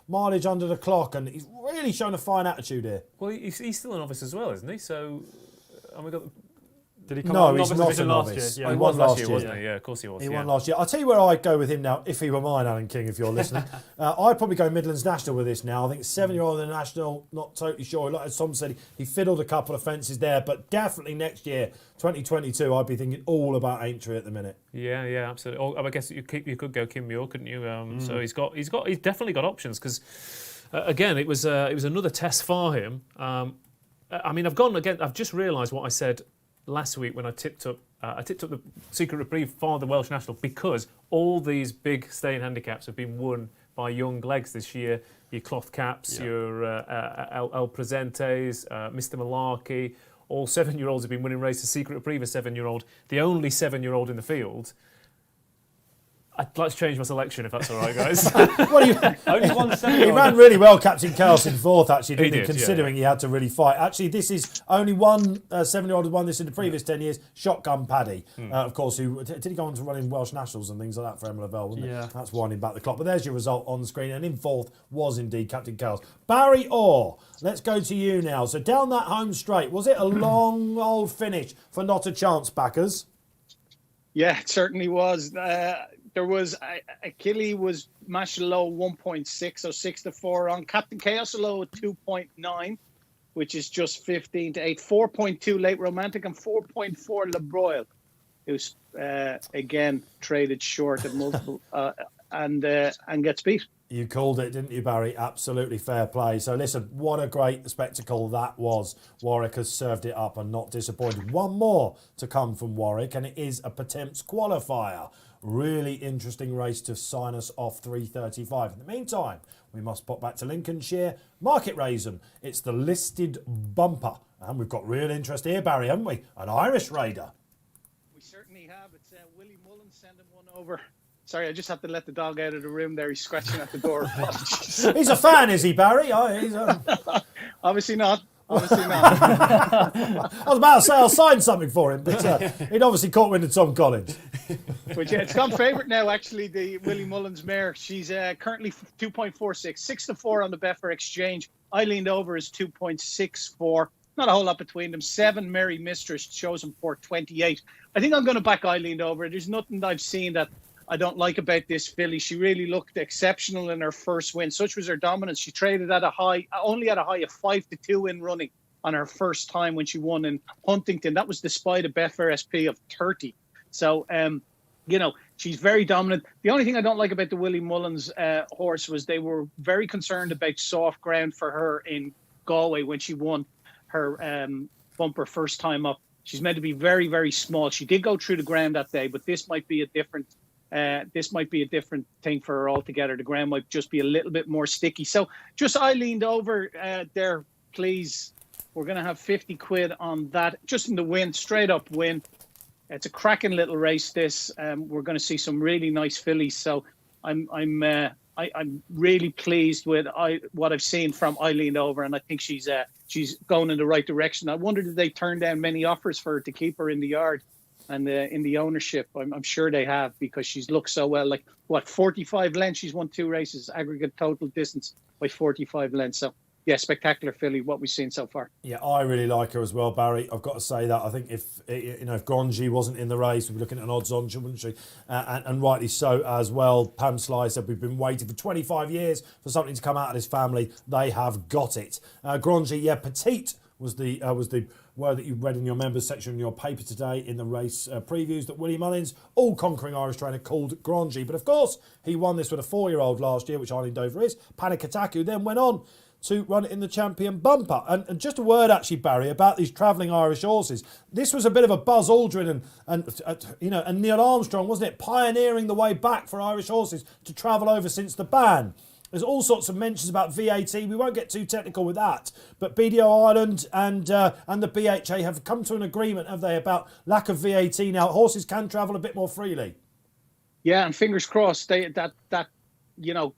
mileage under the clock. And he's really shown a fine attitude here. Well, he's still a novice as well, isn't he? So, and we got. Did he come No, out he's novice not a division last novice. year? Oh, Yeah. he was last year, year. wasn't he? Yeah, of course he was. He won last year. I'll tell you where I'd go with him now, if he were mine, Alan King, if you're listening. I'd probably go Midlands National with this now. I think 7-year-old in the National, not totally sure. Like as Tom said, he fiddled a couple of fences there, but definitely next year, 2022, I'd be thinking all about Aintree at the minute. Yeah, absolutely. Oh, I guess you could go Kim Muir, couldn't you? So he's definitely got options because, again, it was another test for him. I mean, I've just realised what I said last week when I tipped up the Secret Reprieve for the Welsh National because all these big staying handicaps have been won by young legs this year. Your Cloth Caps, your El Presentes, Mr. Malarkey, all 7-year-olds have been winning races. Secret Reprieve, a 7-year-old, the only 7-year-old in the field. I'd like to change my selection if that's all right, guys. Only one 7-year-old. He ran really well, Captain Chaos, in fourth, actually, didn't he? He did, Considering he had to really fight. Actually, this is only one 7-year-old who won this in the previous 10 years, Shotgun Paddy, of course, who did he go on to run in Welsh Nationals and things like that for Emma Lavelle, wasn't it? That's winding back the clock. But there's your result on the screen, and in fourth was indeed Captain Chaos. Barry Orr, let's go to you now. So down that home straight, was it a long old finish for Not a Chance backers? Yeah, it certainly was. There was Achille was matched low 1.6, so 6-4 on. Captain Chaos low at 2.9, which is just 15 to 8. 4.2 Late Romantic and 4.4 LeBroil, who's again traded short at multiple and gets beat. You called it, didn't you, Barry? Absolutely fair play. So listen, what a great spectacle that was. Warwick has served it up and not disappointed. One more to come from Warwick, and it is a Pertemps qualifier. Really interesting race to sign us off 3:35. In the meantime, we must pop back to Lincolnshire. Market Rasen. It's the listed bumper. And we've got real interest here, Barry, haven't we? An Irish Raider. We certainly have. It's Willie Mullins sending one over. Sorry, I just have to let the dog out of the room there. He's scratching at the door. Apologies. He's a fan, is he, Barry? Obviously not. Obviously not. I was about to say I'll sign something for him, but he'd obviously caught wind of Tom Collins. But yeah, it's gone favourite now, actually, the Willie Mullins mare. She's currently 2.46, 6-4 on the Betfair Exchange. I leaned over is 2.64. Not a whole lot between them. 7 Merry Mistress shows him for 28. I think I'm going to back I leaned over. There's nothing I've seen that I don't like about this filly. She really looked exceptional in her first win. Such was her dominance. She traded at only at a high of 5-2 in running on her first time when she won in Huntington. That was despite a Betfair SP of 30. So, she's very dominant. The only thing I don't like about the Willie Mullins horse was they were very concerned about soft ground for her in Galway when she won her bumper first time up. She's meant to be very, very small. She did go through the ground that day, but this might be a different thing for her altogether. The ground might just be a little bit more sticky. So just I leaned over there, please, We're going to have 50 quid on that, just in the win, straight up win. It's a cracking little race, this. We're going to see some really nice fillies. So I'm really pleased with what I've seen from Eileen Over, and I think she's going in the right direction. I wonder, did they turn down many offers for her to keep her in the yard and in the ownership? I'm sure they have, because she's looked so well. Like, 45 lengths? She's won 2 races, aggregate total distance by 45 lengths. So, yeah, spectacular filly, what we've seen so far. Yeah, I really like her as well, Barry. I've got to say that. I think if Grangy wasn't in the race, we'd be looking at an odds-on, wouldn't she? And rightly so as well. Pam Sly said we've been waiting for 25 years for something to come out of this family. They have got it. Grangy, yeah, petite was the word that you read in your members section in your paper today in the race previews, that Willie Mullins, all-conquering Irish trainer, called Grangy. But of course, he won this with a 4-year-old last year, which Eileen Dover is. Panic Attack, who then went on to run it in the Champion Bumper. And just a word, actually, Barry, about these travelling Irish horses. This was a bit of a Buzz Aldrin and Neil Armstrong, wasn't it? Pioneering the way back for Irish horses to travel over since the ban. There's all sorts of mentions about VAT. We won't get too technical with that. But BDO Ireland and the BHA have come to an agreement, have they, about lack of VAT now. Horses can travel a bit more freely. Yeah, and fingers crossed that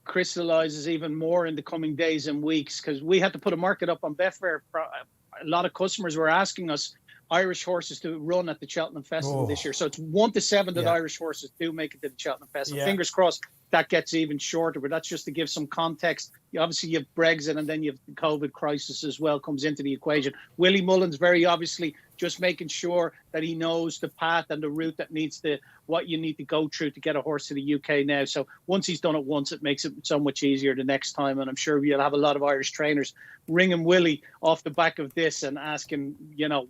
crystallises even more in the coming days and weeks, because we had to put a market up on Betfair. A lot of customers were asking us Irish horses to run at the Cheltenham Festival this year. So it's 1 to 7 that Irish horses do make it to the Cheltenham Festival. Fingers crossed that gets even shorter, but that's just to give some context. Obviously, you have Brexit, and then you have the COVID crisis as well comes into the equation. Willie Mullins, very obviously, just making sure that he knows the path and the route that what you need to go through to get a horse to the UK now. So once he's done it once, it makes it so much easier the next time. And I'm sure you'll have a lot of Irish trainers ringing Willie off the back of this and asking,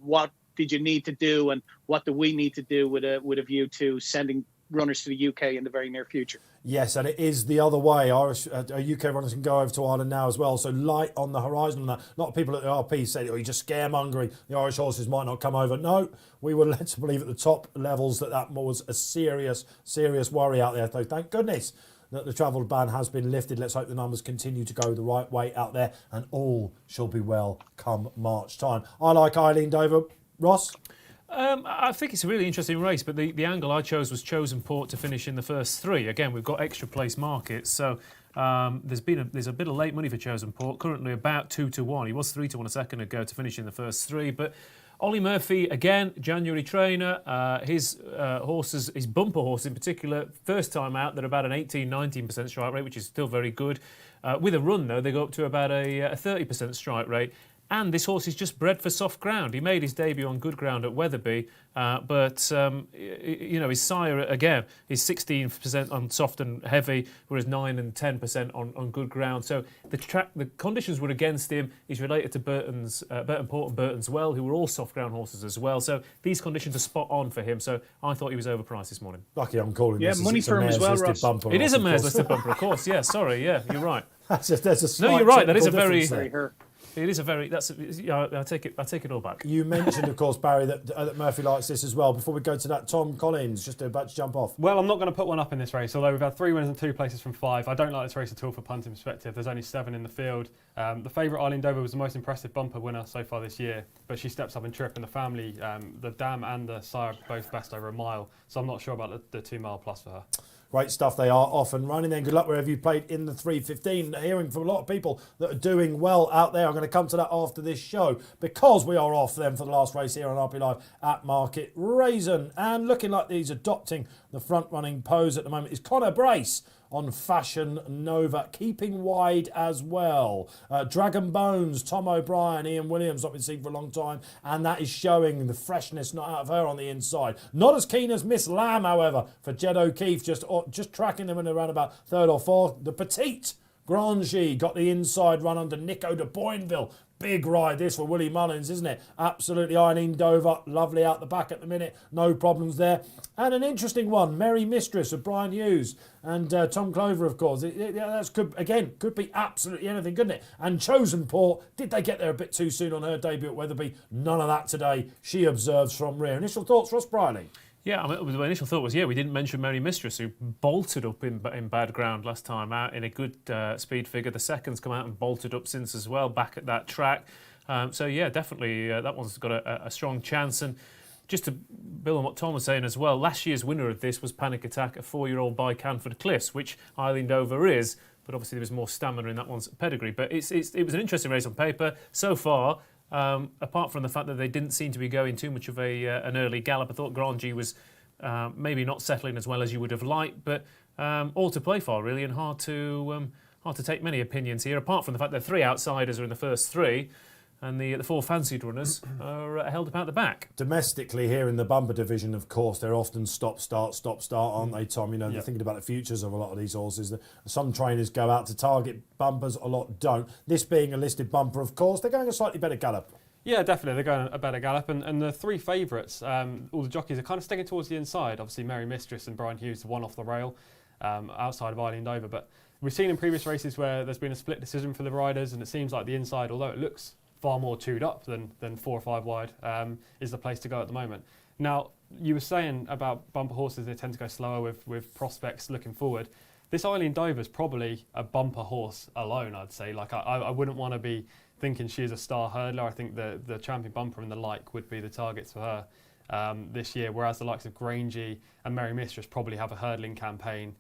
what did you need to do and what do we need to do with a view to sending runners to the UK in the very near future. Yes, and it is the other way. Irish UK runners can go over to Ireland now as well. So light on the horizon on that. A lot of people at the RP say, you're just scaremongering. The Irish horses might not come over. No, we were led to believe at the top levels that was a serious worry out there. So thank goodness that the travel ban has been lifted. Let's hope the numbers continue to go the right way out there, and all shall be well come March time. I like Eileen Dover. Ross? I think it's a really interesting race, but the angle I chose was Chosen Port to finish in the first 3. Again, we've got extra place markets, so there's a bit of late money for Chosen Port, currently about 2 to 1. He was 3 to 1 a second ago to finish in the first 3, but Ollie Murphy, again, January trainer, his horses, his bumper horse in particular, first time out, they're about an 18-19% strike rate, which is still very good. With a run, though, they go up to about a 30% strike rate. And this horse is just bred for soft ground. He made his debut on good ground at Wetherby, but his sire, again, is 16% on soft and heavy, whereas 9 and 10% on good ground. So the conditions were against him. He's related to Burton Port and Burton's Well, who were all soft ground horses as well. So these conditions are spot on for him. So I thought he was overpriced this morning. Lucky I'm calling this. Yeah, money for him as well, Ross. It is a mare's listed bumper, of course. Yeah, sorry. Yeah, you're right. There's a slight you're right. That is a very... It is a very. I take it all back. You mentioned, of course, Barry, that Murphy likes this as well. Before we go to that, Tom Collins, just about to jump off. Well, I'm not going to put one up in this race, although we've had 3 winners and 2 places from 5. I don't like this race at all for punting perspective. There's only 7 in the field. The favourite, Eileen Dover, was the most impressive bumper winner so far this year, but she steps up in trip, and the family, the dam and the sire, both best over a mile. So I'm not sure about the 2 mile plus for her. Great stuff. They are off and running then. Good luck wherever you played in the 3:15. Hearing from a lot of people that are doing well out there. I'm going to come to that after this show, because we are off then for the last race here on RP Live at Market Rasen. And looking like he's adopting the front-running pose at the moment is Connor Brace on Fashion Nova, keeping wide as well. Dragon Bones, Tom O'Brien, Ian Williams, not been seen for a long time, and that is showing the freshness not out of her on the inside. Not as keen as Miss Lamb, however, for Jed O'Keefe, just tracking them in around about 3rd or 4th. The Petite Grangy got the inside run under Nico de Boinville. Big ride this for Willie Mullins, isn't it? Absolutely. Eileen Dover, lovely out the back at the minute. No problems there. And an interesting one, Merry Mistress of Brian Hughes and Tom Clover, of course. Could be absolutely anything, couldn't it? And Chosen Port, did they get there a bit too soon on her debut at Wetherby? None of that today. She observes from rear. Initial thoughts, Ross Brierley? Yeah, my initial thought was, we didn't mention Merry Mistress, who bolted up in bad ground last time out in a good speed figure. The second's come out and bolted up since as well, back at that track. So yeah, definitely that one's got a strong chance. And just to build on what Tom was saying as well, last year's winner of this was Panic Attack, a 4-year-old by Canford Cliffs, which Eileen Dover is, but obviously there was more stamina in that one's pedigree. But it was an interesting race on paper so far. Apart from the fact that they didn't seem to be going too much of an early gallop, I thought Grandgy was maybe not settling as well as you would have liked, but all to play for really, and hard to take many opinions here. Apart from the fact that 3 outsiders are in the first 3. And the 4 fancied runners are held about the back. Domestically here in the bumper division, of course, they're often stop, start, aren't they, Tom? You know, they're thinking about the futures of a lot of these horses. Some trainers go out to target bumpers, a lot don't. This being a listed bumper, of course, they're going a slightly better gallop. Yeah, definitely. They're going a better gallop. And the 3 favourites, all the jockeys are kind of sticking towards the inside. Obviously, Mary Mistress and Brian Hughes, the one off the rail, outside of Eileen Dover. But we've seen in previous races where there's been a split decision for the riders, and it seems like the inside, although it looks far more chewed up than 4 or 5 wide, is the place to go at the moment. Now, you were saying about bumper horses, they tend to go slower with prospects looking forward. This Eileen Dover's probably a bumper horse alone, I'd say. Like, I wouldn't want to be thinking she's a star hurdler. I think the champion bumper and the like would be the targets for her this year, whereas the likes of Grangey and Mary Mistress probably have a hurdling campaign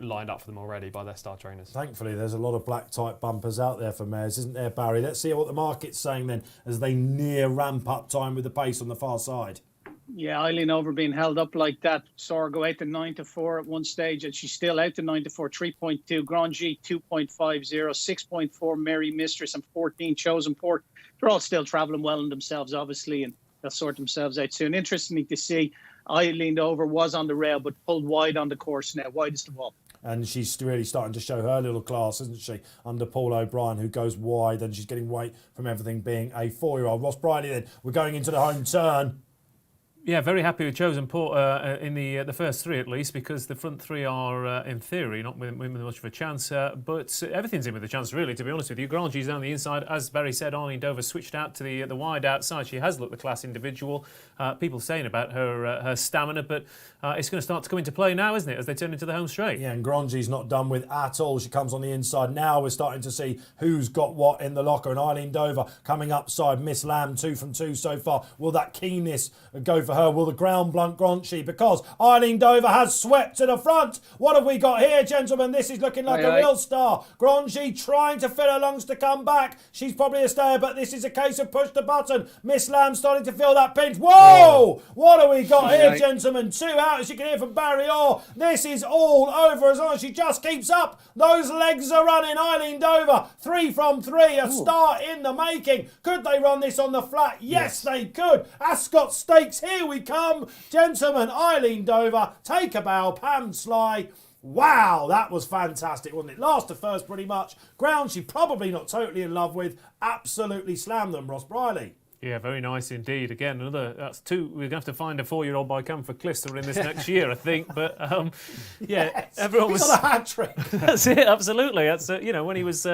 lined up for them already by their star trainers. Thankfully, there's a lot of black type bumpers out there for mares, isn't there, Barry? Let's see what the market's saying then as they near ramp up time with the pace on the far side. Yeah, Eileen Over being held up like that. Saw her go out to 9-4 at one stage, and she's still out to 9-4, 3.2. Grandgy 2.50, 6.4 Mary Mistress, and 14 Chosen Port. They're all still travelling well in themselves, obviously, and they'll sort themselves out soon. Interesting to see. Eileen Over was on the rail, but pulled wide on the course now, widest of all. And she's really starting to show her little class, isn't she, under Paul O'Brien, who goes wide, and she's getting weight from everything being a 4-year-old. Ross Brierley then, we're going into the home turn. Yeah, very happy with Chosen Port in the first 3 at least, because the front 3 are, in theory, not with much of a chance. But everything's in with a chance, really, to be honest with you. Grandgy's down the inside. As Barry said, Eileen Dover switched out to the wide outside. She has looked the class individual. People saying about her stamina, but it's going to start to come into play now, isn't it, as they turn into the home straight? Yeah, and Grandgy's not done with at all. She comes on the inside. Now we're starting to see who's got what in the locker. And Eileen Dover coming upside. Miss Lamb, 2 from 2 so far. Will that keenness go for her? Will the ground blunt Grandgy? Because Eileen Dover has swept to the front. What have we got here, gentlemen? This is looking like a real star. Grandgy trying to fill her lungs to come back. She's probably a stayer, but this is a case of push the button. Miss Lamb starting to feel that pinch. Whoa! What have we got here, gentlemen? 2 out, as you can hear from Barry Orr. This is all over as long as she just keeps up. Those legs are running. Eileen Dover, 3 from 3. A start in the making. Could they run this on the flat? Yes, they could. Ascot Stakes, here we come. Gentlemen, Eileen Dover, take a bow, Pam Sly. Wow, that was fantastic, wasn't it? Last to first pretty much. Ground she probably not totally in love with. Absolutely slammed them, Ross Brierley. Yeah, very nice indeed. Again, that's 2. We're going to have to find a 4-year-old by Canford Cliffs to win this next year, I think. But yeah, everyone was. He's on a hat trick. That's it, absolutely. That's when he was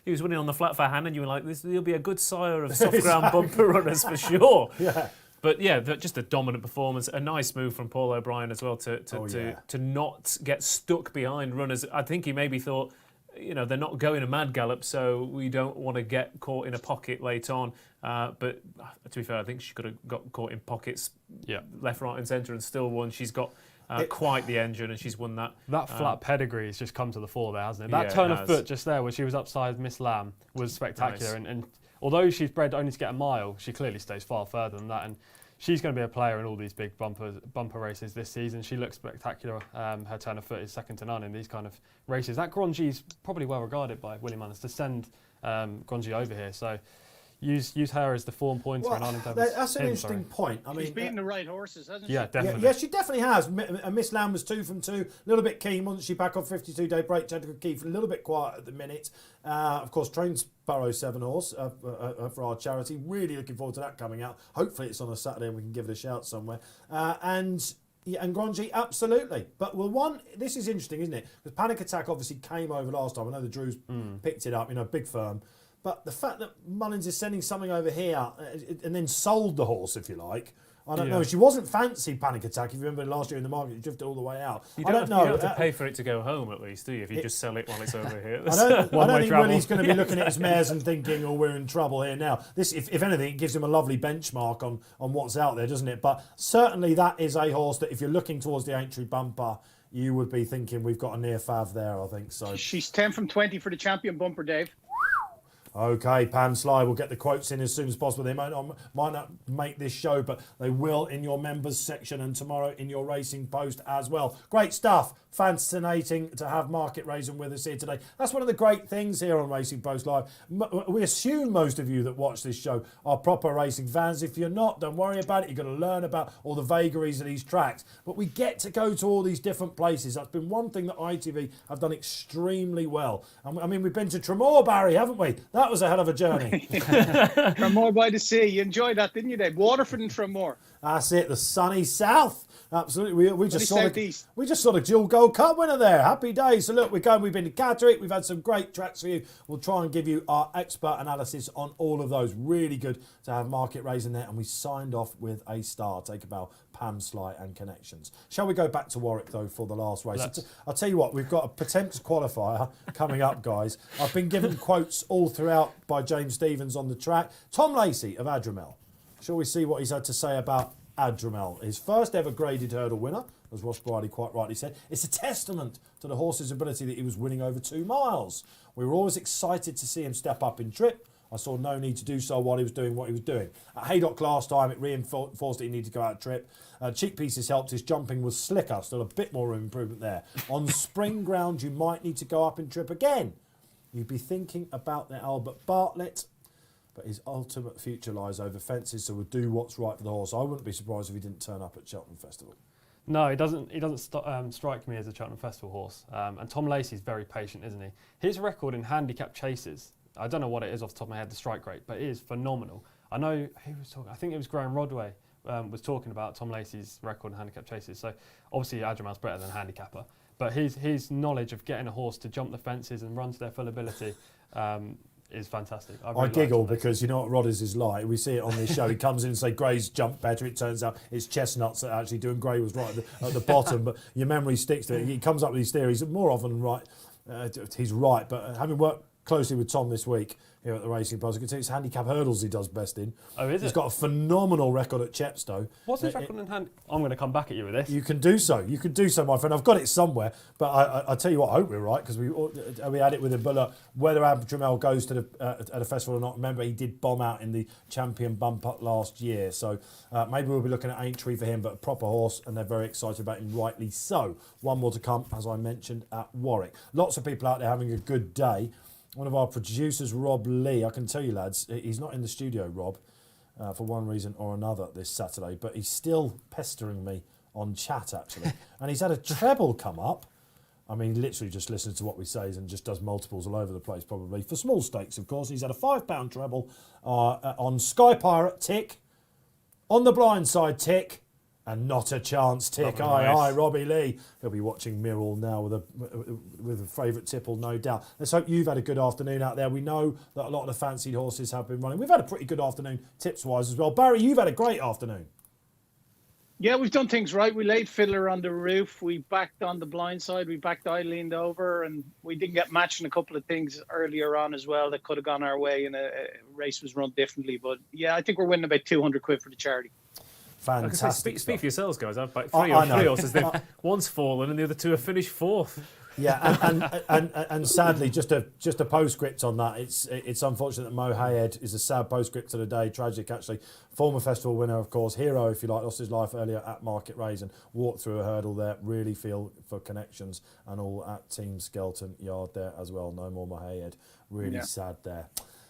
winning on the flat for hand, and you were like, he'll be a good sire of soft ground bumper runners for sure. Yeah. But yeah, just a dominant performance. A nice move from Paul O'Brien as well to not get stuck behind runners. I think he maybe thought, they're not going a mad gallop, so we don't want to get caught in a pocket late on. But to be fair, I think she could have got caught in pockets, left, right, and centre, and still won. She's got quite the engine, and she's won that. That flat pedigree has just come to the fore there, hasn't it? That turn of foot just there, where she was upside Miss Lamb, was spectacular. Nice. And although she's bred only to get a mile, she clearly stays far further than that. And she's going to be a player in all these big bumper races this season. She looks spectacular. Her turn of foot is second to none in these kind of races. That Grandgy's probably well regarded by William Manners to send Grandgy over here. So use her as the form pointer. Well, and that's an interesting point. I mean, she's beaten the right horses, hasn't she? Yeah, definitely. Yeah, she definitely has. Miss Lamb was 2 from 2. A little bit keen, wasn't she? Back on 52-day break. Technical Keith a little bit quiet at the minute. Of course, trains Burrow 7 horse for our charity. Really looking forward to that coming out. Hopefully it's on a Saturday and we can give it a shout somewhere. And Grandgy, absolutely. But this is interesting, isn't it? Because Panic Attack obviously came over last time. I know the Drews picked it up, big firm. But the fact that Mullins is sending something over here and then sold the horse, if you like, I don't know. She wasn't fancy Panic Attack. If you remember last year in the market, it drifted all the way out. You I don't know. You don't have to pay for it to go home, at least, do you? If you just sell it while it's over here. I don't think Willie's going to be looking at his mares and thinking, "Oh, we're in trouble here now." This, if anything, it gives him a lovely benchmark on what's out there, doesn't it? But certainly that is a horse that if you're looking towards the Aintree bumper, you would be thinking we've got a near fav there, I think. So she's 10 from 20 for the champion bumper, Dave. Okay, Pam Sly will get the quotes in as soon as possible. They might not make this show, but they will in your members section and tomorrow in your Racing Post as well. Great stuff. Fascinating to have Market Rasen with us here today. That's one of the great things here on Racing Post Live. We assume most of you that watch this show are proper racing fans. If you're not, don't worry about it. You're going to learn about all the vagaries of these tracks. But we get to go to all these different places. That's been one thing that ITV have done extremely well. I mean, we've been to Tremor, Barry, haven't we? That was a hell of a journey. Tremor by the sea. You enjoyed that, didn't you, Dave? Waterford and Tremor. That's it, the sunny south. Absolutely. We just saw southeast. We just saw the dual Gold Cup winner there. Happy days. So look, we've been to Catterick. We've had some great tracks for you. We'll try and give you our expert analysis on all of those. Really good to have Market Rasen there. And we signed off with a star. Take a bow, Pam Sly and Connections. Shall we go back to Warwick though for the last race? I'll tell you what, we've got a Pertemps qualifier coming up, guys. I've been given quotes all throughout by James Stevens on the track. Tom Lacey of Adramel. Shall we see what he's had to say about Adramel? His first ever graded hurdle winner, as Ross Brierley quite rightly said. It's a testament to the horse's ability that he was winning over 2 miles. We were always excited to see him step up in trip. I saw no need to do so while he was doing what he was doing. At Haydock last time, it reinforced that he needed to go out trip. Cheek pieces helped. His jumping was slicker. Still a bit more room improvement there. On spring ground, you might need to go up in trip again. You'd be thinking about the Albert Bartlett, but his ultimate future lies over fences, so we'll do what's right for the horse. I wouldn't be surprised if he didn't turn up at Cheltenham Festival. No, he doesn't. He doesn't strike me as a Cheltenham Festival horse. And Tom Lacey's very patient, isn't he? His record in handicap chases, I don't know what it is off the top of my head, the strike rate, but it is phenomenal. I know who was talking. I think it was Graham Rodway was talking about Tom Lacey's record in handicap chases. So obviously Adramel's better than handicapper, but his knowledge of getting a horse to jump the fences and run to their full ability. Is fantastic. I giggle because you know what Rod is like. We see it on this show. He comes in and say Gray's jumped better. It turns out it's Chestnuts that are actually doing. Gray was right at the bottom, but your memory sticks to it. He comes up with these theories. More often than right, he's right. But having worked closely with Tom this week here at the Racing Post, I can tell you it's handicap hurdles he does best in. Oh, is it? He's got a phenomenal record at Chepstow. What's his record in hand? I'm going to come back at you with this. You can do so. You can do so, my friend. I've got it somewhere, but I tell you what, I hope we're right because we had it with him. But look, whether Adramel goes to at a festival or not, remember he did bomb out in the champion bump up last year. So maybe we'll be looking at Aintree for him, but a proper horse, and they're very excited about him, rightly so. One more to come, as I mentioned, at Warwick. Lots of people out there having a good day. One of our producers, Rob Lee, I can tell you, lads, he's not in the studio, Rob, for one reason or another this Saturday, but he's still pestering me on chat, actually. And he's had a treble come up. I mean, he literally just listens to what we say and just does multiples all over the place, probably. For small stakes, of course. He's had a £5 treble on Sky Pirate, tick. On the blind side, tick. And not a chance, tick. Aye, Robbie Lee. He'll be watching Mirror now with a favourite tipple, no doubt. Let's hope you've had a good afternoon out there. We know that a lot of the fancied horses have been running. We've had a pretty good afternoon tips-wise as well. Barry, you've had a great afternoon. Yeah, we've done things right. We laid Fiddler on the roof. We backed on the blind side. We backed I Leaned Over. And we didn't get matched in a couple of things earlier on as well that could have gone our way and a race was run differently. But yeah, I think we're winning about 200 quid for the charity. Fantastic. Speak for yourselves, guys. I've backed three horses. One's fallen and the other two have finished fourth. Yeah, and sadly, just a postscript on that. It's unfortunate that Mo Hayed is a sad postscript to the day. Tragic, actually. Former festival winner, of course, hero, if you like, lost his life earlier at Market Rasen. Walked through a hurdle there. Really feel for Connections and all at Team Skelton Yard there as well. No more Mo Hayed. Really sad there.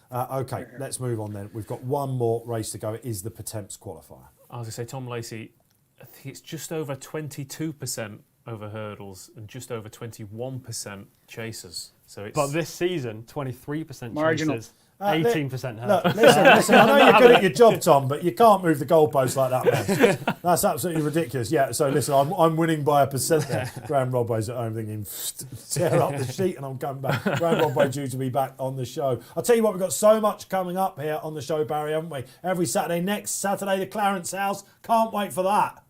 Okay, let's move on then. We've got one more race to go. It is the Pertemps qualifier. I was going to say, Tom Lacey, I think it's just over 22% over hurdles and just over 21% chasers. So it's but this season, 23% marginal. chasers 18% hurt. Look, listen, I know you're good at your job, Tom, but you can't move the goalpost like that, man. That's absolutely ridiculous. Yeah, so listen, I'm winning by a percent there. Graham Rodway's at home thinking, tear up the sheet and I'm coming back. Graham Rodway due to be back on the show. I'll tell you what, we've got so much coming up here on the show, Barry, haven't we? Every Saturday. Next Saturday, the Clarence House. Can't wait for that.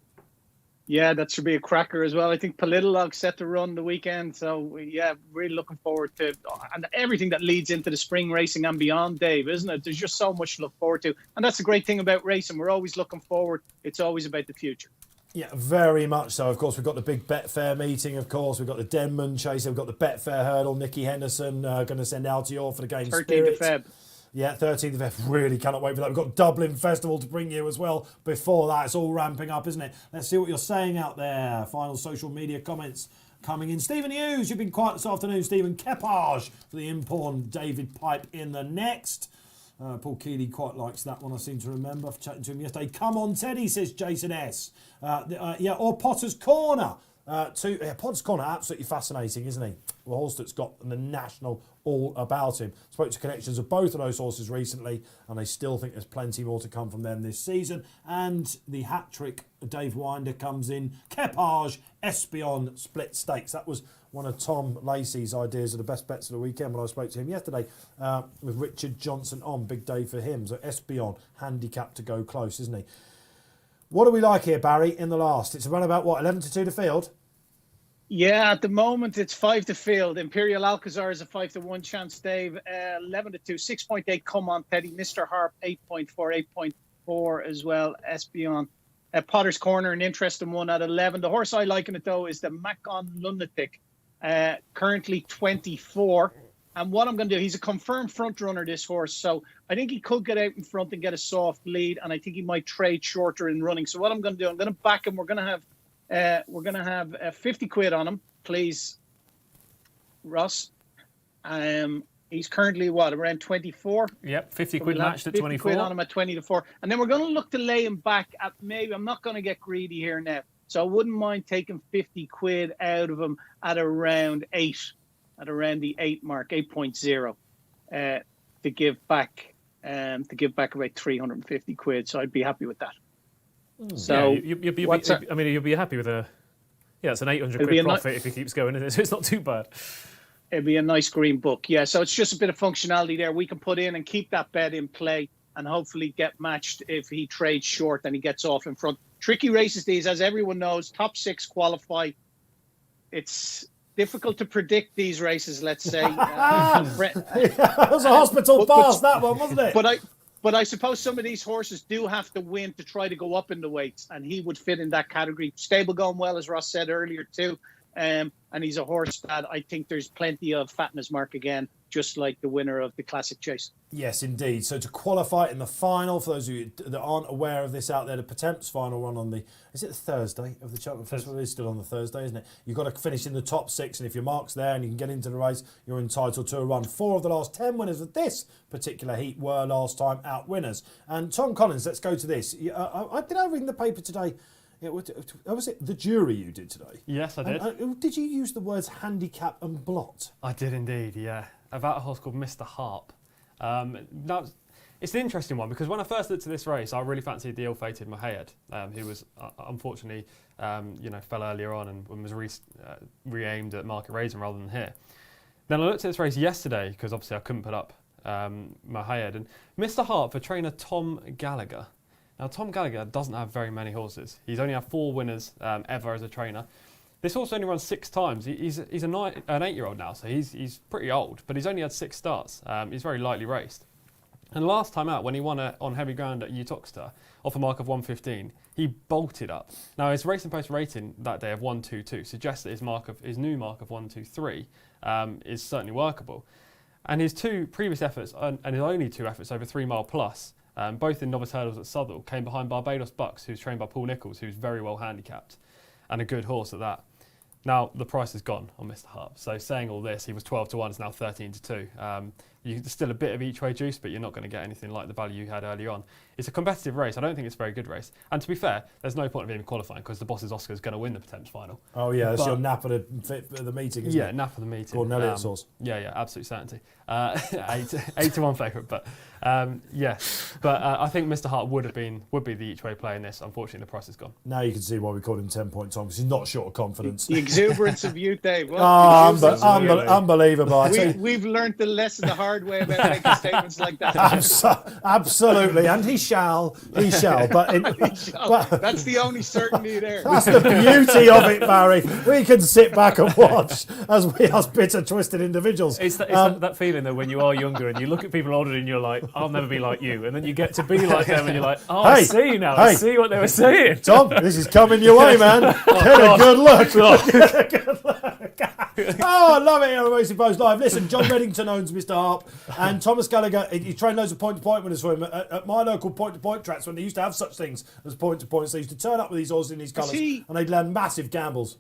Yeah, that should be a cracker as well. I think Politolog's set to run the weekend. So, yeah, really looking forward to and everything that leads into the spring racing and beyond, Dave, isn't it? There's just so much to look forward to. And that's the great thing about racing. We're always looking forward. It's always about the future. Yeah, very much so. Of course, we've got the big Betfair meeting, of course. We've got the Denman Chase. We've got the Betfair Hurdle. Nicky Henderson going to send Altior for the game 13th of Feb. Yeah, 13th of Feb. Really cannot wait for that. We've got Dublin Festival to bring you as well. Before that, it's all ramping up, isn't it? Let's see what you're saying out there. Final social media comments coming in. Stephen Hughes, you've been quiet this afternoon. Stephen Kepage for the Imporn. David Pipe in the next. Paul Keeley quite likes that one, I seem to remember. I've chatted to him yesterday. Come on, Teddy, says Jason S. Or Potter's Corner. Potter's Corner, absolutely fascinating, isn't he? A horse that's got the national all about him. Spoke to connections of both of those horses recently, and they still think there's plenty more to come from them this season. And the hat trick, Dave Winder comes in. Kepage, Espion, split stakes. That was one of Tom Lacey's ideas of the best bets of the weekend when I spoke to him yesterday with Richard Johnson on. Big day for him. So Espion, handicap to go close, isn't he? What do we like here, Barry, in the last? It's around about, 11 to 2 to field? Yeah, at the moment it's 5 to field. Imperial Alcazar is a 5 to 1 chance, Dave. 11 to 2, 6.8. Come on, Teddy. Mr. Harp 8.4, 8.4 as well. Espion. Potter's Corner, an interesting one at 11. The horse I like in it though is the Macon Lunatic, currently 24. And what I'm going to do, he's a confirmed front runner, this horse. So I think he could get out in front and get a soft lead, and I think he might trade shorter in running. So what I'm going to do, I'm going to back him. We're going to have 50 quid on him, please, Ross. He's currently around 24. Yep, 50 quid matched at 24. 50 quid on him at 20 to 4. And then we're going to look to lay him back at maybe, I'm not going to get greedy here now. So I wouldn't mind taking 50 quid out of him at around 8, at around the 8 mark, 8.0, to give back about 350 quid. So I'd be happy with that. So yeah, you'll be happy with it's an 800 quid profit if he keeps going, isn't it? So it's not too bad. It'd be a nice green book. Yeah, so it's just a bit of functionality there we can put in and keep that bet in play and hopefully get matched if he trades short and he gets off in front. Tricky races these, as everyone knows, top 6 qualify. It's difficult to predict these races, let's say. That was a hospital pass, that one, wasn't it? But I suppose some of these horses do have to win to try to go up in the weights, and he would fit in that category. Stable going well, as Ross said earlier too, and he's a horse that I think there's plenty of fat in his mark again, just like the winner of the Classic Chase. Yes, indeed. So to qualify in the final, for those of you that aren't aware of this out there, the Potemps final run on is it the Thursday of the Cheltenham Festival? It is still on the Thursday, isn't it? You've got to finish in the top 6, and if your mark's there and you can get into the race, you're entitled to a run. 4 of the last 10 winners of this particular heat were last time out winners. And Tom Collins, let's go to this. Did I read in the paper today? Was it the jury you did today? Yes, I did. Did you use the words handicap and blot? I did indeed, yeah. About a horse called Mr. Harp. Now, it's an interesting one because when I first looked at this race, I really fancied the ill-fated Mahayed, who was unfortunately, fell earlier on and was re-aimed at Market Rasen rather than here. Then I looked at this race yesterday because obviously I couldn't put up Mahayed, and Mr. Harp for trainer Tom Gallagher. Now, Tom Gallagher doesn't have very many horses. He's only had 4 winners ever as a trainer. This horse only runs 6 times. He's an 8-year-old now, so he's pretty old, but he's only had 6 starts. He's very lightly raced. And last time out, when he won on heavy ground at Utoxeter, off a mark of 1:15, he bolted up. Now, his Racing Post rating that day of 1:22 suggests that his new mark of 1:23 is certainly workable. And his 2 previous efforts, and his only 2 efforts over 3 mile plus, both in novice hurdles at Southwell, came behind Barbados Bucks, who's trained by Paul Nicholls, who's very well handicapped, and a good horse at that. Now, the price is gone on Mr. Harp. So saying all this, he was 12 to 1, is now 13 to 2. There's still a bit of each way juice, but you're not going to get anything like the value you had earlier on. It's a competitive race. I don't think it's a very good race. And to be fair, there's no point of even qualifying because the Boss's Oscar is going to win the Thames final. Oh yeah, that's your nap at the meeting, isn't it? Yeah, nap of the meeting. Gordon Elliott sauce. Yeah, absolute certainty. 8-1 favourite, but I think Mr. Hart would be the each way player in this. Unfortunately, the price is gone. Now you can see why we called him 10-point Tom, because he's not short of confidence. The exuberance of youth, Dave. Unbelievable. We've learned the lesson the hard way about making statements like that. Absolutely, and he shall. But that's the only certainty there. That's the beauty of it, Barry. We can sit back and watch as we are bitter, twisted individuals. It's that feeling though when you are younger and you look at people older and you're like, I'll never be like you, and then you get to be like them and you're like, I see now. I see what they were saying. Tom, this is coming your way, man. Get a good look. Oh, I love it here on Racing Post Live. Listen, John Reddington owns Mr. Harp, and Thomas Gallagher, he trained loads of point-to-point winners for him at my local point-to-point tracks when they used to have such things as point-to-points. They used to turn up with these horses in these colours, and they'd land massive gambles.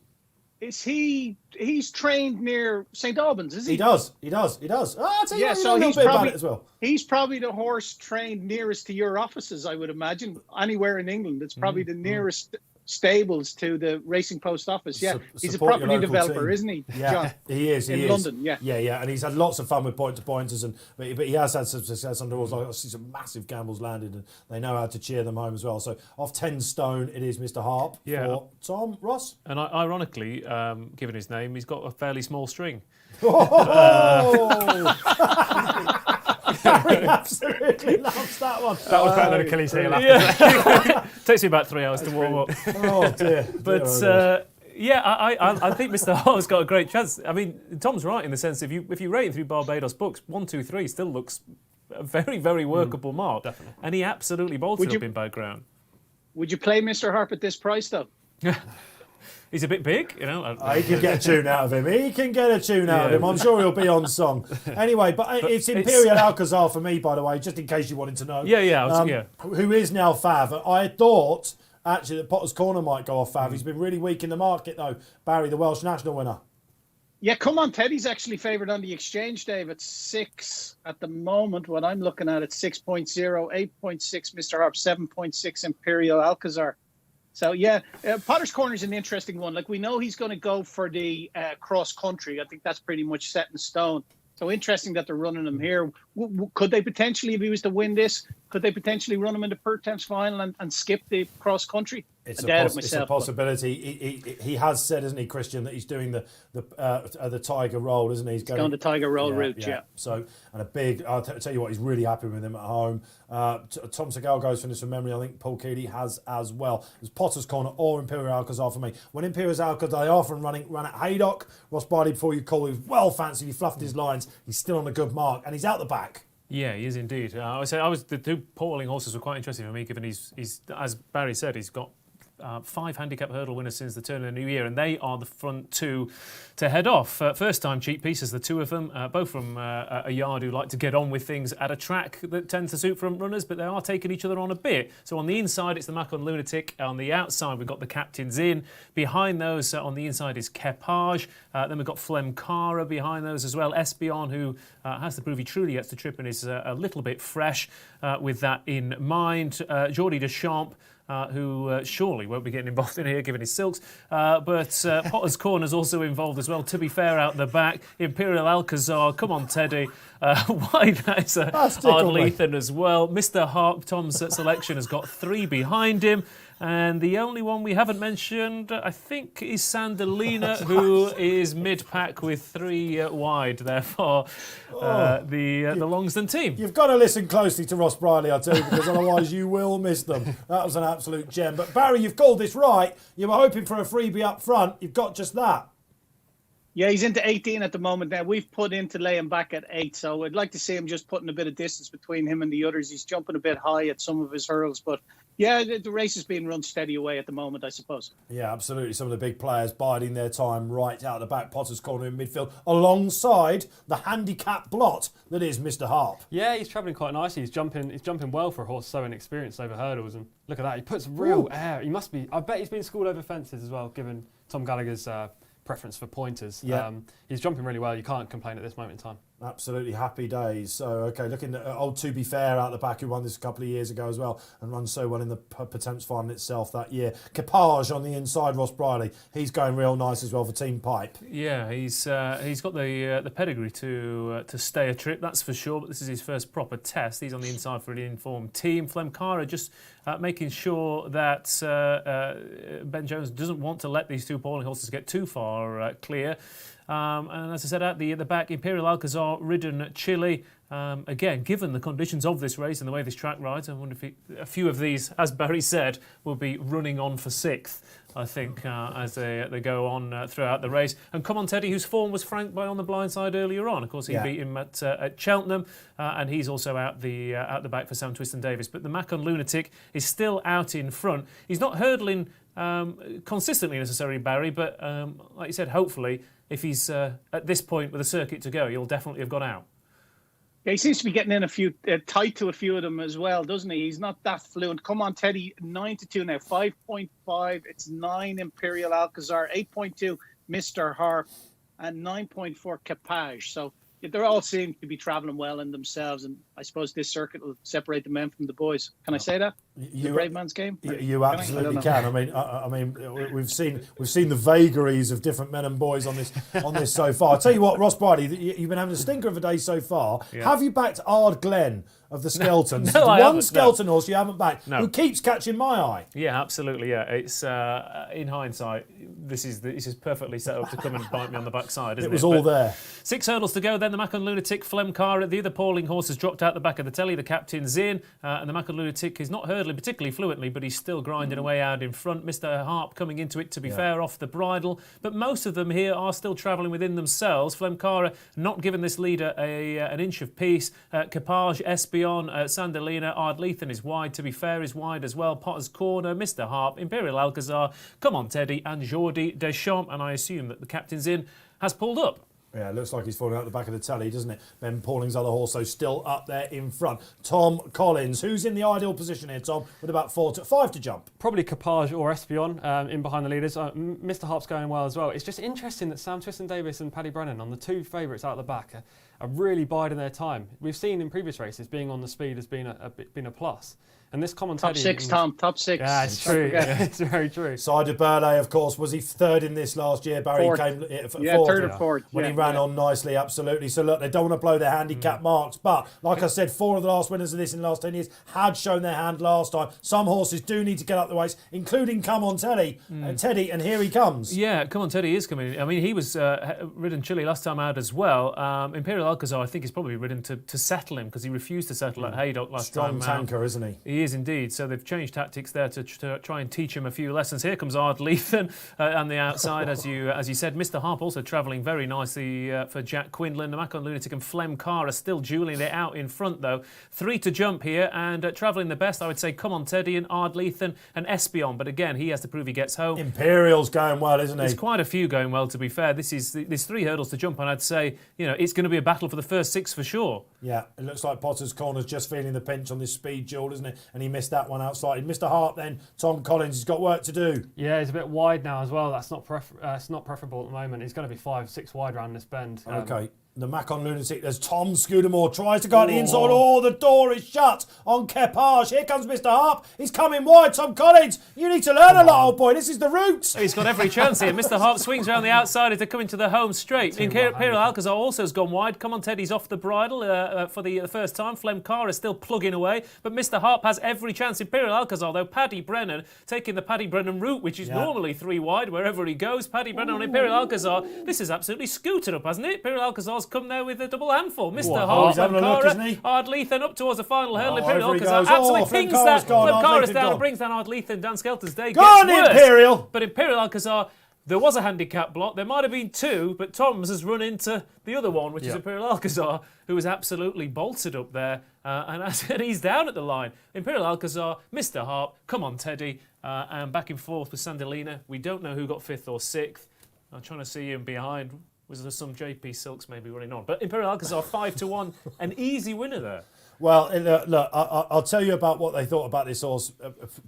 He's trained near St Albans, is he? He does. Oh, I'll tell you what, so you know a he's bit probably about it as well. He's probably the horse trained nearest to your offices, I would imagine. Anywhere in England, it's probably the nearest stables to the Racing Post office. Yeah, he's a property developer, isn't he? Yeah, John? he is. In London, yeah, and he's had lots of fun with point-to-pointers, but he has had some success under horses. I see some massive gambles landed, and they know how to cheer them home as well. So off 10 stone, it is Mr. Harp for Tom Ross. And ironically, given his name, he's got a fairly small string. Barry absolutely loves that one. That was better than Achilles heel after. Takes me about 3 hours to warm up. Oh dear. But I think Mr. Hart's got a great chance. I mean, Tom's right in the sense if you rate him through Barbados books, 1, 2, 3 still looks a very, very workable mark. Definitely. And he absolutely bolted up in bad ground. Would you play Mr. Harp at this price though? He's a bit big, you know. He can get a tune out of him. I'm sure he'll be on song. Anyway, but it's Imperial Alcazar for me, by the way, just in case you wanted to know. Who is now Fav. I thought, actually, that Potter's Corner might go off Fav. He's been really weak in the market, though. Barry, the Welsh national winner. Yeah, come on, Teddy's actually favoured on the exchange, Dave. It's 6 at the moment. What I'm looking at, it's 6.0, 8.6 Mr. Harp, 7.6 Imperial Alcazar. So, Potter's Corner is an interesting one. Like, we know he's going to go for the cross-country. I think that's pretty much set in stone. So, interesting that they're running him here. Could they potentially, if he was to win this, could they potentially run him in the Perth Thames final and skip the cross-country? It's a possibility. He has said, isn't he, Christian, that he's doing the Tiger roll, isn't he? He's going the Tiger roll route, yeah. So, and a big, I'll tell you what, he's really happy with him at home. Tom Segal goes for this from memory. I think Paul Keeley has as well. There's Potter's Corner or Imperial Alcazar for me. When Imperial Alcazar, they often run at Haydock. Ross Brierley, before you call, he was well fancy. He fluffed his lines. He's still on a good mark, and he's out the back. Yeah, he is indeed. The 2 Pauling horses were quite interesting for me, given he's as Barry said, he's got 5 handicap hurdle winners since the turn of the new year, and they are the front 2 to head off. First time cheap pieces, the 2 of them, both from a yard who like to get on with things at a track that tends to suit front runners, but they are taking each other on a bit. So on the inside, it's the Macon Lunatic. On the outside, we've got the Captains In. Behind those, on the inside, is Kepage. Then we've got Flemcara behind those as well. Espion, who has to prove he truly gets the trip and is a little bit fresh with that in mind. Geordie Deschamps, who surely won't be getting involved in here given his silks. But Potter's Corner's also involved as well. To be fair, out the back, Imperial Alcazar, come on Teddy. Wide that's Ardlethan as well. Mr. Harp, Tom's selection, has got 3 behind him. And the only one we haven't mentioned, I think, is Sandalina, who is mid-pack with 3 wide, therefore the Longsdon team. You've got to listen closely to Ross Brierley, I tell you, because otherwise you will miss them. That was an absolute gem. But Barry, you've called this right. You were hoping for a freebie up front. You've got just that. Yeah, he's into 18 at the moment now. We've put in to lay him back at 8, so I'd like to see him just putting a bit of distance between him and the others. He's jumping a bit high at some of his hurls, but yeah, the race is being run steady away at the moment, I suppose. Yeah, absolutely. Some of the big players biding their time right out the back. Potter's Corner in midfield, alongside the handicap blot that is Mr. Harp. Yeah, he's travelling quite nicely. He's jumping well for a horse so inexperienced over hurdles, and look at that. He puts real air. He must be. I bet he's been schooled over fences as well, given Tom Gallagher's preference for pointers. Yeah. He's jumping really well. You can't complain at this moment in time. Absolutely happy days. So, okay, looking at old To Be Fair out the back, who won this a couple of years ago as well and run so well in the Pertemps final itself that year. Capage on the inside, Ross Brierley. He's going real nice as well for Team Pipe. Yeah, he's got the pedigree to stay a trip, that's for sure. But this is his first proper test. He's on the inside for an informed team. Flemcara just making sure that Ben Jones doesn't want to let these two Pauling horses get too far clear. And as I said, at the back, Imperial Alcazar ridden Chile. Again, given the conditions of this race and the way this track rides, I wonder if a few of these, as Barry said, will be running on for 6th, I think, as they go on throughout the race. And Come On Teddy, whose form was franked by On the Blind Side earlier on. Of course, he beat him at Cheltenham, and he's also out the back for Sam Twiston-Davies. But the Macon Lunatic is still out in front. He's not hurdling consistently necessarily, Barry, but like you said, hopefully, if he's at this point with a circuit to go, he'll definitely have got out. Yeah, he seems to be getting in a few tight to a few of them as well, doesn't he? He's not that fluent. Come On Teddy, 9-2 now, 5.5. It's 9 Imperial Alcazar, 8.2 Mr. Harp, and 9.4 Capage. So they're all seem to be travelling well in themselves, and I suppose this circuit will separate the men from the boys. Can I say that? The brave man's game. You absolutely can. I mean, we've seen the vagaries of different men and boys on this so far. I'll tell you what, Ross Brierley, you've been having a stinker of a day so far. Yeah. Have you backed Ard Glen of the Skeltons? No, one skeleton horse you haven't backed, no. Who keeps catching my eye. Yeah, absolutely. Yeah, it's in hindsight, this is perfectly set up to come and bite me on the backside. Isn't it? Was all there. 6 hurdles to go. Then the Macon Lunatic, Flemcara, the other Pauling horse has dropped out the back of the telly. The captain's in, and the Macon Lunatic is not hurdling particularly fluently, but he's still grinding away out in front. Mr. Harp coming into it, to be fair, off the bridle. But most of them here are still travelling within themselves. Flemcara not giving this leader an inch of peace. Capage, Espion, Sandalina, Ardlethan is wide. To be fair, is wide as well. Potter's Corner, Mr. Harp, Imperial Alcazar, Come On Teddy, and Jordi Deschamps. And I assume that the captain's in has pulled up. Yeah, it looks like he's falling out the back of the telly, doesn't it? Ben Pauling's other horse, so still up there in front. Tom Collins, who's in the ideal position here, Tom, with about 5 to jump? Probably Capage or Espion in behind the leaders. Mr. Harp's going well as well. It's just interesting that Sam Twiston-Davies and Paddy Brennan, on the two favourites out the back, are really biding their time. We've seen in previous races being on the speed has been a plus. And this commentary... Top 6, Tom. Top 6. Yeah, it's true. Yeah, it's very true. Side of Burley, of course, was he third in this last year? Barry fourth. Came fourth. Third or fourth. When he ran on nicely, absolutely. So look, they don't want to blow their handicap marks. But like I said, 4 of the last winners of this in the last 10 years had shown their hand last time. Some horses do need to get up the weights, including Come On Teddy, Teddy, and here he comes. Yeah, Come On Teddy is coming. I mean, he was ridden Chile last time out as well. Imperial Alcazar, I think, is probably ridden to settle him because he refused to settle at Haydock last time out. Strong tanker, isn't he? He is indeed. So they've changed tactics there to try and teach him a few lessons. Here comes Ardlethan on the outside, as you said. Mr. Harp also travelling very nicely for Jack Quinlan. The Macon Lunatic and Flemcara still duelling it out in front, though. 3 to jump here, and travelling the best, I would say, Come On Teddy and Ardlethan and Espion. But again, he has to prove he gets home. Imperial's going well, isn't he? There's quite a few going well, to be fair. There's 3 hurdles to jump, and I'd say, it's going to be a battle for the first 6 for sure. Yeah, it looks like Potter's Corner's just feeling the pinch on this speed duel, isn't it? And he missed that one out slightly. Mr. Hart then, Tom Collins, he's got work to do. Yeah, he's a bit wide now as well. That's not it's not preferable at the moment. He's going to be 5-6 wide around this bend. Okay. The Macon Lunatic, there's Tom Scudamore, tries to go on the inside. Oh, the door is shut on Capage. Here comes Mr. Harp. He's coming wide. Tom Collins, you need to learn a lot, old boy. This is the route. He's got every chance here. Mr. Harp swings around the outside to come into the home straight. Imperial Alcazar also has gone wide. Come On Teddy's off the bridle for the first time. Flemcara is still plugging away, but Mr. Harp has every chance. Imperial Alcazar, though, Paddy Brennan taking the Paddy Brennan route, which is normally 3 wide wherever he goes. Paddy Brennan on Imperial Alcazar. This is absolutely scooted up, hasn't it? Imperial Alcazar's come there with a double handful. Mr. Harp, Flemcara, Ardlethan up towards the final hurdle. Imperial Alcazar absolutely pings that. Flemcara's down and brings down Ardlethan. Dan Skelton's day Go on, gets worse. Imperial! But Imperial Alcazar, there was a handicap block. There might have been 2, but Tom's has run into the other one, which is Imperial Alcazar, who was absolutely bolted up there. And I said he's down at the line. Imperial Alcazar, Mr. Harp, Come On Teddy, and back and forth with Sandalina. We don't know who got 5th or 6th. I'm trying to see him behind. Was there some JP Silks maybe running on? But Imperial Alcazar 5-1, an easy winner there. Well, look, I'll tell you about what they thought about this horse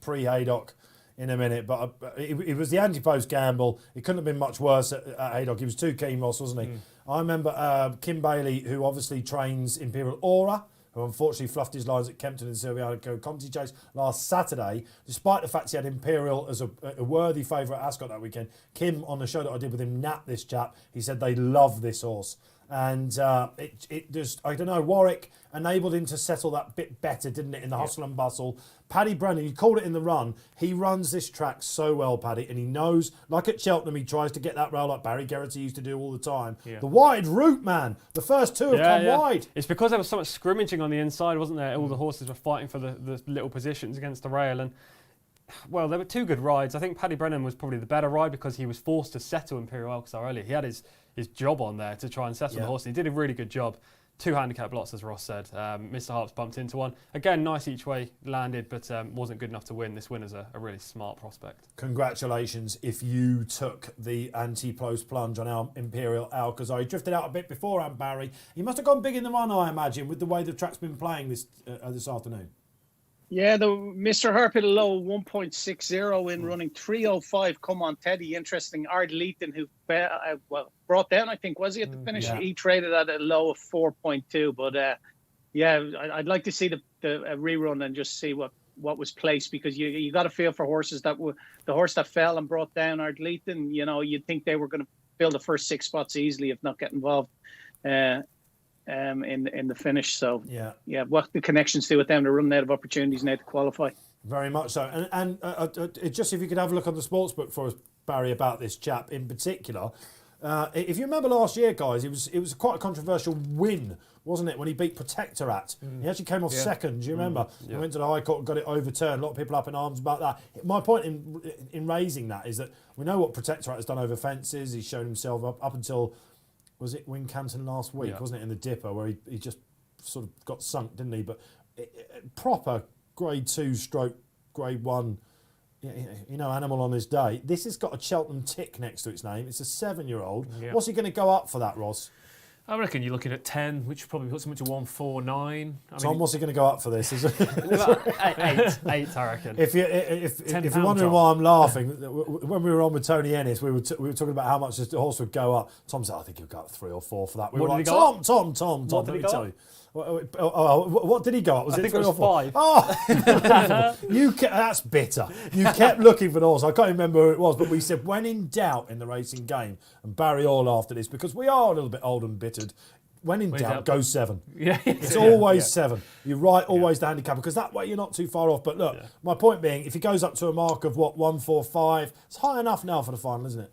pre-Haydock in a minute, but it was the anti-post gamble. It couldn't have been much worse at Haydock. He was too keen, Ross, wasn't he? I remember Kim Bailey, who obviously trains Imperial Aura, who unfortunately fluffed his lines at Kempton and Silviano Comedy Chase last Saturday, despite the fact he had Imperial as a worthy favourite at Ascot that weekend. Kim, on the show that I did with him, napped this chap. He said they love this horse. And it just, I don't know, Warwick enabled him to settle that bit better, didn't it, in the hustle and bustle. Paddy Brennan, you called it in the run. He runs this track so well, Paddy, and he knows, like at Cheltenham, he tries to get that rail like Barry Geraghty used to do all the time. Yeah. The wide route, man. The first two have come wide. It's because there was so much scrimmaging on the inside, wasn't there? All the horses were fighting for the little positions against the rail. And, well, there were two good rides. I think Paddy Brennan was probably the better ride because he was forced to settle Imperial Alcazar earlier. He had his job on there to try and settle the horse. He did a really good job. 2 handicap lots, as Ross said. Mr. Harps bumped into one. Again, nice each way landed, but wasn't good enough to win. This winner's a really smart prospect. Congratulations if you took the anti-post plunge on our Imperial Alcazar. He drifted out a bit beforehand, Barry. He must have gone big in the run, I imagine, with the way the track's been playing this afternoon. Yeah, the Mr. Harp hit a low 1.60 in running 3:05. Come on, Teddy. Interesting. Ard Leaton, who brought down, I think, was he at the finish? Yeah. He traded at a low of 4.2. But I'd like to see the rerun and just see what was placed, because you got a feel for horses that were the horse that fell and brought down Ard Leaton. You know, you'd think they were going to fill the first 6 spots easily if not get involved. In the finish, so what the connections do with them, they're running out of opportunities now to qualify. Very much so, and just if you could have a look on the sportsbook for us, Barry, about this chap in particular. If you remember last year, guys, it was quite a controversial win, wasn't it, when he beat Protectorat? He actually came off second. Do you remember? He went to the High Court and got it overturned. A lot of people up in arms about that. My point in raising that is that we know what Protectorat has done over fences. He's shown himself up until, was it Wincanton last week, wasn't it, in the Dipper, where he just sort of got sunk, didn't he? But proper Grade 2 stroke Grade 1, animal on his day. This has got a Cheltenham tick next to its name. It's a 7-year-old. Yeah. What's he going to go up for that, Ross? I reckon you're looking at 10, which probably puts him into 149. Tom, what's he going to go up for this? Is it? 8, I reckon. If you're wondering why I'm laughing, when we were on with Tony Ennis, we were talking about how much the horse would go up. Tom said, I think he'll go up 3 or 4 for that. We were like, Tom, let me tell you. What did he go up? Was it 3 or 4? 5. Oh, that's bitter. You kept looking for the horse. I can't remember who it was, but we said, when in doubt in the racing game, and Barry all laughed at this because we are a little bit old and bittered. When in doubt, go 7. Yeah, it's always 7. You're right, always the handicap, because that way you're not too far off. But look, my point being, if he goes up to a mark of 145, it's high enough now for the final, isn't it?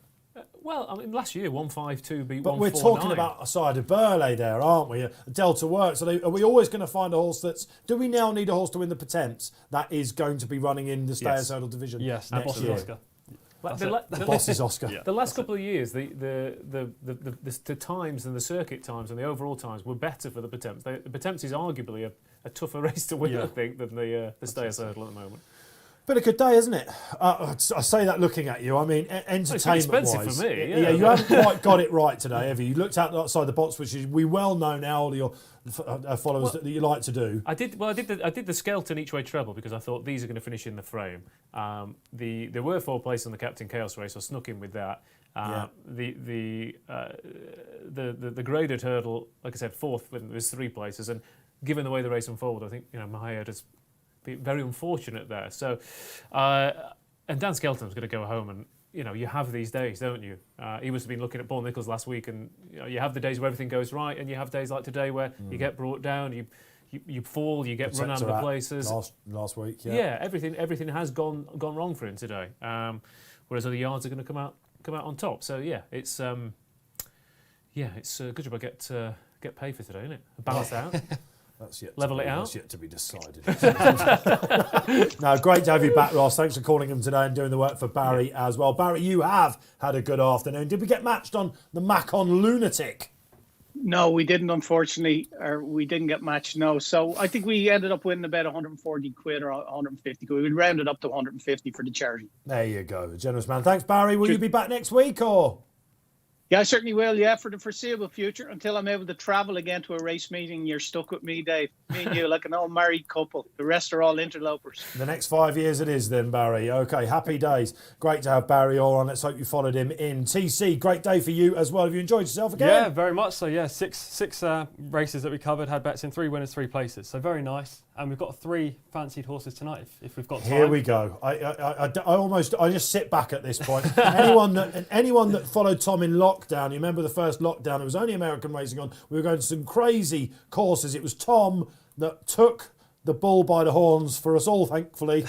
Well, I mean, last year 152 beat 149. But we're talking about a side of Brierley there, aren't we? Delta Works. So are we always going to find a horse that's... Do we now need a horse to win the Potence that is going to be running in the Stayers Hurdle division next year? Oscar. The boss is Oscar. The last couple of years, the times and the circuit times and the overall times were better for the Potence. The Potence is arguably a tougher race to win, I think, than the Stayers Hurdle at the moment. Been a good day, isn't it? I say that looking at you. I mean, entertainment-wise, it's expensive for me. Yeah, you haven't quite got it right today, have you? You looked outside the box, which is we well know now, all your followers that you like to do. I did the Skelton each way treble because I thought these are going to finish in the frame. There were 4 places on the Captain Chaos race. I snuck in with that. The graded hurdle, like I said, 4th. There's 3 places, and given the way the race unfolded, I think Mahayat has been very unfortunate there. So, and Dan Skelton's going to go home, and you have these days, don't you? He must have been looking at Paul Nicholls last week, and you have the days where everything goes right, and you have days like today where you get brought down, you fall, you get run out of the places. Last week, yeah, everything has gone wrong for him today. Whereas other yards are going to come out on top. So it's a good job I get paid for today, isn't it? Balance out. That's yet to be decided. No, great to have you back, Ross. Thanks for calling him today and doing the work for Barry as well. Barry, you have had a good afternoon. Did we get matched on the Macon Lunatic? No, we didn't, unfortunately. Or we didn't get matched, no. So I think we ended up winning about 140 quid or 150 quid. We rounded up to 150 for the charity. There you go. A generous man. Thanks, Barry. Will you be back next week or...? Yeah, I certainly will. Yeah, for the foreseeable future, until I'm able to travel again to a race meeting. You're stuck with me, Dave. Me and you, like an old married couple. The rest are all interlopers. The next 5 years it is then, Barry. Okay, happy days. Great to have Barry all on. Let's hope you followed him in. TC, great day for you as well. Have you enjoyed yourself again? Yeah, very much so. Yeah, six races that we covered, had bets in 3 winners, 3 places. So very nice. And we've got 3 fancied horses tonight if we've got time. Here we go. I just sit back at this point. anyone that followed Tom in lockdown, you remember the first lockdown, it was only American racing on. We were going to some crazy courses. It was Tom that took the bull by the horns for us all, thankfully.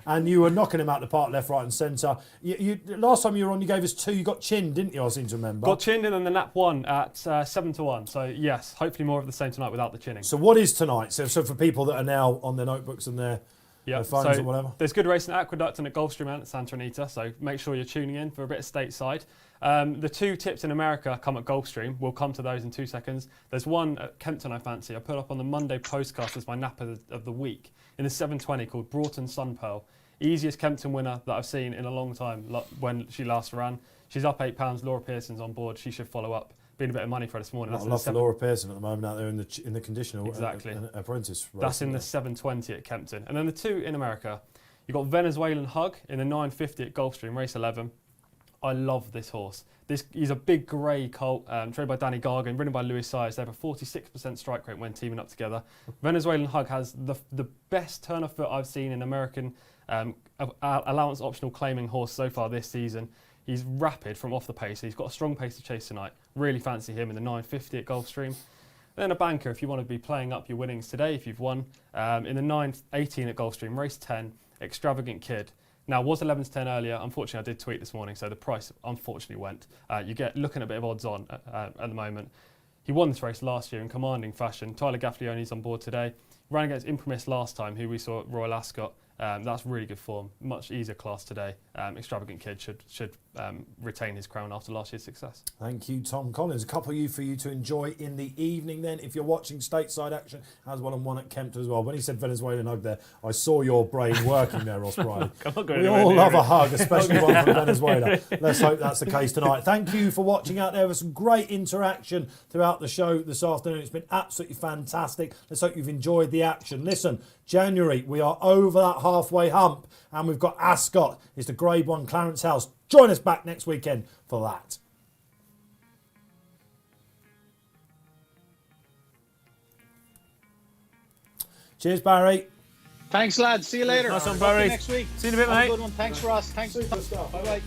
And you were knocking him out the park, left, right and centre. Last time you were on, you gave us 2. You got chinned, didn't you? I seem to remember. Got chinned and then the nap 1 at 7-1. So yes, hopefully more of the same tonight without the chinning. So what is tonight? So for people that are now on their notebooks and their phones or whatever. There's good racing at Aqueduct and at Gulfstream and at Santa Anita. So make sure you're tuning in for a bit of stateside. The 2 tips in America come at Gulfstream. We'll come to those in 2 seconds. There's one at Kempton I fancy. I put up on the Monday postcast as my nap of the week in the 720 called Broughton Sunpearl. Easiest Kempton winner that I've seen in a long time when she last ran. She's up £8. Laura Pearson's on board. She should follow up. Been a bit of money for her this morning. I love for Laura Pearson at the moment out there in the conditional apprentice race. That's in the 720 at Kempton. And then the 2 in America. You've got Venezuelan Hug in the 950 at Gulfstream, race 11. I love this horse. He's a big grey colt, trained by Danny Gargan, ridden by Louis Sires. They have a 46% strike rate when teaming up together. Venezuelan Hug has the best turn of foot I've seen in American allowance optional claiming horse so far this season. He's rapid from off the pace. He's got a strong pace to chase tonight. Really fancy him in the 950 at Gulfstream. Then a banker if you want to be playing up your winnings today if you've won. In the 918 at Gulfstream, race 10, Extravagant Kid. Now, was 11 to 10 earlier. Unfortunately, I did tweet this morning, so the price unfortunately went. You get looking at a bit of odds on at the moment. He won this race last year in commanding fashion. Tyler Gaffleone's on board today. Ran against Imprimis last time, who we saw at Royal Ascot. That's really good form. Much easier class today. Extravagant Kid should retain his crown after last year's success. Thank you, Tom Collins. A couple for you to enjoy in the evening then. If you're watching stateside action, has 1-on-1 at Kempton as well. When he said Venezuelan Hug there, I saw your brain working there, Ross Brierley. We all love a hug, especially one from Venezuela. Let's hope that's the case tonight. Thank you for watching out there. There was some great interaction throughout the show this afternoon. It's been absolutely fantastic. Let's hope you've enjoyed the action. Listen, January, we are over that halfway hump and we've got Ascot. It's the Grade 1 Clarence House. Join us back next weekend for that. Cheers, Barry. Thanks, lads. See you later. Nice one, Barry. Next week. See you in a bit, Have mate. a good one. Thanks, Ross. Thanks. Bye-bye.